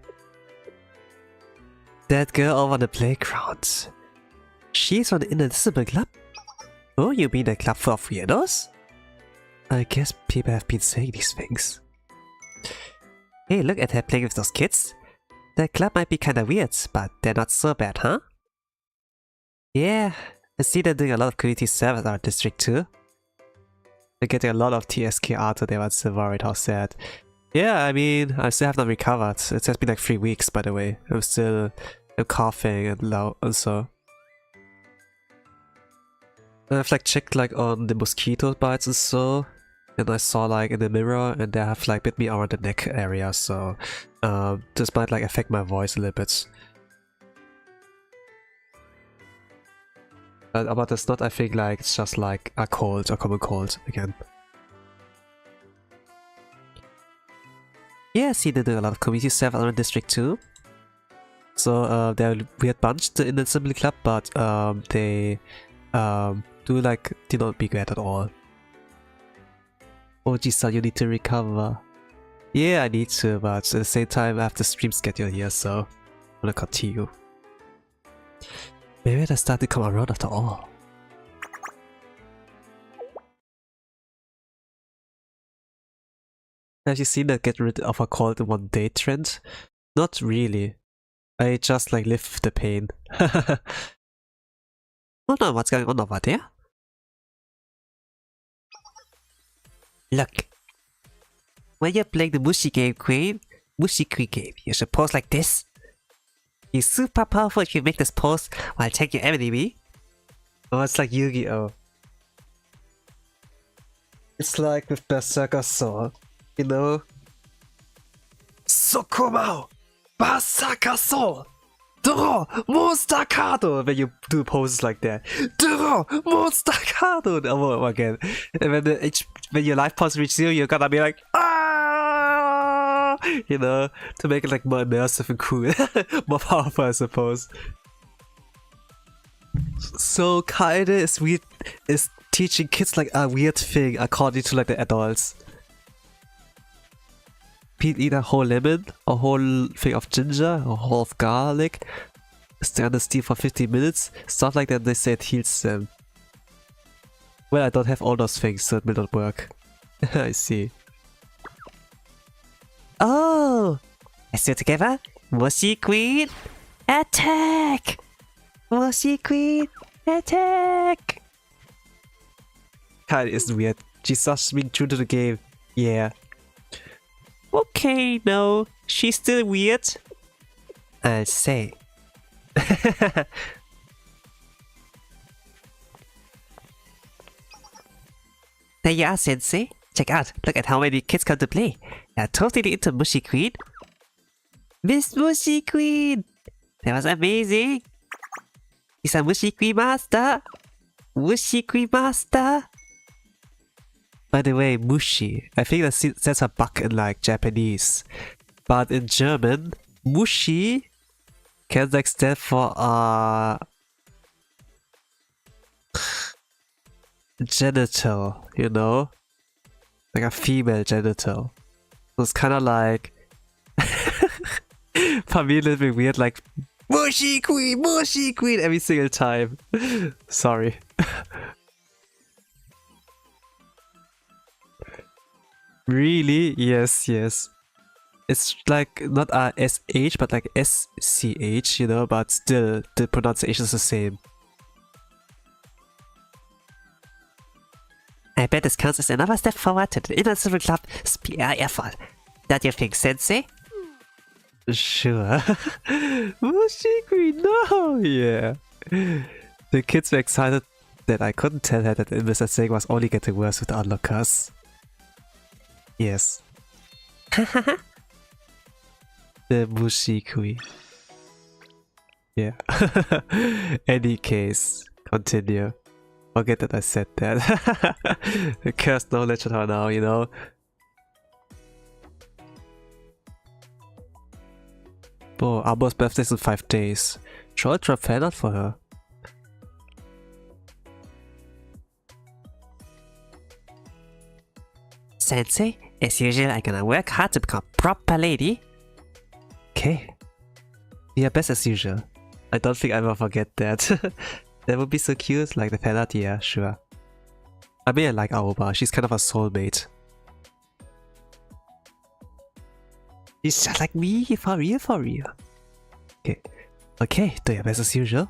That girl over on the playground. She's from the Inner Discipline Club? Oh, you mean a club full of weirdos? I guess people have been saying these things. Hey, look at her playing with those kids. The club might be kinda weird, but they're not so bad, huh? Yeah, I see they're doing a lot of community service in our district too. I'm getting a lot of TSK art today, but still worried how sad. Yeah, I mean, I still have not recovered. It has been like 3 weeks, by the way. I'm coughing and loud also. I've like checked like on the mosquito bites and so, and I saw like in the mirror and they have like bit me around the neck area, so this might like affect my voice a little bit. But it's not, I think, like it's just like a cold, a common cold again. Yeah, see, they do a lot of community stuff around District 2. So they're a weird bunch in the Assembly Club, but they do not be great at all. Oh geez, you need to recover. Yeah, I need to, but at the same time I have the stream schedule here, so I'm gonna continue. Maybe I start to come around after all. Have you seen that get rid of a cold in one day trend? Not really. I just like live the pain. Oh no, what's going on over there? Look. When you're playing the Mushi game, Queen, Mushi Queen game, you should pose like this. You're super powerful if you make this pose while taking your enemy. Oh, it's like Yu-Gi-Oh! It's like with Berserker Sword, you know? Sokomao! Berserker Sword! Draw! Monster Kado! When you do poses like that. Draw! Monster Kado! Over again. And when your life points reach 0, you're gonna be like, ah! You know, to make it like more immersive and cool. More powerful, I suppose. So kinda is teaching kids like a weird thing according to like the adults. Eat a whole lemon, a whole thing of ginger, a whole of garlic, stay on the steam for 15 minutes, stuff like that. They say it heals them. Well, I don't have all those things, so it will not work. I see. Oh! Let's do it together. Mushi Queen, attack! Mushi Queen, attack! Kinda is weird. She's just being true to the game. Yeah. Okay, no. She's still weird. I'll say. There you are, Sensei. Check out. Look at how many kids come to play. They're totally into Mushi Queen. Miss Mushi Queen! That was amazing! He's a Mushi Queen master! Mushi Queen master! By the way, Mushi. I think that's a bug in like Japanese. But in German, Mushi can like stand for genital, you know? Like a female genital. So it's kinda like for me a little bit weird, like Mushi Queen every single time. Sorry. Really? Yes, yes. It's like not a SH but like SCH, you know, but still the pronunciation is the same. I bet this counts as another step forward to the Inner Civil Club PR effort. Don't you think, Sensei? Sure. Mushi Queen, no! Yeah. The kids were excited that I couldn't tell her that Mr. Singh was only getting worse with the onlookers. Yes. The Mushi Queen. Yeah. Any case, continue. Forget that I said that. Cursed knowledge at her now, you know. Oh, Ambo's birthday's in 5 days. Should I drop fan art for her? Sensei, as usual, I'm gonna work hard to become a proper lady. Okay. Yeah, best as usual. I don't think I will forget that. That would be so cute, like the fan art, yeah, sure. I mean, I like Aoba, she's kind of a soulmate. She's just like me, for real, for real. Okay, okay, do your best as usual.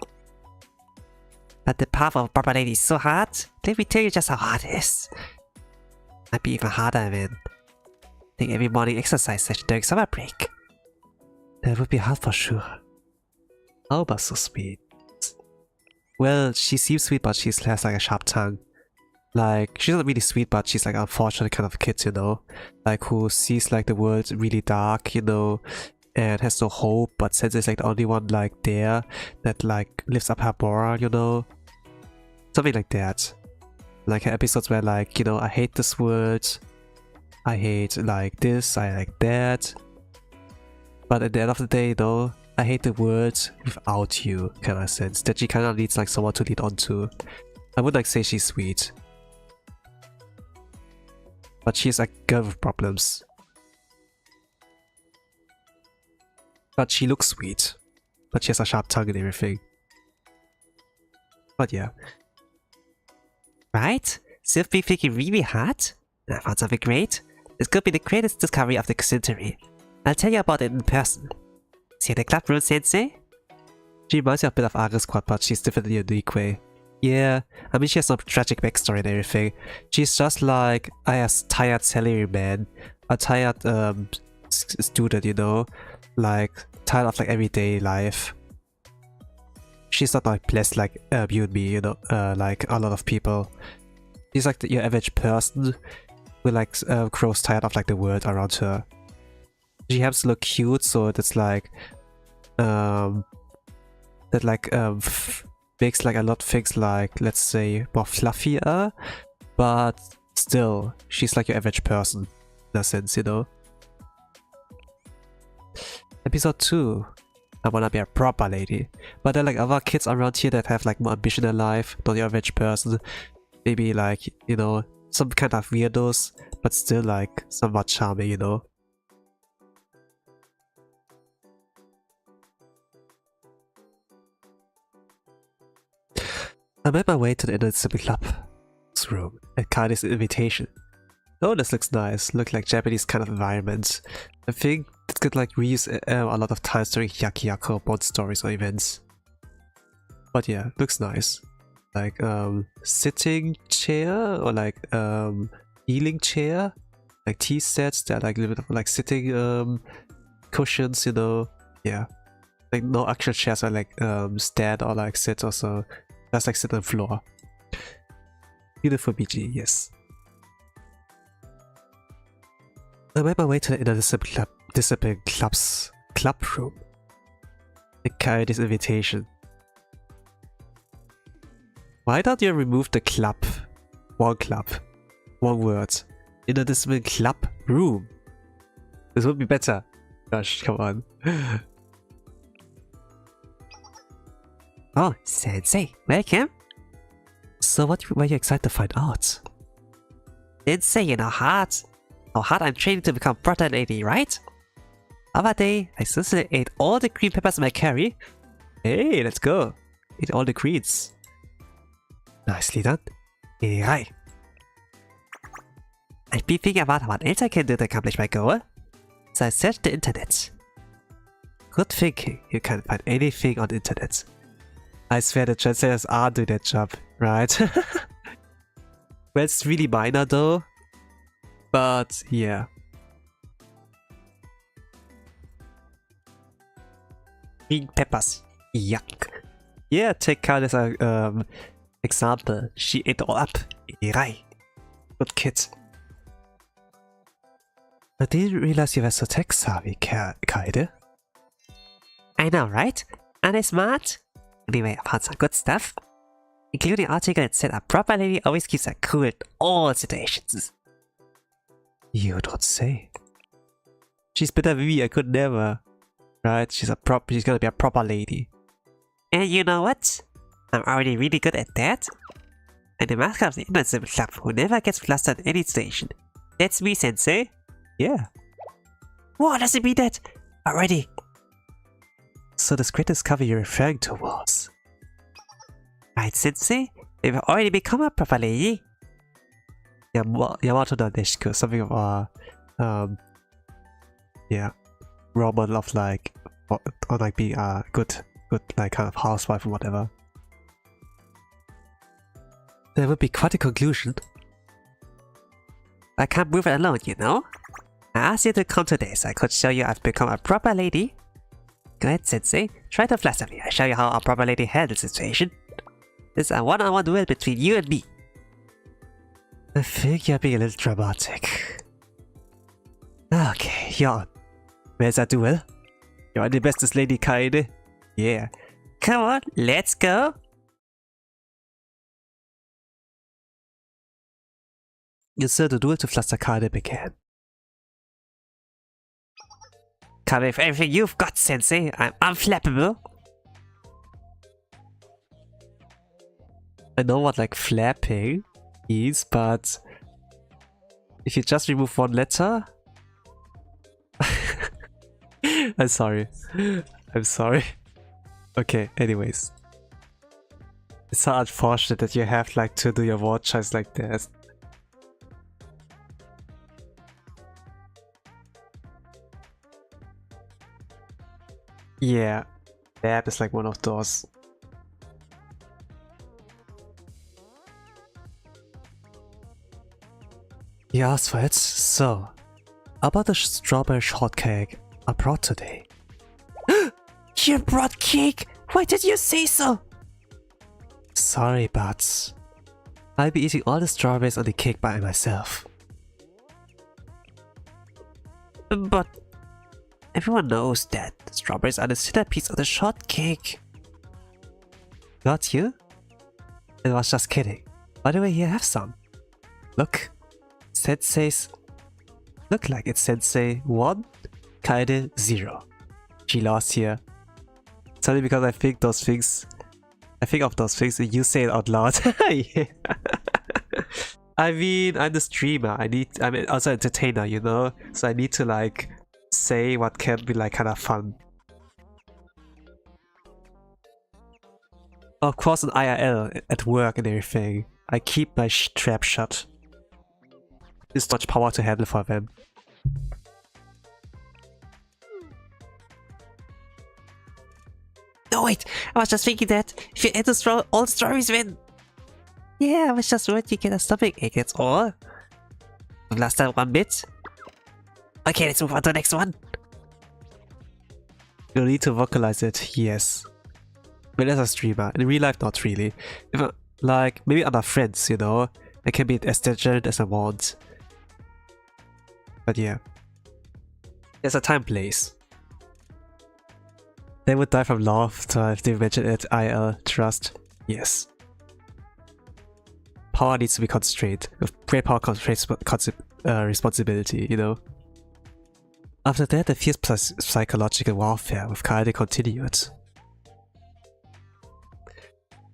But the path of a proper lady is so hard, let me tell you just how hard it is. Might be even harder when taking every morning exercise session during summer break. That would be hard for sure. How about so sweet? Well, she seems sweet, but she has like a sharp tongue. Like, she's not really sweet, but she's like an unfortunate kind of kid, you know? Like, who sees like the world really dark, you know? And has no hope, but Sensei's like the only one like there that like lifts up her moral, you know? Something like that. Like episodes where like, you know, I hate this world. I hate like this, I like that. But at the end of the day, though, I hate the world without you, kind of sense. That she kind of needs like someone to lead on to. I would like say she's sweet. But she's a girl with problems. But she looks sweet. But she has a sharp tongue and everything. But yeah. Right? So if we thinking really hard, and I found something great. This could be the greatest discovery of the century. I'll tell you about it in person. See the club room, Sensei? She reminds me a bit of Ares Squad, but she's different in a unique way. Yeah, I mean she has some tragic backstory and everything. She's just like a tired salaryman, a tired student, you know, like tired of like everyday life. She's not like blessed like you and me, you know, like a lot of people. She's like your average person who like grows tired of like the world around her. She happens to look cute, so it's like that like makes like a lot of things like, let's say, more fluffier, but still she's like your average person in a sense, you know. Episode 2. I wanna be a proper lady. But there are like other kids around here that have like more ambition in life, not your average person. Maybe like, you know, some kind of weirdos, but still like somewhat charming, you know. I made my way to the inner Civic Club's room at Kai's invitation. Oh, this looks nice. Look like Japanese kind of environment. I think it could like reuse a lot of times during Yakiako bond stories or events. But yeah, looks nice. Like sitting chair or like healing chair, like tea sets that are like a little bit of like sitting cushions, you know. Yeah, like no actual chairs or like stand or like sit or so. That's like sit on the floor. Beautiful BG, yes. I made my way to the inner discipline club's club room. I carried this invitation. Why don't you remove the club? One word. Inner discipline club room. This would be better. Gosh, come on. Oh, Sensei, welcome. So what were you excited to find out? Sensei, you know how hard I'm training to become proper lady, right? Other day, I seriously ate all the green peppers in my curry. Hey, let's go. Eat all the greens. Nicely done. Hi. I've been thinking about what else I can do to accomplish my goal. So I searched the internet. Good thinking. You can find anything on the internet. I swear the translators are doing that job, right? Well, it's really minor though. But yeah. Green peppers. Yuck. Yeah, take Kyle as a example. She ate it all up. Right. Good kid. I didn't realize you were so tech savvy, Kaede. I know, right? Aren't I smart? Anyway, I found some good stuff. Including an article that said a proper lady always keeps her cool in all situations. You don't say. She's better than me, I could never. Right, she's gonna be a proper lady. And you know what? I'm already really good at that. And the mascot of the Invincible Club who never gets flustered in any station. That's me, Sensei. Yeah. Whoa, does it mean that? Already. So this great discovery you're referring to was... Right, Sensei? We've already become a proper lady. Yamato Nadeshiko, something of a... yeah, role model of like... or like being a good like kind of housewife or whatever. That would be quite a conclusion. I can't move it alone, you know? I asked you to come today so I could show you I've become a proper lady. Go ahead, Sensei. Try to flatter me. I'll show you how a proper lady handles the situation. This is a one-on-one duel between you and me. I think you're being a little dramatic. Okay, you're on. Where's that duel? You're the bestest lady, Kaede. Yeah. Come on, let's go. You said the duel to fluster Kaede began. Come with everything you've got, Sensei. I'm unflappable. I know what like flapping is, but if you just remove one letter... I'm sorry. I'm sorry. Okay, anyways. It's so unfortunate that you have like to do your word choice like this. Yeah, that is like one of those. You asked for it, so about the strawberry shortcake I brought today. You brought cake? Why did you say so? Sorry, but I'll be eating all the strawberries on the cake by myself. But everyone knows that the strawberries are the centerpiece of the shortcake. Not you? I was just kidding. By the way, here, have some. Look. Sensei's... Look like it's Sensei 1, Kaede 0. She lost here. It's only because I think those things... I think of those things and you say it out loud. Yeah. I mean, I'm the streamer. I'm also an entertainer, you know? So I need to like say what can be like kind of fun. Of course, in IRL, at work and everything, I keep my trap shut. There's too much power to handle for them. No wait, I was just thinking that if you add all the strawberries win. Yeah, I was just worried you get a stomach ache, that's all. Last time 1 bit. Okay, let's move on to the next one. You'll need to vocalize it, yes. But as a streamer, in real life not really. If like, maybe other friends, you know? I can be as degenerate as I want. But yeah. There's a time place. They would die from laughter if they mentioned it. IL, trust. Yes. Power needs to be constrained. With great power comes responsibility, you know? After that, the fierce psychological warfare with Kaede continued.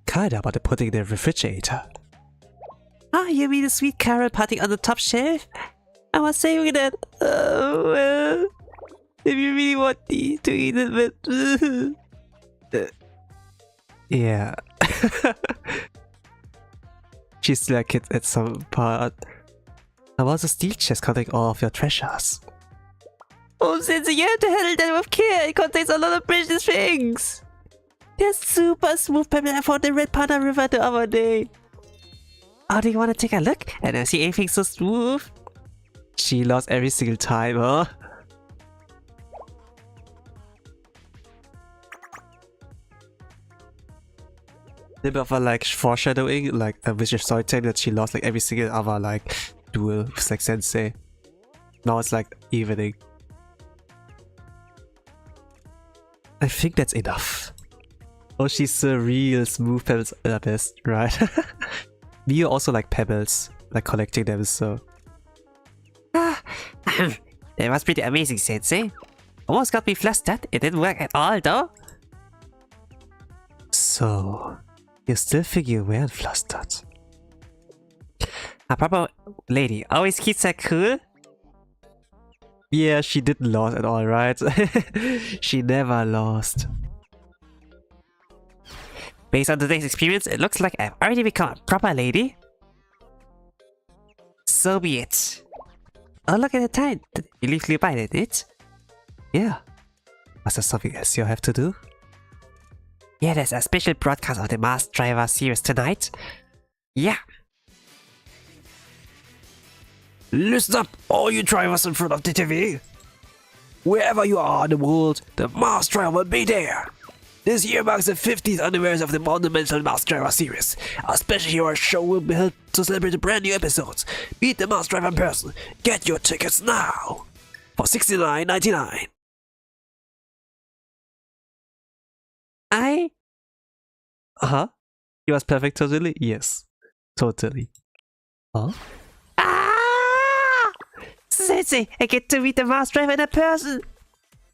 Kaede about to put in the refrigerator. Ah, you mean the sweet carrot putting on the top shelf? I was saving that. Oh, well. If you really want to eat it, but... yeah. She's like it at some part. I was a steel chest containing all of your treasures. Oh, Sensei, you have to handle that with care. It contains a lot of precious things. There's super smooth pebble I found the Red Panda River the other day. Oh, do you want to take a look? I don't see anything so smooth. She lost every single time, huh? A bit of a like foreshadowing, like a vicious storytelling that she lost like every single other like duel with like Sensei. Now it's like evening. I think that's enough. Oh, she's a real smooth pebbles best, right? Me also like pebbles, like collecting them, so. That was pretty amazing, Sensei. Almost got me flustered. It didn't work at all, though. So, you still think you weren't flustered? A proper lady always keeps her cool. Yeah, she didn't lose at all, right? She never lost. Based on today's experience, it looks like I've already become a proper lady. So be it. Oh, look at the time. You leave nearby, did it? Yeah. Was there something else you have to do? Yeah, there's a special broadcast of the Masked Driver series tonight. Yeah. Listen up, all you drivers in front of the TV. Wherever you are in the world, the Mars Driver will be there. This year marks the 50th anniversary of the monumental Mars Driver series. A special hero show will be held to celebrate the brand new episodes. Meet the Mars Driver in person. Get your tickets now for $69.99. Huh? He was perfect totally? Yes. Totally. Huh? Ah! Sensei, I get to meet the Mars Driver in a person.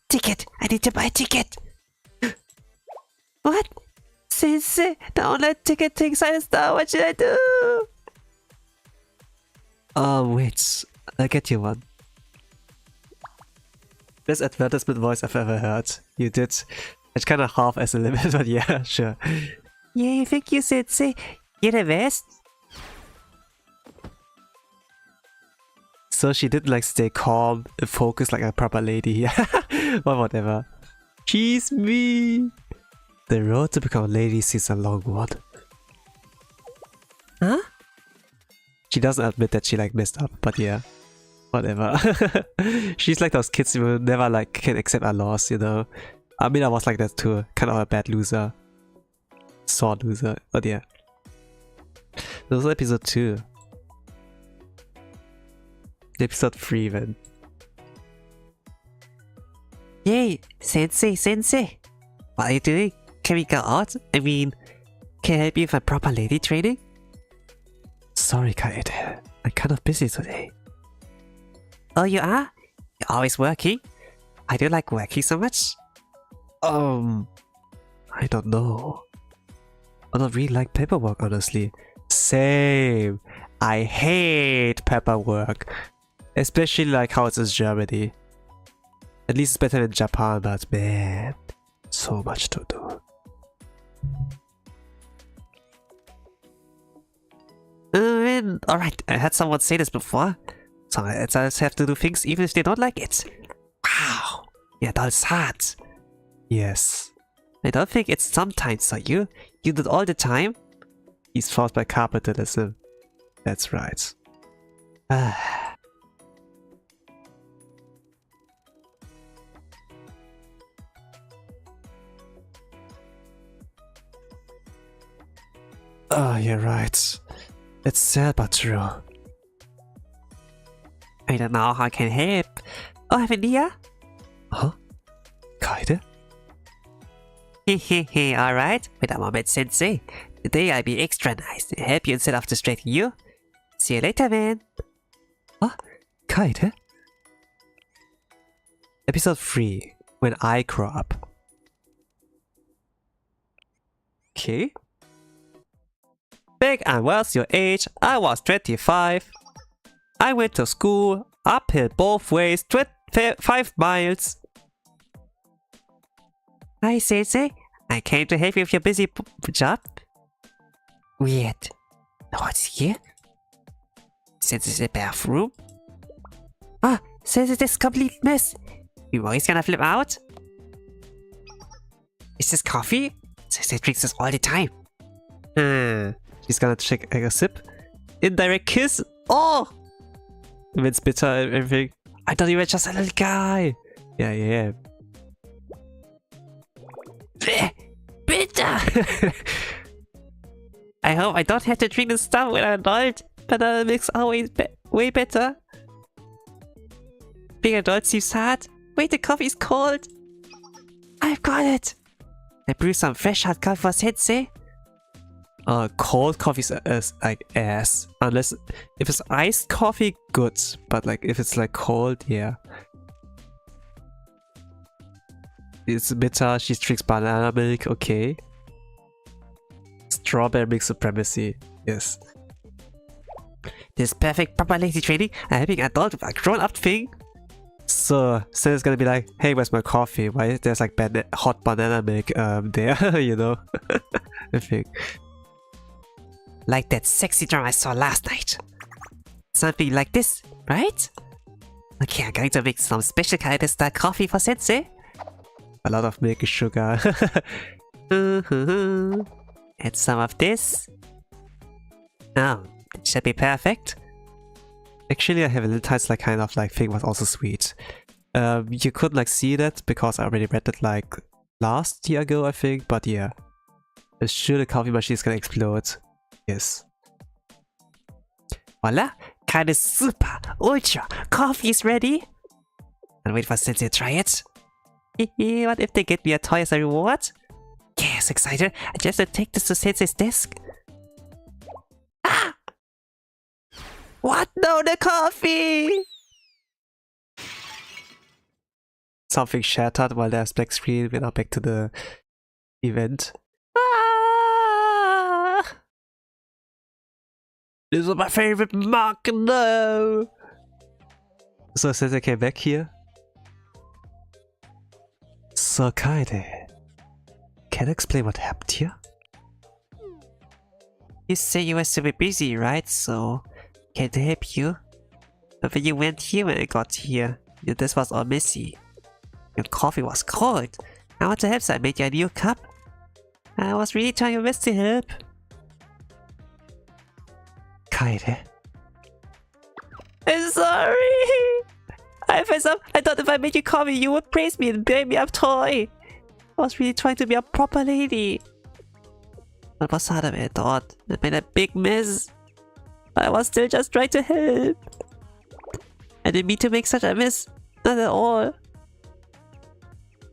Ticket. I need to buy a ticket. What? Sensei, the online ticket thing signs now. What should I do? Wait. I'll get you one. Best advertisement voice I've ever heard. You did. It's kind of half as a limit, but yeah, sure. Yay, thank you, Sensei. You're the best. So she did like stay calm and focus like a proper lady, yeah. Or whatever. She's me. The road to become a lady seems a long one. Huh? She doesn't admit that she like messed up, but yeah. Whatever. She's like those kids who never like can accept a loss, you know. I mean I was like that too. Kind of a bad loser. Sore loser, but yeah. This was episode 2. Episode 3 then. Yay, Sensei. What are you doing? Can we go out? I mean, can I help you with my proper lady training? Sorry, Kyatto. I'm kind of busy today. Oh, you are? You're always working? I do like working so much. I don't know. I don't really like paperwork, honestly. Same. I hate paperwork. Especially like how it's in Germany. At least it's better than Japan, but man, so much to do. Alright, I had someone say this before. So I just have to do things even if they don't like it. Wow, yeah, that's hard. Yes. I don't think it's sometimes, so you do it all the time. He's forced by capitalism. That's right. Oh, you're right. It's sad but true. I don't know how I can help. Oh, I have an idea. Huh? Kyatto? Hehehe, alright. Wait a moment, Sensei. Today I'll be extra nice and help you instead of distracting you. See you later, man. Huh? Kyatto? Episode 3. When I grow up. Okay. Back and was your age, I was 25. I went to school, uphill both ways, 5 miles. Hi, Sensei. I came to help you with your busy job. Weird. What's here? Sensei's the bathroom. Ah, Sensei, this complete mess. You always gonna flip out? Is this coffee? Sensei drinks this all the time. She's gonna take a sip. Indirect kiss. Oh! If it's bitter and everything. I thought you were just a little guy. Yeah. Bitter! I hope I don't have to drink this stuff when I'm adult. Banana milk's always way better. Being adult seems hard. Wait, the coffee's cold. I've got it. I brewed some fresh hot coffee for Sensei. Cold coffee's like ass. Unless if it's iced coffee, good. But like if it's like cold, yeah. It's bitter. She drinks banana milk. Okay. Strawberry milk supremacy. Yes. This perfect proper lady training. I'm helping an adult with a grown-up thing. So it's gonna be like, hey, where's my coffee? Why there's like hot banana milk there? You know. I think. Like that sexy drama I saw last night. Something like this, right? Okay, I'm going to make some special kind of style coffee for Sensei. A lot of milk and sugar. Add some of this. Oh, it should be perfect. Actually, I have a little tight like kind of like thing was also sweet. You couldn't like see that because I already read it like last year ago, I think. But yeah, I'm sure the coffee machine is gonna explode. Yes. Voila! Kinda super, ultra, coffee is ready! And wait for Sensei to try it. What if they get me a toy as a reward? Yes, excited. I just have to take this to Sensei's desk. Ah! What? No, the coffee! Something shattered while there's black screen. We're now back to the event. Ah! This is my favorite mug, no! So since I came back here. So Kaede, can you explain what happened here? You say you were super busy, right? So, can't help you. But when you went here when I got here, this was all messy. Your coffee was cold. I want to help, so I made you a new cup. I was really trying my best to help. Kaede. I'm sorry! I messed up. I thought if I made you coffee, you would praise me and buy me a toy. I was really trying to be a proper lady. But it was harder than I thought. I made a big mess. But I was still just trying to help. I didn't mean to make such a mess. Not at all.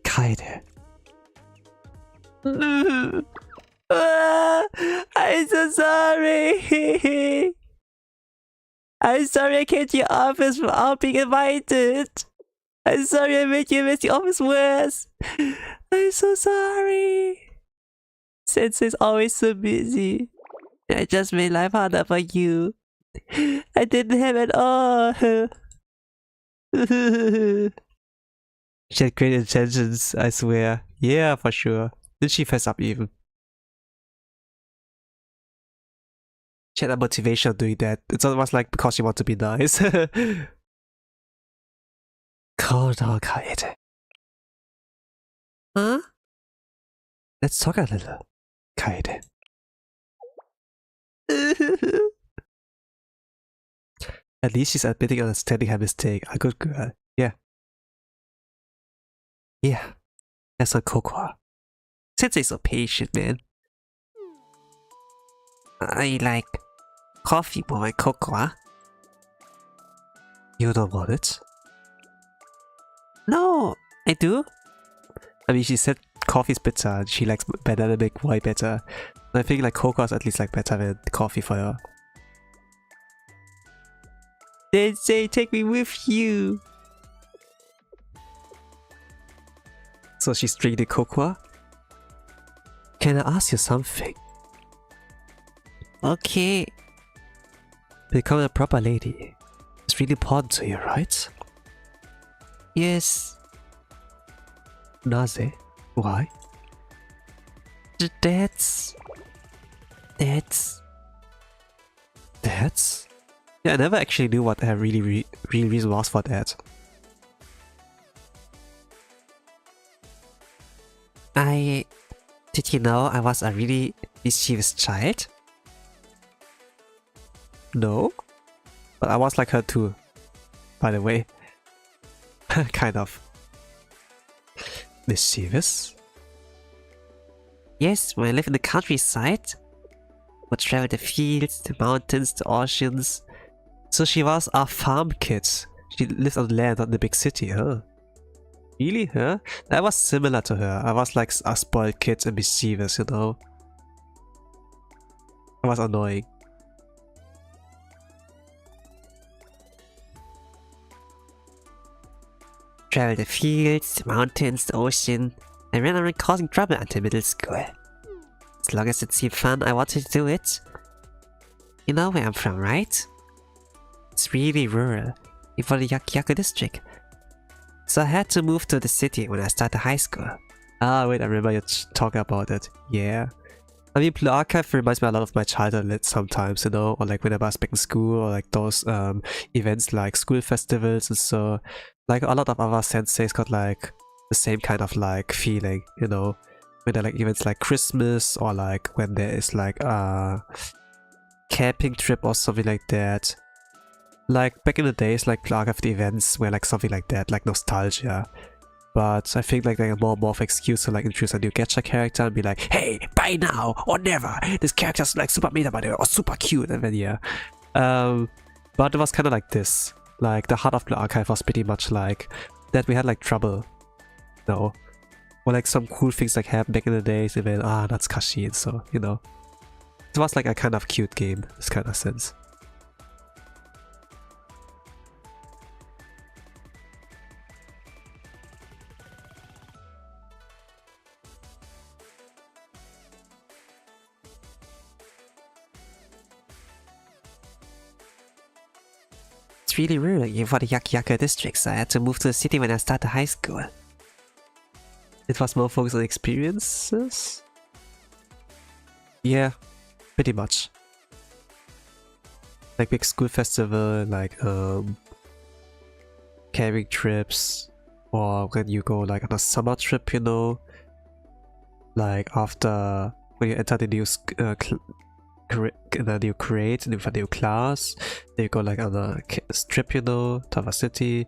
Kaede. I'm so sorry. I'm sorry I came to your office without being invited. I'm sorry I made you miss the office worse. I'm so sorry. Sensei's always so busy. I just made life harder for you. I didn't have it all. She had great intentions, I swear. Yeah, for sure. Did she fess up even? She had a motivation doing that. It's almost like because she wants to be nice. Calm down, Kaede. Huh? Let's talk a little, Kaede. At least she's admitting and understanding her mistake. A good girl. Yeah. Yeah. That's on cocoa. Sensei's so patient, man. I like coffee more than cocoa. You don't want it? No, I do. I mean, she said coffee's bitter and she likes banana milk way better. I think like cocoa is at least like better than coffee for her. Sensei, take me with you. So she's drinking cocoa? Can I ask you something? Okay. Becoming a proper lady is really important to you, right? Yes. Naze? Why? That's... That's? Yeah, I never actually knew what the real reason was for that. Did you know I was a really mischievous child? No? But I was like her too. By the way. Kind of. Mischievous? Yes, when I lived in the countryside. Would travel the fields, the mountains, the oceans. So she was a farm kid. She lived on land, not in the big city, huh? Really, huh? I was similar to her. I was like a spoiled kid and mischievous, you know? I was annoying. Travel the fields, the mountains, the ocean. I ran around causing trouble until middle school. As long as it seemed fun, I wanted to do it. You know where I'm from, right? It's really rural, before the Kyatto district. So I had to move to the city when I started high school. Ah, wait, I remember you talking about it. Yeah. I mean, Blue Archive reminds me a lot of my childhood sometimes, you know? Or like when I was back in school, or like those events like school festivals and so. Like a lot of other senseis got like the same kind of like feeling, you know? When there are like events like Christmas, or like when there is like a camping trip or something like that. Like back in the days, like Blue Archive events were like something like that, like nostalgia. But I think like a more of excuse to like introduce a new gacha character and be like, hey, buy now or never. This character's like super meta by the way, or super cute, and then yeah. But it was kind of like this. Like the heart of Blue Archive was pretty much like that we had like trouble. No. Or like some cool things like happened back in the days and then that's Kashi, and so, you know. It was like a kind of cute game, this kind of sense. It's really rural for the Yakyaka districts. I had to move to the city when I started high school. It was more focused on experiences? Yeah, pretty much. Like big school festival, like camping trips, or when you go like on a summer trip, you know, like after when you enter the new new grade, a new class, then you go like on a trip, you know, DOVA City,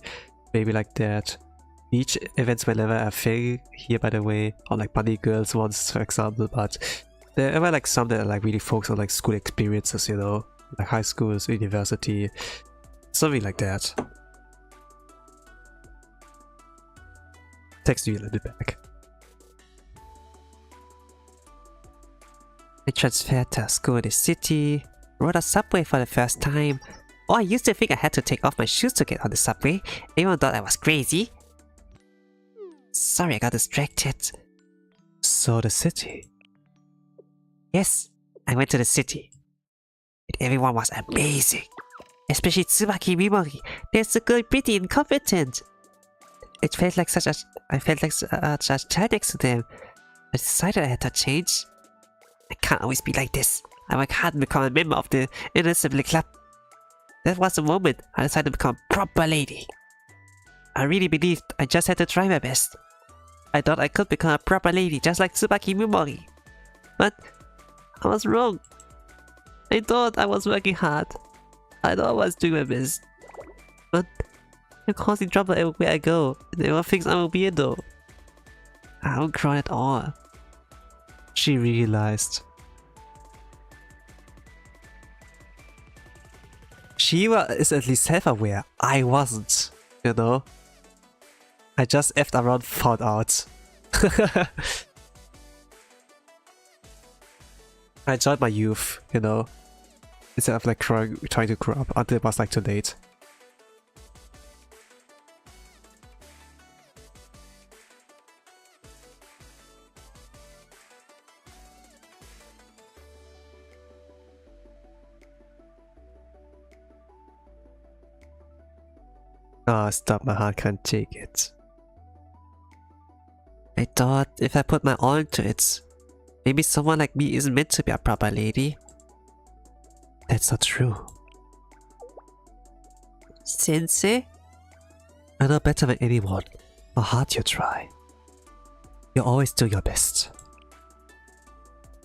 maybe like that. Beach events were never a thing here, by the way, or like bunny girls ones, for example, but there were like some that are like really focused on like school experiences, you know, like high schools, university, something like that. Text you a little bit back. I transferred to school in the city, rode a subway for the first time. Oh, I used to think I had to take off my shoes to get on the subway. Everyone thought I was crazy. Sorry, I got distracted. So the city? Yes, I went to the city. And everyone was amazing. Especially Tsubaki Mimori. They're so good, pretty, and competent. I felt like such a child next to them. I decided I had to change. I can't always be like this. I work hard to become a member of the inner assembly club. That was the moment I decided to become a proper lady. I really believed I just had to try my best. I thought I could become a proper lady just like Tsubaki Mimori. But I was wrong. I thought I was working hard. I thought I was doing my best. But I'm causing trouble everywhere I go. And everyone thinks I'm a weirdo. I don't cry at all. She realized. Shiva is at least self-aware. I wasn't, you know? I just effed around, found out. I enjoyed my youth, you know? Instead of like trying to grow up until it was like too late. Stop, my heart can't take it. I thought if I put my all into it, maybe someone like me isn't meant to be a proper lady. That's not true. Sensei? I know better than anyone how hard you try. You always do your best.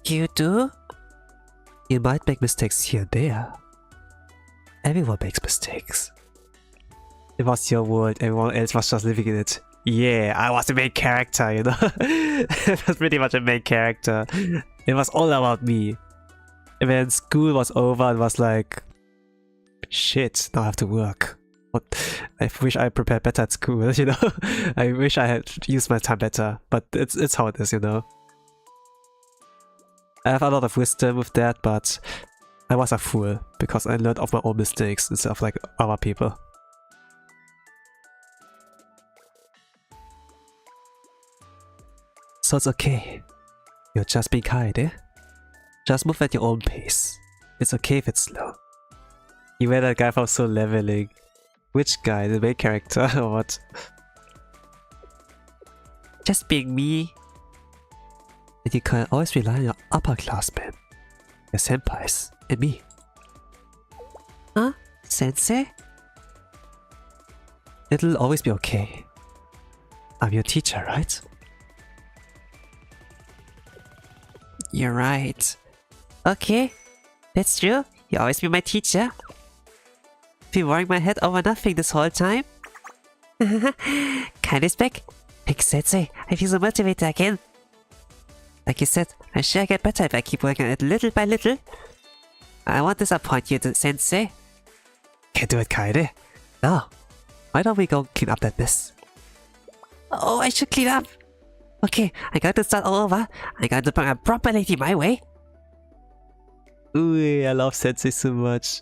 You do? You might make mistakes here and there. Everyone makes mistakes. It was your world, everyone else was just living in it. Yeah, I was the main character, you know? It was pretty much a main character. It was all about me. And when school was over, it was like, shit, now I have to work. What? I wish I prepared better at school, you know? I wish I had used my time better, but it's how it is, you know? I have a lot of wisdom with that, but I was a fool because I learned of my own mistakes instead of like other people. So it's okay. You're just being kind, eh? Just move at your own pace. It's okay if it's slow. You were that guy from Soul Leveling. Which guy? The main character or what? Just being me. And you can always rely on your upperclassmen. Your senpais. And me. Huh? Sensei? It'll always be okay. I'm your teacher, right? You're right. Okay, that's true. You'll always be my teacher. Been worrying my head over nothing this whole time. Kindness back. Big Sensei, I feel so motivated again. Like you said, I sure get better if I keep working on it little by little. I won't disappoint you, Sensei. Can't do it, Kaede. No. Why don't we go clean up that mess? Oh, I should clean up. Okay, I got to start all over. I got to bring a proper lady my way. Ooh, I love Sensei so much.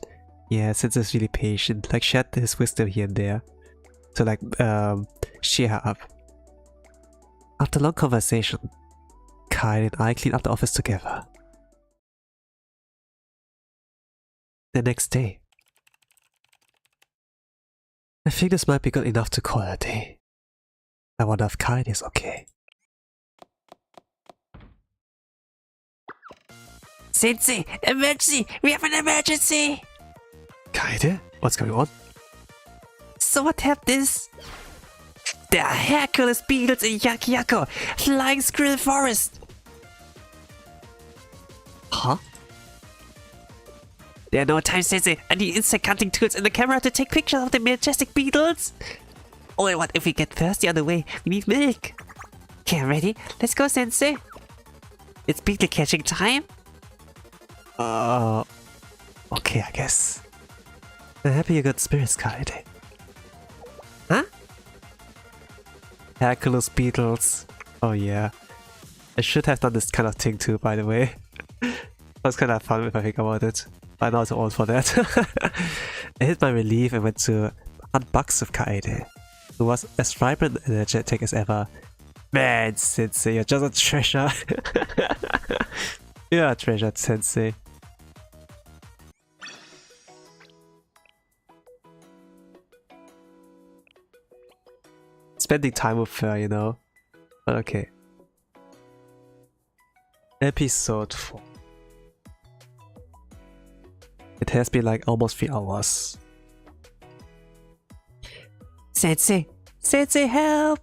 Yeah, Sensei's really patient. Like, shared his wisdom here and there. To like, cheer her up. After long conversation, Kaede and I clean up the office together. The next day. I think this might be good enough to call it a day. I wonder if Kaede is okay. Sensei, emergency! We have an emergency! Kaede? What's going on? So what happened is... there are Hercules beetles in Kyatto, flying squirrel forest! Huh? There are no time, Sensei. I need insect hunting tools and the camera to take pictures of the majestic beetles. Oh, and what if we get thirsty on the way? We need milk. Okay, ready? Let's go, Sensei. It's beetle catching time. Okay, I guess. I'm happy you got spirits, Kaede. Huh? Hercules beetles. Oh yeah. I should have done this kind of thing too, by the way. That's kind of fun if I think about it. I'm not old for that. I hit my relief and went to hunt bugs with Kaede, who was as vibrant and energetic as ever. Man, Sensei, you're just a treasure. You're a treasure, Sensei. Spending time with her, you know. But okay. Episode 4. It has been like almost 3 hours. Sensei! Sensei, help!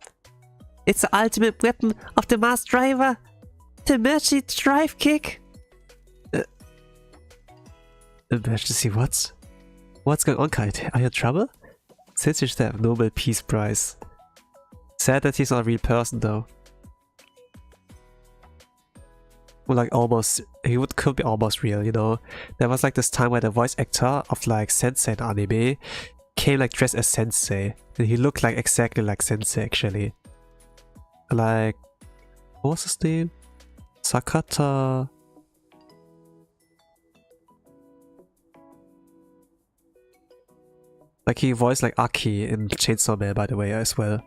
It's the ultimate weapon of the Mars Driver! The emergency drive kick! Emergency what? What's going on, Kaede? Are you in trouble? Sensei should have Nobel Peace Prize. Sad that he's not a real person though. Well, like almost, could be almost real, you know. There was like this time where the voice actor of like Sensei in anime came like dressed as Sensei, and he looked like exactly like Sensei actually. Like, what was his name? Sakata. Like he voiced like Aki in Chainsaw Man, by the way, as well.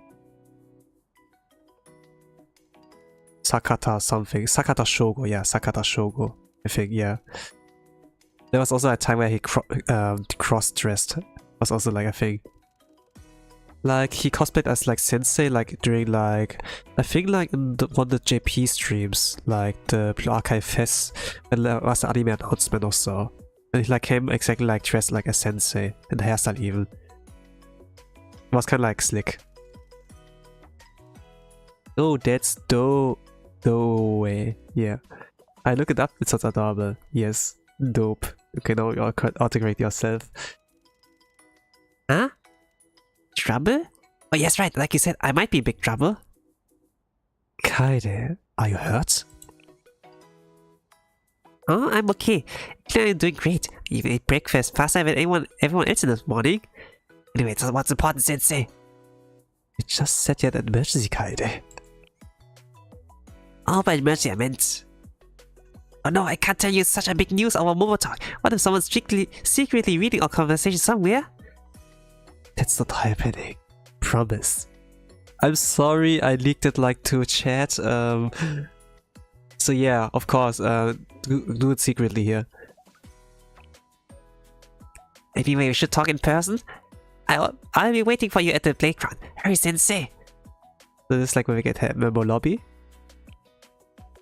Sakata something. Sakata Shogo, yeah, Sakata Shogo. I think, yeah. There was also a time where he cross-dressed. Was also like a thing. Like he cosplayed as like Sensei, like during like I think like in one of the JP streams, like the Blue Archive Fest, when there was the anime announcement or so. And he like came exactly like dressed like a Sensei, and the hairstyle even. It was kind of like slick. Oh, that's dope. Way. Yeah. I look it up, it sounds adorable. Yes. Dope. Okay, now you autograde yourself. Huh? Trouble? Oh yes, right, like you said, I might be in big trouble. Kaede, are you hurt? Oh, I'm okay. I'm doing great. I even ate breakfast faster than everyone else in this morning. Anyway, so what's important, Sensei? You just said you had an emergency, Kaede. Oh, by emergency I meant... Oh no, I can't tell you such a big news over Momotalk. What if someone's secretly reading our conversation somewhere? That's not happening. Promise. I'm sorry I leaked it like to chat. So yeah, of course, do it secretly here. Anyway, we should talk in person. I'll be waiting for you at the playground. Hurry, Sensei. So this is like when we get to member lobby.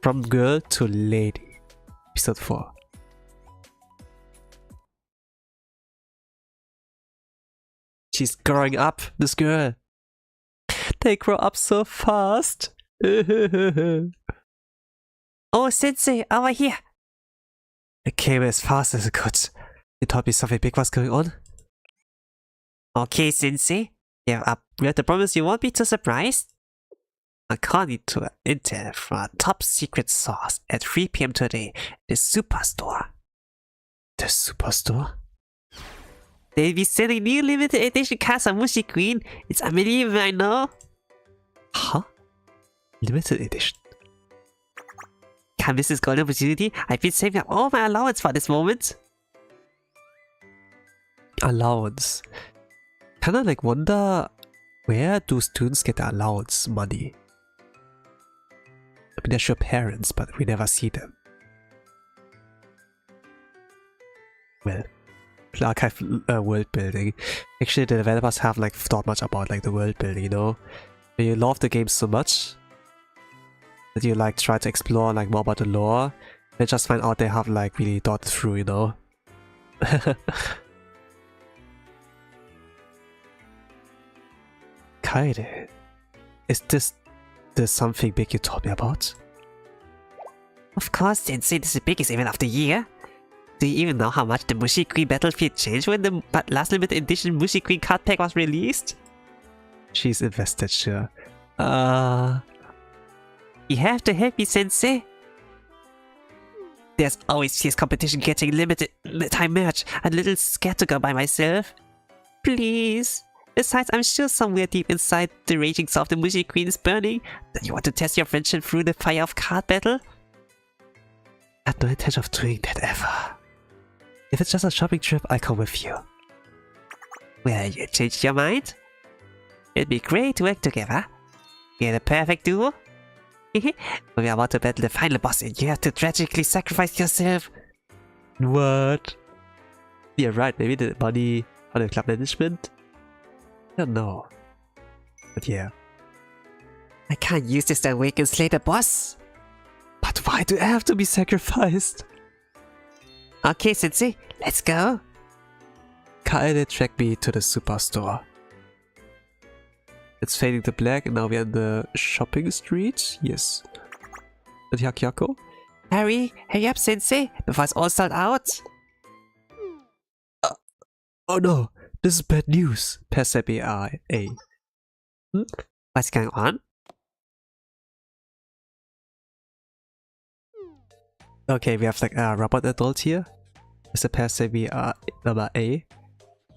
From girl to lady. Episode 4. She's growing up, this girl. They grow up so fast. Oh, Sensei, over here. It came as fast as it could. You told me something big was going on? Okay, Sensei. You have to promise you won't be too surprised. According to intel from a top secret source, at 3 p.m. today, the Superstore. The Superstore? They'll be selling new limited edition cards of Mushi Queen. It's unbelievable, I know. Huh? Limited edition? Can't miss this golden opportunity. I've been saving up all my allowance for this moment. Allowance. Kinda like wonder where do students get their allowance money? I mean, they're sure parents, but we never see them. Well, the archive world building. Actually, the developers have like thought much about like the world building, you know? When you love the game so much that you like try to explore like more about the lore, then just find out they have like really thought it through, you know? Kaede, is this something big you told me about? Of course, Sensei, this is the biggest event of the year. Do you even know how much the Mushi Queen battlefield changed when the last limited edition Mushi Queen card pack was released? She's invested, sure. You have to help me, Sensei. There's always fierce competition getting limited time merch. I'm a little scared to go by myself. Please. Besides, I'm sure somewhere deep inside the raging soul of the Mushi Queen is burning. Do you want to test your friendship through the fire of card battle? I had no intention of doing that ever. If it's just a shopping trip, I'll come with you. Well, you changed your mind? It'd be great to work together. We're the perfect duo. We are about to battle the final boss and you have to tragically sacrifice yourself. What? Yeah, right, maybe the money for the club management? I don't know. But yeah. I can't use this to awaken slay the boss. But why do I have to be sacrificed? Okay, Sensei, let's go. Kaede tracked me to the superstore. It's fading to black and now we're in the shopping street. Yes. At Kyatto. Hurry up, Sensei, before it's all sold out. Oh no, this is bad news. Persepi A. What's going on? Okay, we have like a robot adult here. Mr. Persepi number A.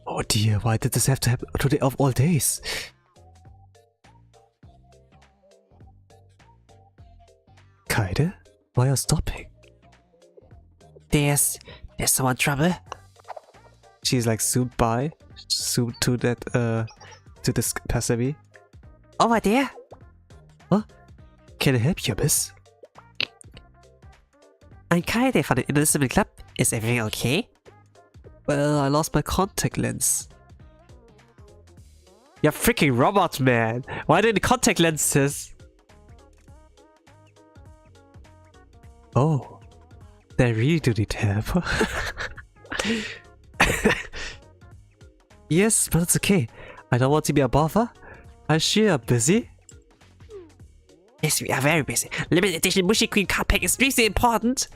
Oh dear, why did this have to happen today of all days? Kaede? Why are you stopping? There's someone trouble. She's like zoomed by. Zoomed to that to this Persepi. Over there. Huh? Can I help you, miss? I'm Kaede from the Invisible Club. Is everything okay? Well, I lost my contact lens. You're freaking robot, man! Why didn't the contact lenses? Oh, they really do need help. Yes, but it's okay. I don't want to be a bother. I'm sure you're busy. Yes, we are very busy. Limited edition Mushi Queen card pack is really important.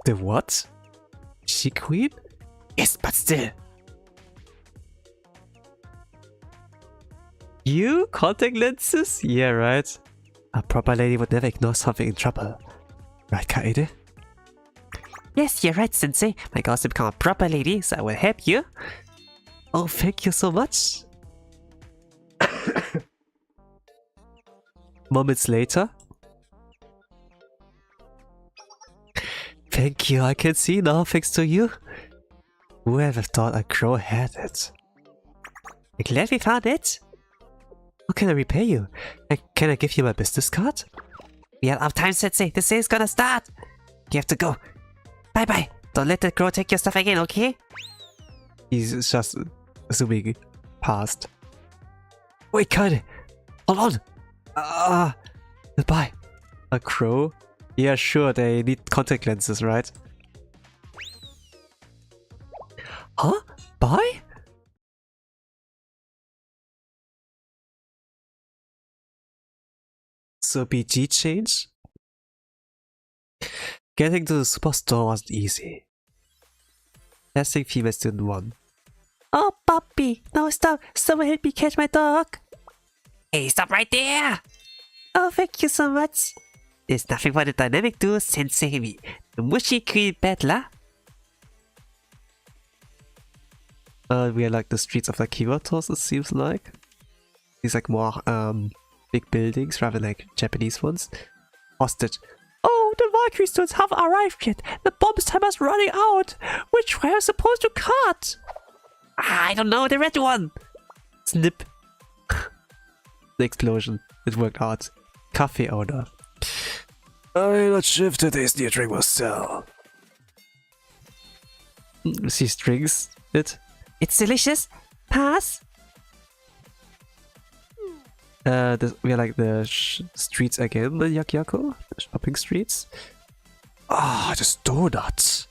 The what? She queen? Yes, but still. You? Contact lenses? Yeah, right. A proper lady would never ignore something in trouble. Right, Kaede? Yes, you're right, Sensei. My goal is to become a proper lady, so I will help you. Oh, thank you so much. Moments later. Thank you, I can see now thanks to you. Whoever thought a crow had it? I'm glad we found it. How can I repay you? Can I give you my business card? We are out of time, Sensei. The sale's gonna start. You have to go. Bye-bye. Don't let the crow take your stuff again, okay? He's just zooming past. Wait, Kaede! Hold on! Goodbye. A crow? Yeah, sure, they need contact lenses, right? Huh? Bye? So BG change? Getting to the superstore wasn't easy. Testing female student 1. Oh, puppy! No, stop! Someone help me catch my dog! Hey, stop right there! Oh, thank you so much! There's nothing but the dynamic duo Sensei me, the mushy queen battler. We are like the streets of like Kyoto, it seems like. These like more big buildings rather than like Japanese ones. Hostage. Oh, the Valkyrie stones haven't arrived yet. The bomb's time is running out. Which way am I supposed to cut? I don't know, the red one. Snip. The explosion. It worked out. Coffee owner. I'm not sure if today's new drink will sell. She strings it. It's delicious. Pass. We are like the streets again, the Yakyako, the shopping streets. Ah, this donut.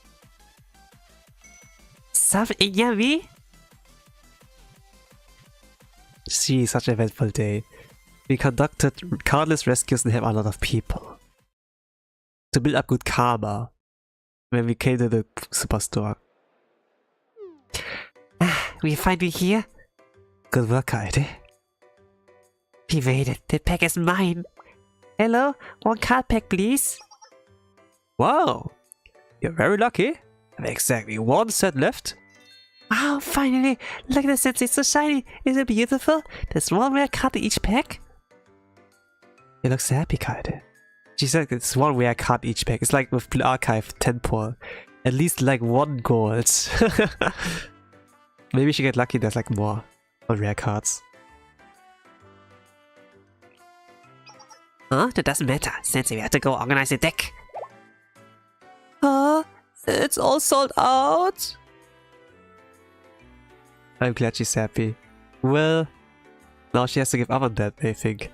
Something yummy. See, such an eventful day. We conducted countless rescues and helped a lot of people. To build up good karma when we came to the superstore. We find you here. Good work, Kaede. We waited. The pack is mine. Hello? One card pack, please. Wow! You're very lucky. I have exactly one set left. Wow, finally! Look at the sense, it's so shiny. Isn't it beautiful? There's one rare card in each pack. You look so happy, Kaede. She said it's one rare card each pack. It's like with Blue Archive 10 pull. At least like 1 gold. Maybe she get lucky there's like more rare cards. Huh? That doesn't matter. Since we have to go organize a deck. Huh? It's all sold out? I'm glad she's happy. Well, now she has to give up on that, I think.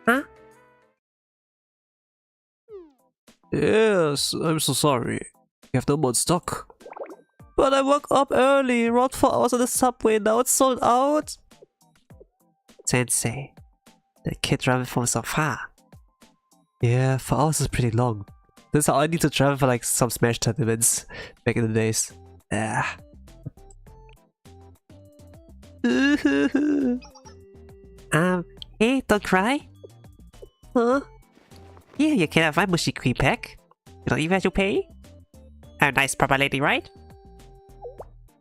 Huh? Yes, I'm so sorry. You have no more stock. But I woke up early, rode 4 hours on the subway, now it's sold out. Sensei, the kid traveled from so far. Yeah, 4 hours is pretty long. That's how I need to travel for like some Smash tournaments back in the days. Ah. Hey, don't cry. Huh? Here, you can have my mushy cream pack. You don't even have to pay. A nice proper lady, right?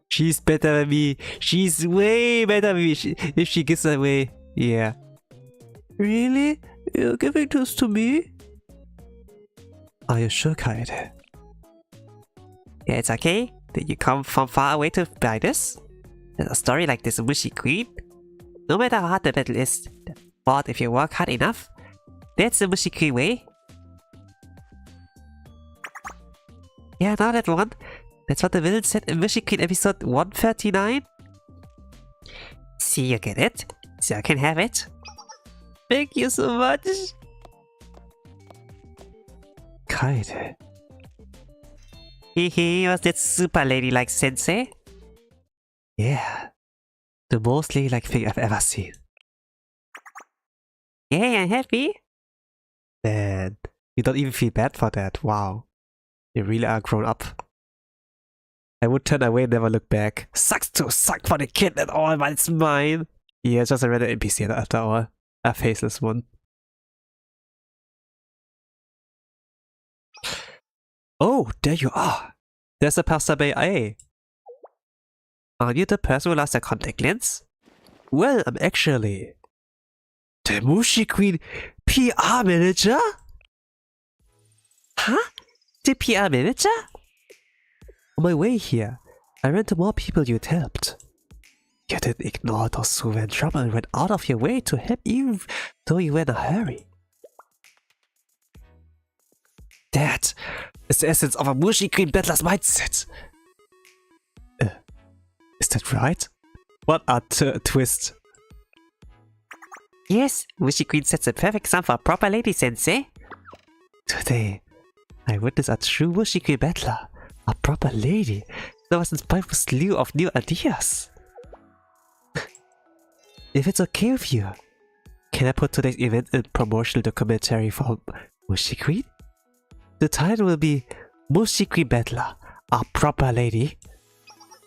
She's better than me. She's way better than me if she gives it away. Yeah. Really? You're giving this to me? Are you sure, Kaede? Yeah, it's okay. Did you come from far away to buy this? There's a story like this mushy cream. No matter how hard the battle is, but if you work hard enough, that's the mushy cream way. Yeah, now that one. That's what the villain said in Mushy Queen episode 139. See, you get it? So I can have it. Thank you so much. Kaede. Hehe, was that super ladylike sensei? Yeah. The most ladylike thing I've ever seen. Yeah, I'm happy. Man, you don't even feel bad for that. Wow. You really are grown up. I would turn away and never look back. Sucks to suck for the kid at all, but it's mine. Yeah, just a random NPC after all. A faceless one. Oh, there you are. There's a passerby. Are you the person who lost their contact lens? Well, I'm actually the Mushy Queen PR manager? Huh? The PR manager? On my way here, I ran into more people you'd helped. You didn't ignore those who were in trouble and went out of your way to help even though you were in a hurry. That is the essence of a Mushy Queen battler's mindset. Is that right? What a twist. Yes, Mushy Queen sets a perfect example for a proper lady, sensei. Today, I witnessed a true Mushy Queen battler. A proper lady that was inspired with a slew of new ideas. If it's okay with you, can I put today's event in promotional documentary for Mushy Queen? The title will be Mushy Queen Battler, a proper lady.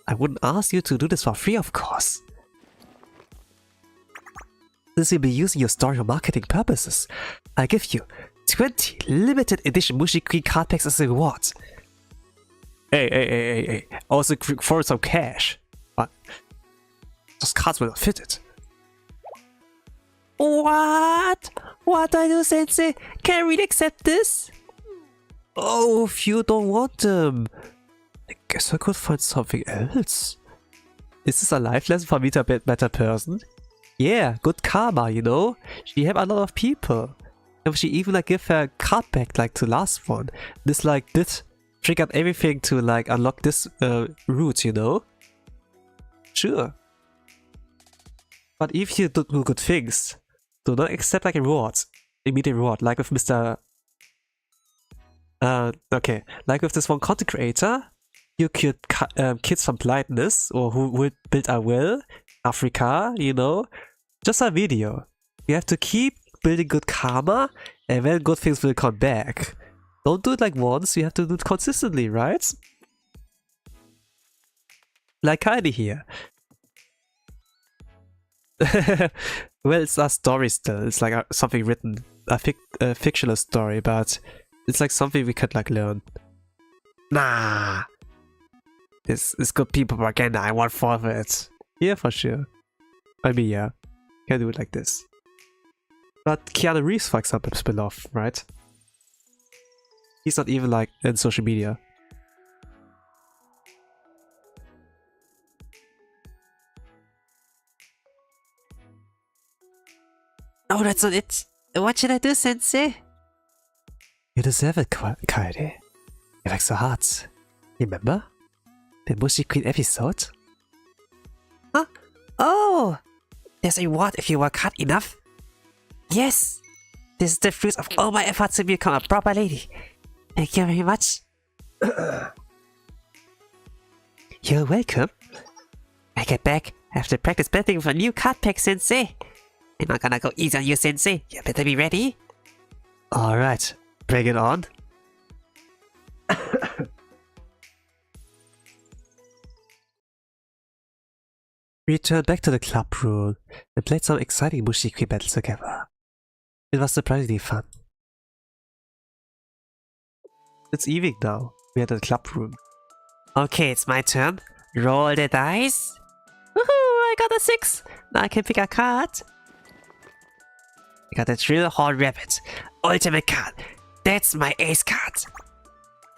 I wouldn't ask you to do this for free, of course. Since you'll be using your story for marketing purposes, I give you 20 limited edition Mushi Queen card packs as a reward. Hey. Also for some cash. But those cards will not fit it. What? What do I do, Sensei? Can I really accept this? Oh, if you don't want them, I guess I could find something else. Is this a life lesson for me to be a better person? Yeah, good karma, you know? She helped a lot of people. And she even like give her card back like to last one. This like did triggered everything to like unlock this route, you know? Sure. But if you do good things, do not accept like a reward. Immediate reward, like with Mr. Okay, like with this one content creator, you cured kids from blindness, or who would build a well, Africa, you know? Just a video. You have to keep building good karma, and then good things will come back. Don't do it like once, you have to do it consistently, right? Like Heidi here. Well, it's a story still. It's like something written, a fictional story, but it's like something we could like learn. Nah, it's good people propaganda. I want for it. Yeah, for sure. I mean, yeah, can do it like this. But Keanu Reeves, for example, spin off, right? He's not even like in social media. Oh, that's not it. What should I do, Sensei? You deserve it, Kaede. You like so hard. Remember? The Mushi Queen episode? Huh? Oh! There's a reward if you work hard enough. Yes! This is the fruit of all my efforts to become a proper lady. Thank you very much. You're welcome. I get back. I have to practice building with a new card pack, Sensei. I'm not gonna go easy on you, Sensei. You better be ready. Alright, bring it on. We returned back to the club room and played some exciting Mushi Queen battles together. It was surprisingly fun. It's evening now. We're at the club room. Okay, it's my turn. Roll the dice. Woohoo! I got a 6. Now I can pick a card. I got a Drill Hall Rabbit. Ultimate card. That's my ace card.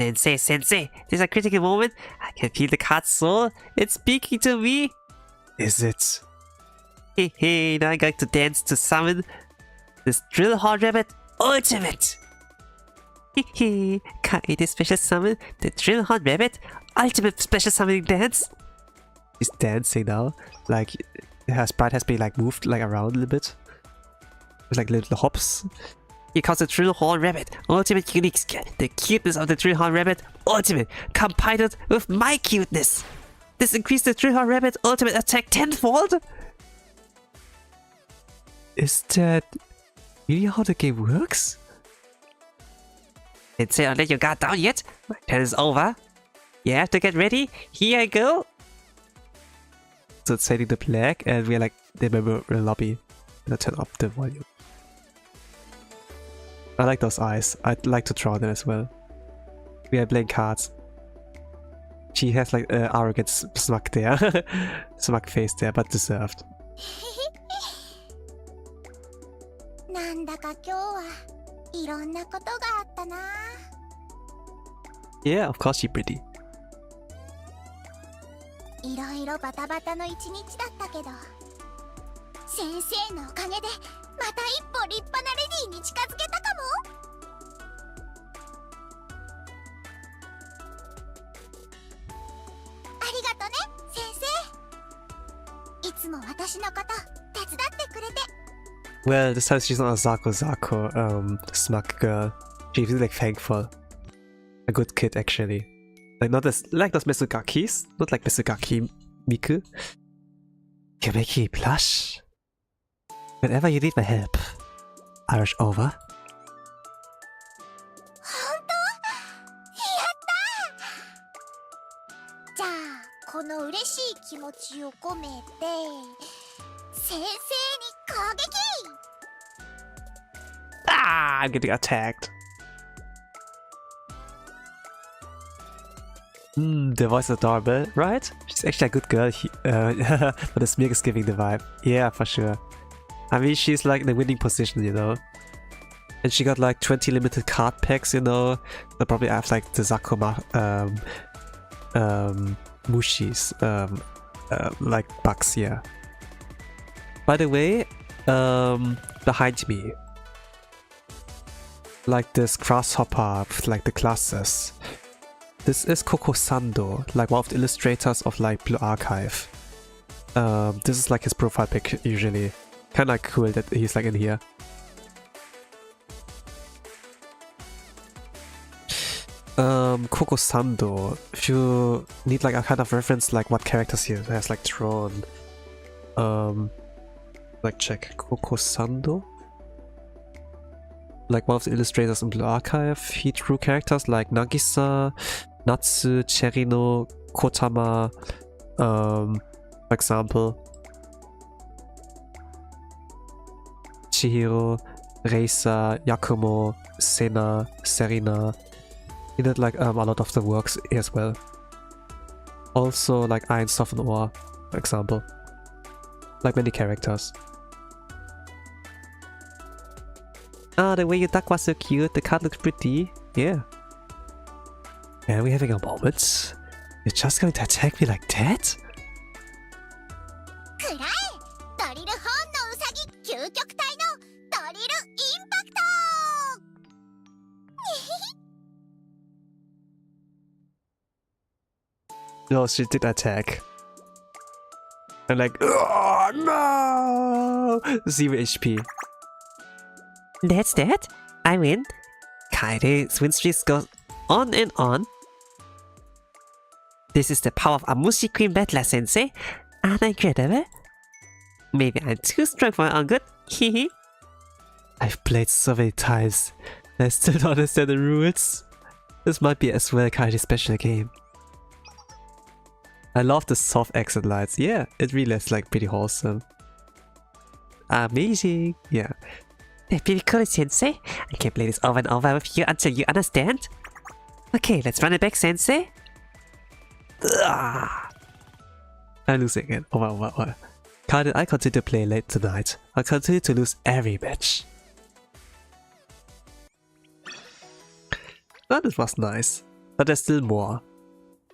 Sensei, there's a critical moment. I can feel the card's soul. It's speaking to me. Is it? Hey, now I got to dance to summon this Drill Hall Rabbit Ultimate. Kaede special summon the Drill Hall Rabbit Ultimate special summoning dance. He's dancing now. Like, her sprite has been like moved like around a little bit. With like little hops. Here comes the Drill Hall Rabbit Ultimate Unique Skill. The cuteness of the Drill Hall Rabbit Ultimate combined with my cuteness. This increased the Drill Hall Rabbit Ultimate attack tenfold. Is that really how the game works? Sensei, don't let your guard down yet. My turn is over. You have to get ready. Here I go. So it's setting the black and we're like the member lobby. I'll turn up the volume. I like those eyes. I'd like to draw them as well. We are playing cards. She has like arrogant smug there. Smug face there, but deserved. なんだか今日はいろんなことがあったな。 Yeah, of course she's pretty. いろいろバタバタの一日だったけど、先生のおかげでまた一歩立派なレディーに近づけたかも。ありがとね、先生。いつも私のこと手伝ってくれて。 Well, this time she's not a Zako smug girl. She's like thankful. A good kid actually. Like not as like those Misugakis, not like Misugaki Miku. You make me blush. Whenever you need my help, I rush over. 本当？やった！じゃあこの嬉し I'm getting attacked. The voice is adorable, right? She's actually a good girl, but the smirk is giving the vibe. Yeah, for sure. I mean, she's like in the winning position, you know. And she got like 20 limited card packs, you know. They'll probably have like the Zakuma Mushis, like bugs, yeah. By the way, behind me, like this grasshopper with like the classes. This is Koko Sando, like one of the illustrators of like Blue Archive. This is like his profile pic usually. Kinda cool that he's like in here. Koko Sando, if you need like a kind of reference like what characters he has like drawn. Like check Koko Sando. Like one of the illustrators in Blue Archive, he drew characters like Nagisa, Natsu, Cherino, Kotama, for example. Chihiro, Reisa, Yakumo, Sena, Serena. He did like a lot of the works as well. Also like Iron Soften Ore, for example. Like many characters. Ah, the way your duck was so cute, the card looks pretty. Yeah. And we're having a moment. You're just going to attack me like that? くらえドリル本のウサギ究極体のドリルインパクト No, she did attack. I'm like, oh no! 0 HP. That's that. I win. Kaire's win streak goes on and on. This is the power of Amushi Queen Battler Sensei. Incredible. Maybe I'm too strong for my own good. Hehe. I've played so many times. I still don't understand the rules. This might be as well a Kaire's special game. I love the soft accent lights. Yeah, it really is like pretty wholesome. Amazing. Yeah. Pretty cool, Sensei. I can play this over and over with you until you understand. Okay, let's run it back, Sensei. I'm losing again. Over. Can't I continue to play late tonight? I'll continue to lose every match. That was nice. But there's still more.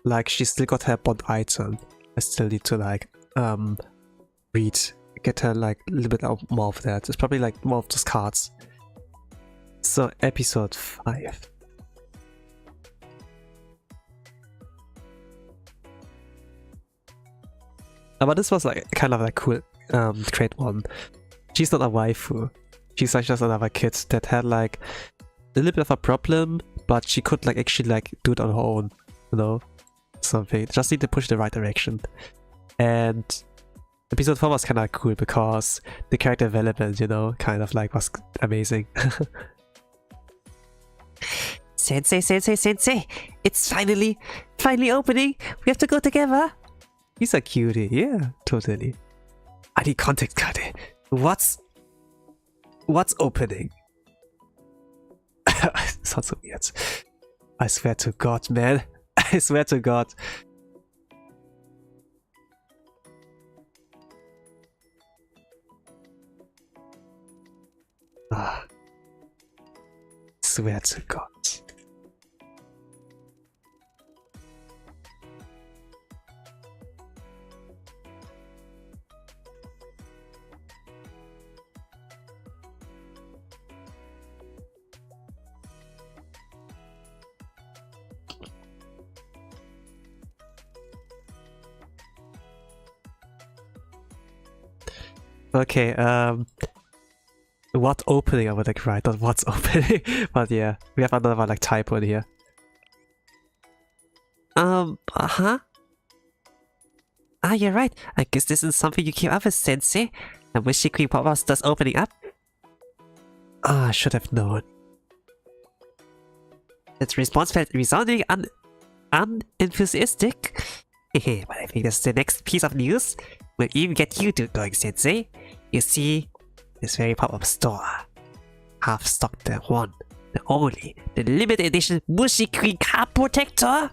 Like, she still got her bond item. I still need to like, read. Get her like a little bit more of that. It's probably like more of those cards. So, episode 5. But this was like kind of like cool, great one. She's not a waifu. She's like just another kid that had like a little bit of a problem, but she could like actually like do it on her own, you know, something. Just need to push the right direction. And episode 4 was kind of cool because the character development, you know, kind of like was amazing. Sensei, it's finally opening. We have to go together. He's a cutie, yeah, totally. I need context, Kade. What's opening? Sounds so weird. I swear to God, man. I swear to God. Swear to God. Okay, what opening I would like write, not what's opening. But yeah, we have another like typo in here. Uh-huh. Ah, you're right. I guess this is something you came up with, Sensei. I wish she Queen Pop-Up does opening up. Ah, I should have known. Its response felt resounding unenthusiastic. But I think that's the next piece of news. We'll even get you to going, Sensei. You see, this very pop-up store. have stocked the one, the only, the limited edition Mushy Queen card protector.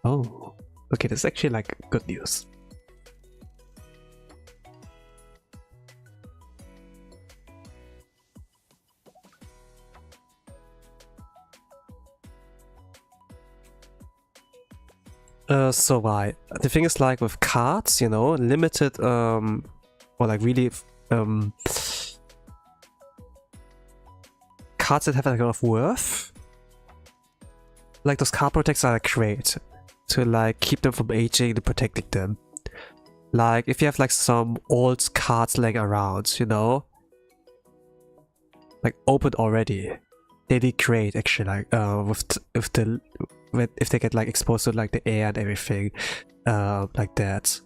Oh, okay, that's actually like good news. So why? The thing is like with cards, you know, limited or like really cards that have like a lot of worth. Like those card protectors are great to like keep them from aging and protecting them. Like if you have like some old cards laying around, you know, like opened already, they degrade actually like if they get like exposed to like the air and everything like that,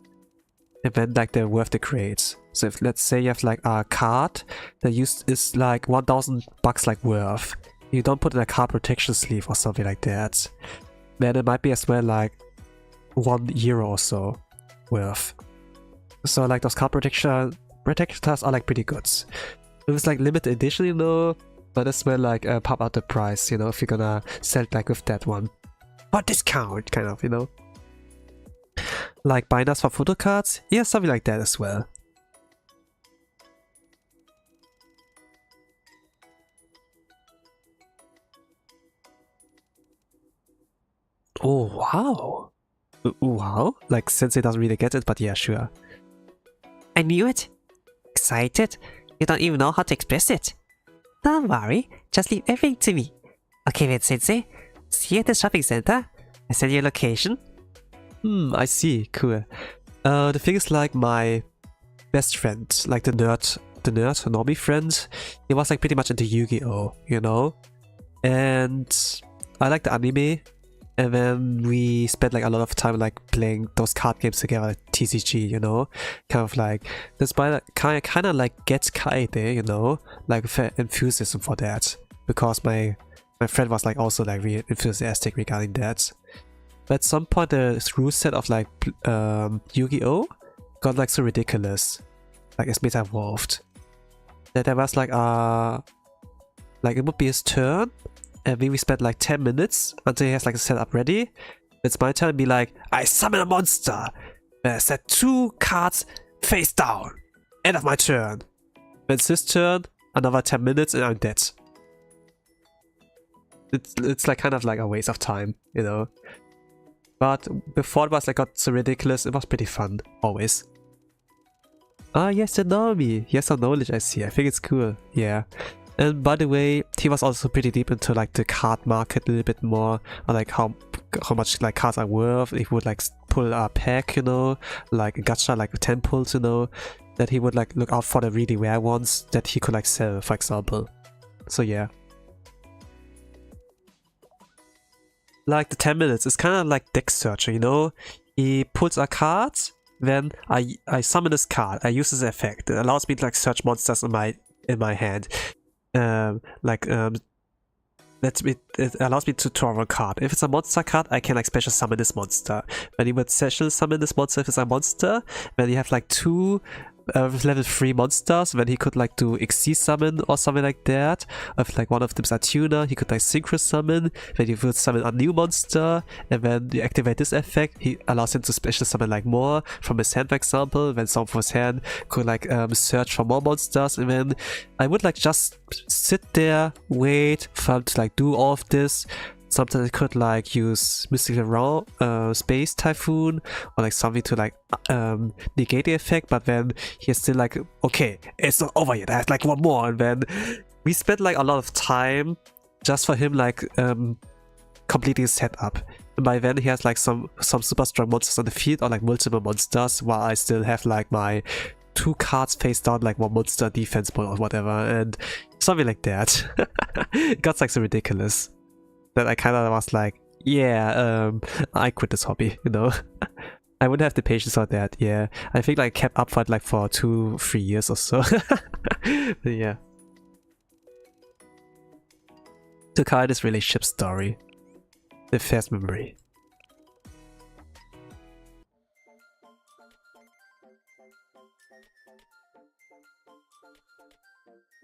and then like their worth degrades. So if let's say you have like a card that is like $1,000 like worth, you don't put in a card protection sleeve or something like that, then it might be as well like €1 or so worth. So like those card protectors are like pretty good. If it's like limited edition, you know, but as well like pop out the price, you know, if you're gonna sell it like with that one. Or discount, kind of, you know. Like binders for photo cards, yeah, something like that as well. Oh wow. Wow, like Sensei doesn't really get it, but yeah, sure. I knew it. Excited? You don't even know how to express it. Don't worry, just leave everything to me. Okay then, Sensei. See you at the shopping center. I send you a location. I see, cool. The thing is like my best friend, like the nerd normie friend, he was like pretty much into Yu-Gi-Oh, you know? And I like the anime, and then we spent like a lot of time like playing those card games together, like TCG, you know? Kind of like, that's why I kind of like get kyatto, you know? Like enthusiasm for that, because my friend was like also like really enthusiastic regarding that. But at some point the rule set of like Yu-Gi-Oh got like so ridiculous, like it's meta evolved, that there was like it would be his turn, and then we spent like 10 minutes until he has like a setup ready. It's my turn to be like, I summon a monster, set 2 cards face down, end of my turn. Then it's his turn, another 10 minutes and I'm dead. It's like kind of like a waste of time, you know. But before it was like got so ridiculous, it was pretty fun, always. Ah yes, you know me. Yes, some knowledge I see. I think it's cool, yeah. And by the way, he was also pretty deep into like the card market a little bit more, or like how much like cards are worth. He would like pull a pack, you know, like a gacha, like 10 pulls, you know, that he would like look out for the really rare ones that he could like sell, for example. So yeah. Like the 10 minutes, it's kind of like deck searcher, you know? He pulls a card, then I summon this card, I use this effect. It allows me to like search monsters in my hand. It allows me to draw a card. If it's a monster card, I can like special summon this monster. When you would special summon this monster if it's a monster, then you have like 2 level 3 monsters, when he could like do XC summon or something like that. If like one of them's a tuner, he could like synchro summon, then you would summon a new monster, and when you activate this effect, he allows him to special summon like more from his hand, for example, when some from his hand could like search for more monsters. And then I would like just sit there, wait for him to like do all of this. Sometimes I could like use Mystical Realm, Space Typhoon, or like something to like negate the effect, but then he's still like, okay, it's not over yet, I have like one more. And then we spent like a lot of time just for him like completing his setup. And by then he has like some super strong monsters on the field, or like multiple monsters, while I still have like my 2 cards face down, like 1 monster defense mode or whatever, and something like that. It got like so ridiculous that I kind of was like, yeah, I quit this hobby, you know. I wouldn't have the patience for that, yeah. I think like I kept up for it like for 2-3 years or so. But yeah. To carry this relationship story, the first memory.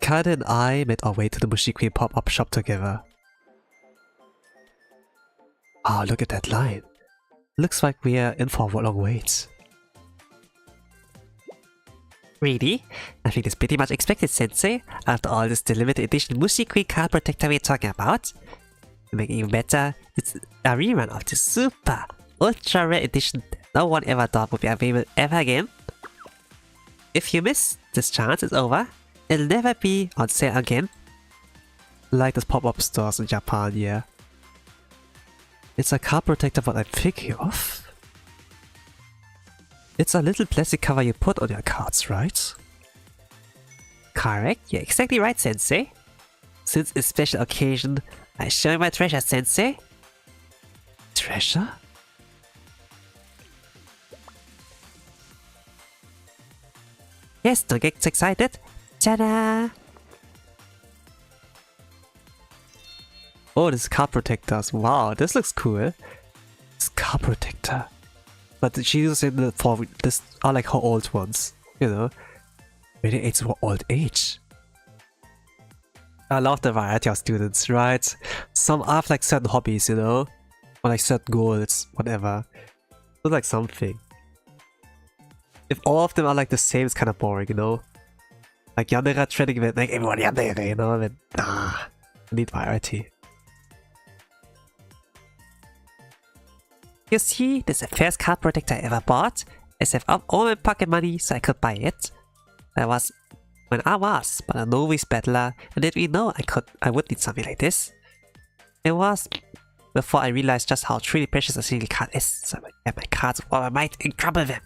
Kyatto and I made our way to the Mushi Queen pop-up shop together. Oh, look at that line. Looks like we are in for a long wait. Really? I think it's pretty much expected, Sensei. After all, this the limited edition Mushi Queen card protector we're talking about. To make it even better, it's a rerun of the super ultra rare edition that no one ever thought would be available ever again. If you miss this chance, it's over. It'll never be on sale again. Like those pop-up stores in Japan, yeah. It's a card protector what I'm thinking of. It's a little plastic cover you put on your cards, right? Correct, you're exactly right, Sensei. Since it's a special occasion, I show you my treasure, Sensei. Treasure? Yes, don't get so excited. Ta-da! Oh, this is card protectors. Wow, this looks cool. It's card protector. But she uses it for this are like her old ones, you know. Maybe it's for old age. I love the variety of students, right? Some have like certain hobbies, you know, or like certain goals, whatever. So like something. If all of them are like the same, it's kind of boring, you know. Like yandere training with like everyone yandere, you know. And, I need variety. You see, this is the first card protector I ever bought. I saved up all my pocket money so I could buy it. That was when I was but a novice battler and didn't even know I would need something like this. It was before I realized just how truly precious a single card is, so I get my cards with all my might and crumble them.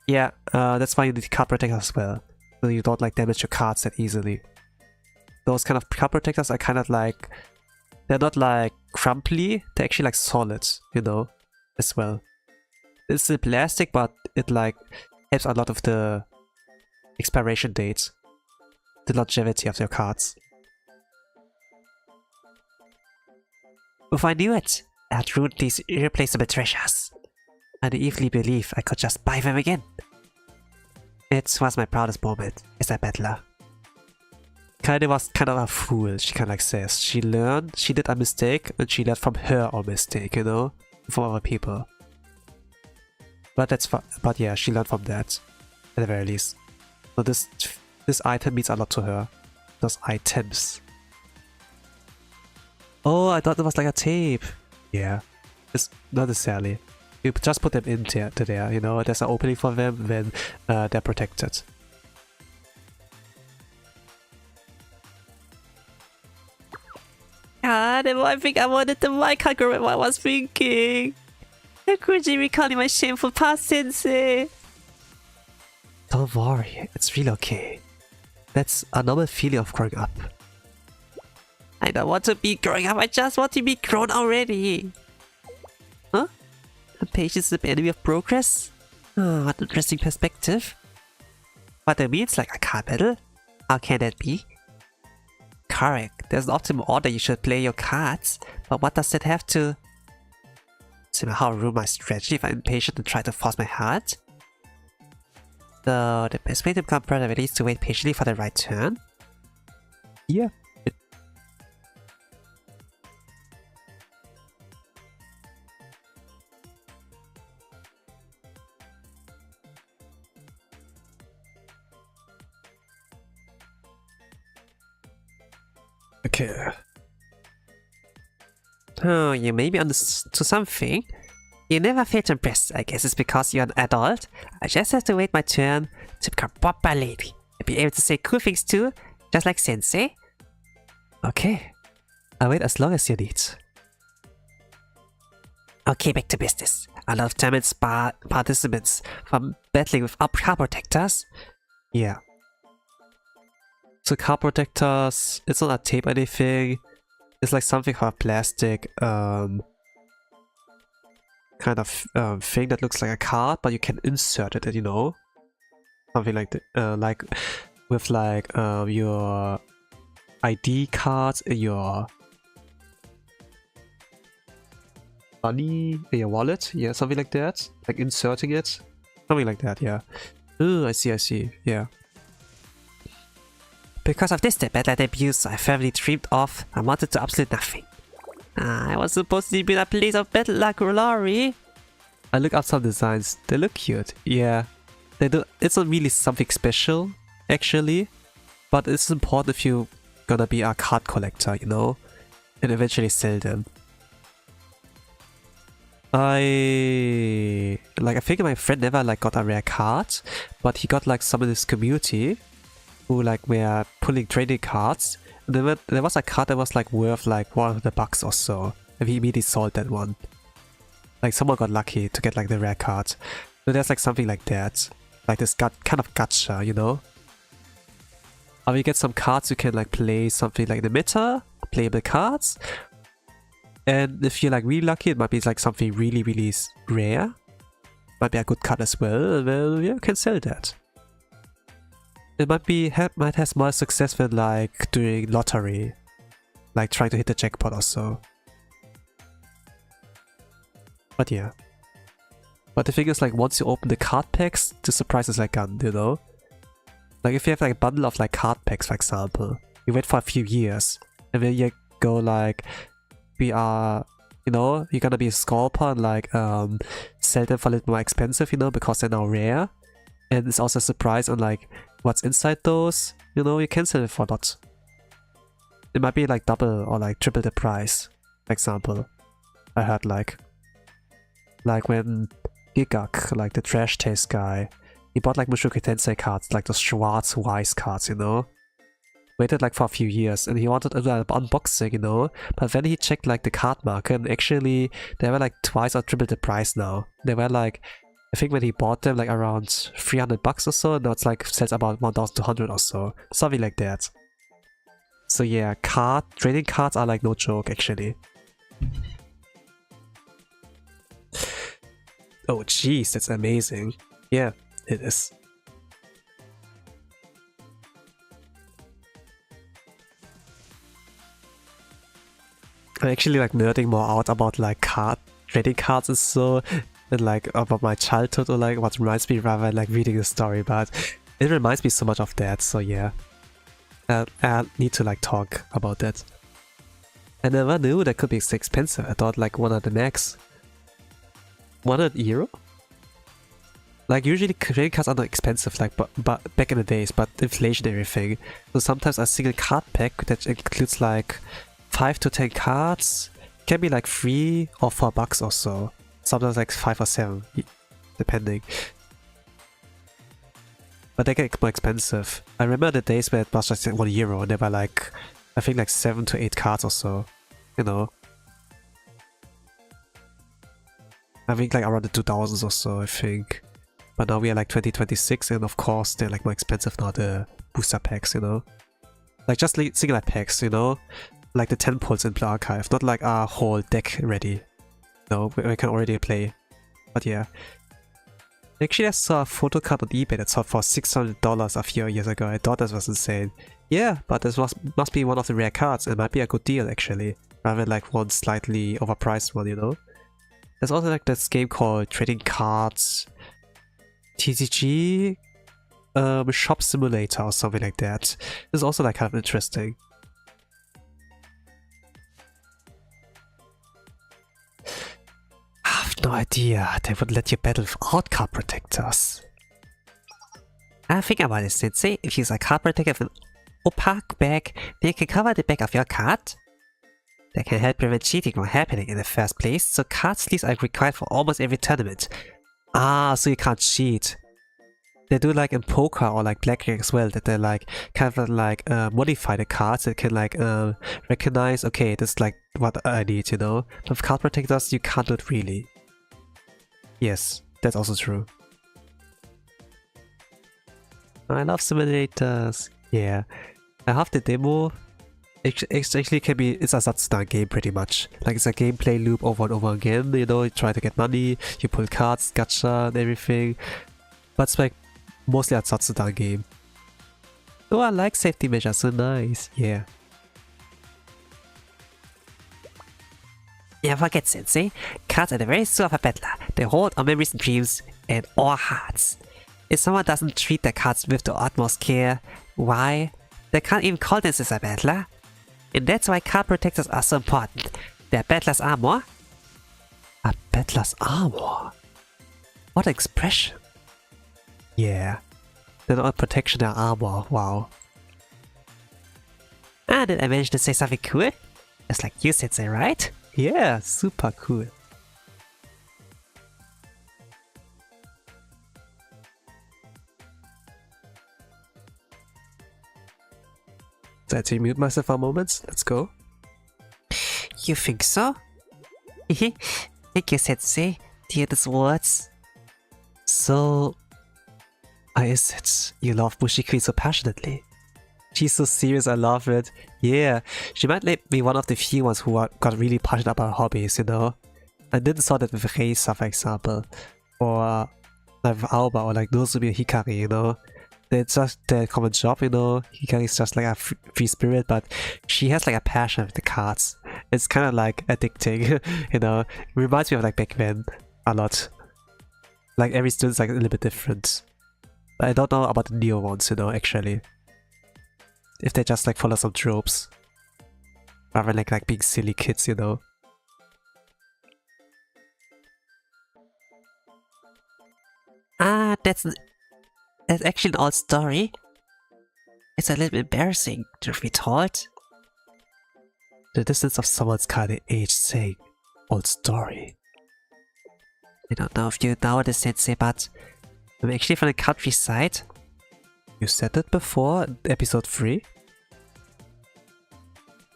Yeah, that's why you need card protectors as well, so you don't like damage your cards that easily. Those kind of card protectors are kind of like, they're not like crumply, they're actually like solid, you know, as well. It's still plastic, but it like helps a lot of the expiration dates, the longevity of your cards. If I knew it, I had ruined these irreplaceable treasures. I naively believed I could just buy them again. It was my proudest moment as a battler. Kyatto was kind of a fool, she kind of like says. She did a mistake, and she learned from her own mistake, you know, from other people. But that's fine. But yeah, she learned from that, at the very least. So this item means a lot to her. Those items. Oh, I thought it was like a tape. Yeah, it's not necessarily. You just put them in there, you know. There's an opening for them, then they're protected. God, I think I wanted them. I can't remember what I was thinking. How could you recalling my shameful past, Sensei? Don't worry, it's really okay. That's a normal feeling of growing up. I don't want to be growing up, I just want to be grown already. Huh? Patience is the enemy of progress? Oh, what an interesting perspective. But that means like a card battle? How can that be? Correct, there's an optimal order you should play your cards, but what does that have to somehow ruin my strategy if I'm impatient and try to force my hand? So the best way to become better at it is to wait patiently for the right turn? Yeah. Okay. Oh, you may be onto something. You never fail to impress. I guess it's because you're an adult. I just have to wait my turn to become proper lady and be able to say cool things too, just like Sensei. Okay. I'll wait as long as you need. Okay, back to business. A lot of tournament participants from battling with card protectors. Yeah. So card protectors, it's not a tape or anything. It's like something of a plastic kind of thing that looks like a card, but you can insert it, you know? Something like that, like with like your ID cards in your money in your wallet, yeah, something like that. Like inserting it, something like that, yeah. Oh, I see. Yeah. Because of this bad abuse, I firmly dreamed of amounted to absolute nothing. I was supposed to be in a place of better luck glory. I look up some designs. They look cute. Yeah. They do. It's not really something special, actually. But it's important if you're gonna be a card collector, you know? And eventually sell them. I think my friend never like got a rare card, but he got like some in his community who like were pulling trading cards. And there was a card that was like worth like $100 or so, and he immediately sold that one. Like someone got lucky to get like the rare card. So there's like something like that, like this kind of gacha, you know. Or you get some cards you can like play something like the meta, playable cards. And if you're like really lucky, it might be like something really rare. Might be a good card as well. Well, yeah, you can sell that. It might have more success than like doing lottery, like trying to hit the jackpot or so. But yeah. But the thing is, like once you open the card packs, the surprise is like gone, you know. Like if you have like a bundle of like card packs, for example, you wait for a few years, and then you go like, we are, you know, you're gonna be a scalper and like sell them for a little more expensive, you know, because they're now rare. And it's also a surprise on like what's inside those, you know, you can sell it for a lot. It might be like double or like triple the price, for example. I heard like when Gigak, like the trash taste guy, he bought like Mushoku Tensei cards, like those Schwarz Wise cards, you know. Waited like for a few years and he wanted an unboxing, you know, but then he checked like the card market and actually they were like twice or triple the price now. They were like, I think when he bought them like around $300 or so, and now it's like sells about 1,200 or so, something like that. So yeah, trading cards are like no joke actually. Oh jeez, that's amazing. Yeah, it is. I'm actually like nerding more out about like trading cards and so, and like about my childhood or like what reminds me rather than like reading the story, but it reminds me so much of that, so yeah. I need to like talk about that. I never knew that could be so expensive. I thought like 100 max. 100 euro? Like usually trading cards are not expensive, like but back in the days, but inflation and everything. So sometimes a single card pack that includes like 5 to 10 cards can be like $3 or $4 or so. Sometimes like 5 or 7, depending. But they get more expensive. I remember the days where it was just like €1 and they were like, I think like 7 to 8 cards or so, you know. I think like around the 2000s or so, I think. But now we are like 2026 and of course they're like more expensive now, the booster packs, you know. Like just like single packs, you know. Like the 10 pulls in Blue Archive, not like a whole deck ready. No, we can already play. But yeah. Actually I saw a photo card on eBay that sold for $600 a few years ago. I thought that was insane. Yeah, but this must be one of the rare cards. It might be a good deal actually. Rather than like one slightly overpriced one, you know. There's also like this game called Trading Cards TCG Shop Simulator or something like that. It's also like kind of interesting. I have no idea they would let you battle without card protectors. Think about it, Sensei. If you use a card protector with an opaque back, then you can cover the back of your card. That can help prevent cheating from happening in the first place, so card sleeves are required for almost every tournament. Ah, so you can't cheat. They do like in poker or like blackjack as well, that they like kind of like modify the cards that can like recognize, okay, this is like what I need, you know. But with card protectors you can't do it really. Yes, that's also true. I love simulators. Yeah, I have the demo. It actually can be, it's a Satsudan game pretty much. Like it's a gameplay loop over and over again, you know, you try to get money, you pull cards, gacha and everything. But it's like mostly a Satsudan game. Oh, I like safety measures, so nice, yeah. Yeah, forget Sensei. Cards are the very soul of a battler. They hold our memories and dreams and our hearts. if someone doesn't treat their cards with the utmost care, why? They can't even call this a battler. And that's why card protectors are so important. They're battler's armor. A battler's armor? What expression? Yeah. They're not protection, they're armor. Wow. Ah, did I manage to say something cool? Just like you said, say, right? Yeah, super cool. Did I mute myself for a moment? Let's go. You think so? Thank you, Sensei. Dear these words. So, is it you love Bushi Queen so passionately? She's so serious, I love it. Yeah, she might be one of the few ones who got really passionate about hobbies, you know? I didn't saw that with Reisa, for example. Or like with Aoba, or like Nozomi or Hikari, you know? It's just their common job, you know? Hikari is just like a free spirit, but she has like a passion with the cards. It's kind of like addicting, you know? It reminds me of like back then, a lot. Like every student's like a little bit different. But I don't know about the neo ones, you know, actually. If they just like follow some tropes. Rather than like being silly kids, you know. Ah, that's actually an old story. It's a little bit embarrassing, truth be told. The distance of someone's kind of age saying, old story. I don't know if you know this, Sensei, but I'm actually from the countryside. You said it before, episode 3?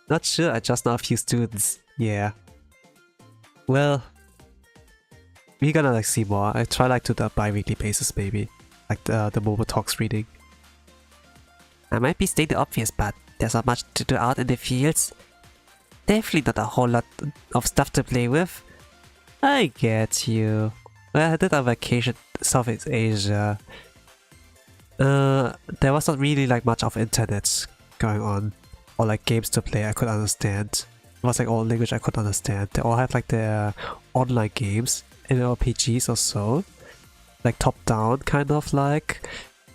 Not sure, I just know a few students. Yeah. Well, we're gonna like see more. I try like to do a bi-weekly basis, maybe. Like the Momotalks reading. I might be stating the obvious, but there's not much to do out in the fields. Definitely not a whole lot of stuff to play with. I get you. Well, I did a vacation Southeast Asia. There was not really like much of internet going on. Or like games to play I could understand. It was like all language I could understand. They all had like their online games, RPGs or so. Like top down kind of like.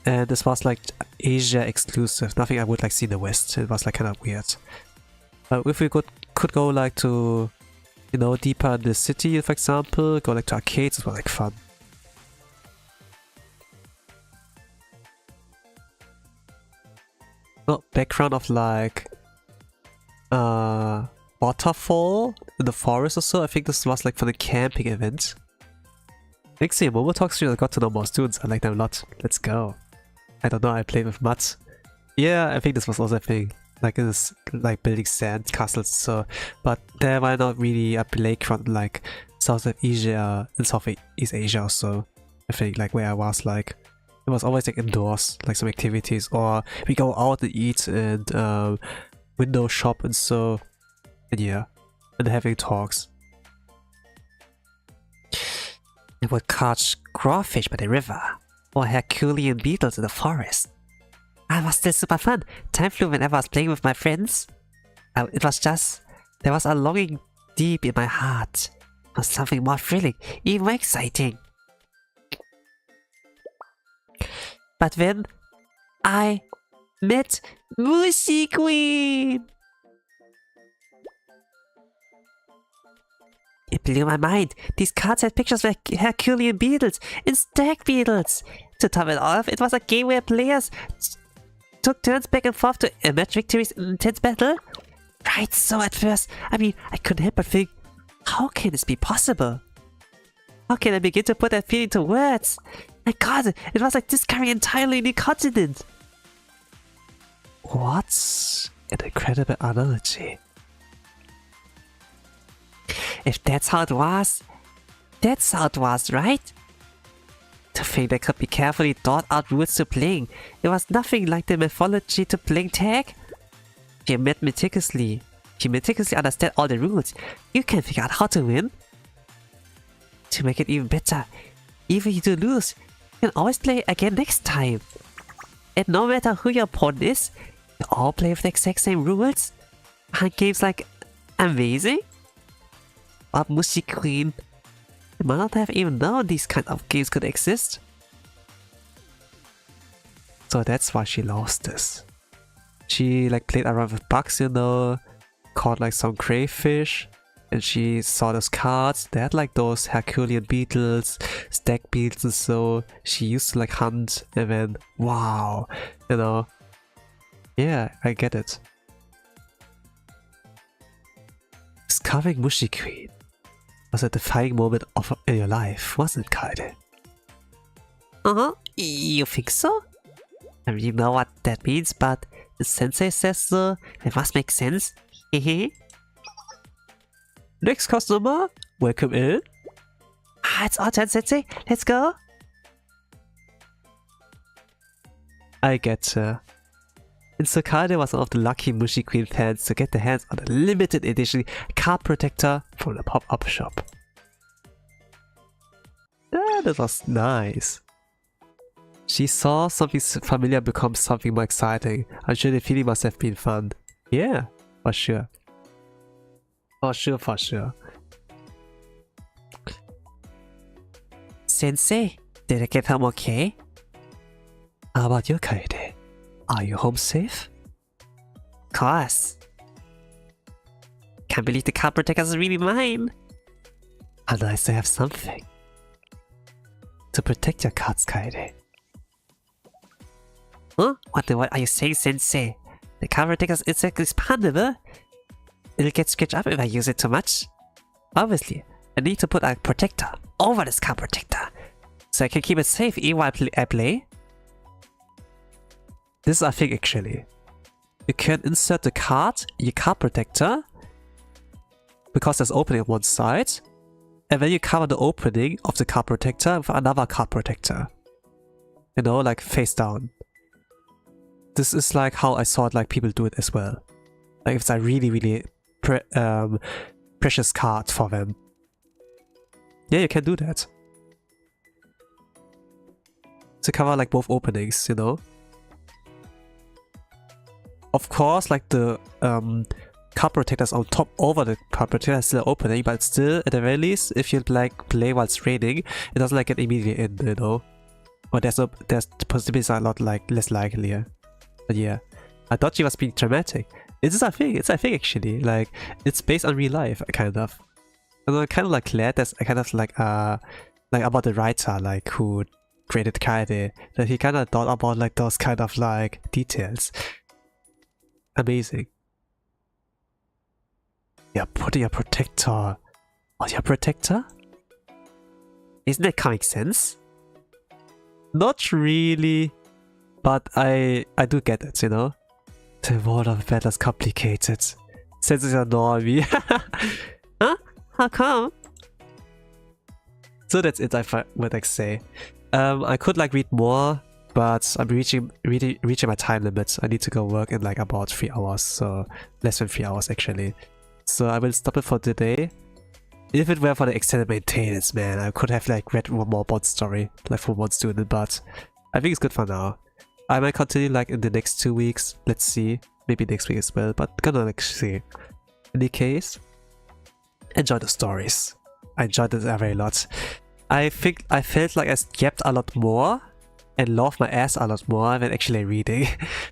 And this was like Asia exclusive, nothing I would like see in the West. It was like kind of weird. But if we could go like to, you know, deeper in the city, for example, go like to arcades, it was like fun. Oh, background of like waterfall in the forest or so. I think this was like for the camping event. Next year, Momotalk Street, I got to know more students. I like them a lot. Let's go. I don't know, I played with mud. Yeah, I think this was also a thing. Like this, like building sand castles. So, but there were not really a playground like Southeast Asia and Southeast Asia or so. I think like where I was like. It was always like indoors, like some activities, or we go out and eat and window shop and so, and yeah, and having talks. I would catch crawfish by the river, or Herculean beetles in the forest. It was still super fun. Time flew whenever I was playing with my friends. It was just, there was a longing deep in my heart for something more thrilling, even more exciting. But then, I met Bushi Queen! It blew my mind. These cards had pictures of Herculean beetles and stag beetles. To top it off, it was a game where players took turns back and forth to emerge victories in intense battle. Right, so at first, I couldn't help but think, how can this be possible? How can I begin to put that feeling to words? My god, it was like discovering an entirely new continent. What an incredible analogy. If that's how it was right? To think there could be carefully thought out rules to playing. It was nothing like the mythology to playing tag. If you meticulously understand all the rules, you can figure out how to win. To make it even better, even if you do lose, you can always play again next time. And no matter who your opponent is, you all play with the exact same rules. Aren't games like amazing? But Bushi Queen, you might not have even known these kind of games could exist. So that's why she lost this. She like played around with bugs, you know, caught like some crayfish, and she saw those cards. They had like those Herculean beetles, stag beetles, and so she used to like hunt, and then wow, you know. Yeah, I get it. Discovering Mushi Queen was a defining moment in your life, wasn't it, Kaede? Uh-huh, you think so? I really know what that means, but the sensei says so, it must make sense. Hehe. Next customer, welcome in. Ah, it's our turn, sensei. Let's go. I get And so Kaede was one of the lucky Mushi Queen fans to get their hands on a limited edition card protector from the pop-up shop. Yeah, that was nice. She saw something familiar become something more exciting. I'm sure the feeling must have been fun. Yeah, for sure. For sure. Sensei, did I get home okay? How about you, Kaede? Are you home safe? Of course. Can't believe the card protector is really mine. How nice to have something to protect your cards, Kaede. Huh? What are you saying, Sensei? The card protector is expandable. It'll get scratched up if I use it too much. Obviously, I need to put a protector over this card protector, so I can keep it safe even while I play. This is a thing actually. You can insert the card in your card protector because there's opening on one side, and then you cover the opening of the card protector with another card protector. You know, like face down. This is like how I saw it, like people do it as well. Like if it's a really precious card for them. Yeah, you can do that. To cover like both openings, you know. Of course, like the card protectors on top over the card protector is still opening, but still, at the very least, if you like play while it's raining, it doesn't like get immediately in, you know. Or there's the possibilities are a lot like less likelier. But yeah, I thought she was being dramatic. It's a thing. It's a thing actually. Like it's based on real life, kind of. And I'm kind of like glad that's kind of like about the writer like who created Kaede, that he kind of thought about like those kind of like details. Amazing. You're putting a protector on your protector? Isn't that comic sense? Not really, but I do get it, you know? The world of battle is complicated. Since it's a normie. Huh? How come? So that's it, I would like say. I could like read more, but I'm reaching my time limit. I need to go work in like about 3 hours, so less than 3 hours actually. So I will stop it for today. If it were for the extended maintenance, man, I could have like read one more bot story, like for one student, but I think it's good for now. I might continue like in the next 2 weeks. Let's see. Maybe next week as well, but gonna like see. In any case, enjoy the stories. I enjoyed it a very lot. I think I felt like I skipped a lot more and loved my ass a lot more than actually reading.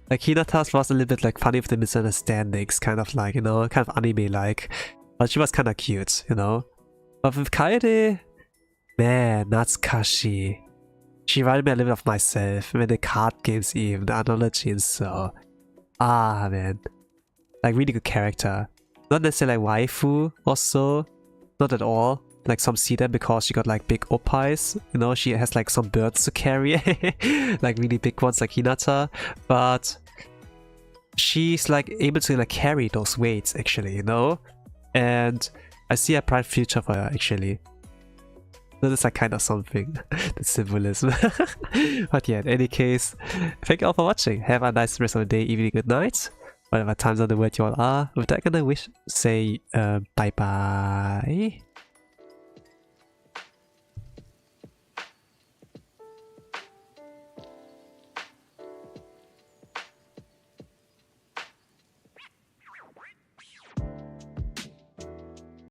Like Hinata's was a little bit like funny with the misunderstandings, kind of like, you know, kind of anime-like. But she was kind of cute, you know. But with Kaede, man, Natsukashi. She reminded me a little bit of myself, when the card games even, the analogy and so. Ah, man. Like, really good character. Not necessarily like waifu or so. Not at all. Like, some see them because she got like big opais. You know, she has like some birds to carry. Like, really big ones like Hinata. But she's like able to like carry those weights actually, you know? And I see a bright future for her actually. That is like kind of something, the symbolism. But yeah, in any case, thank you all for watching. Have a nice rest of the day, evening, good night. Whatever times of the world you all are. With that, I'm gonna say bye bye.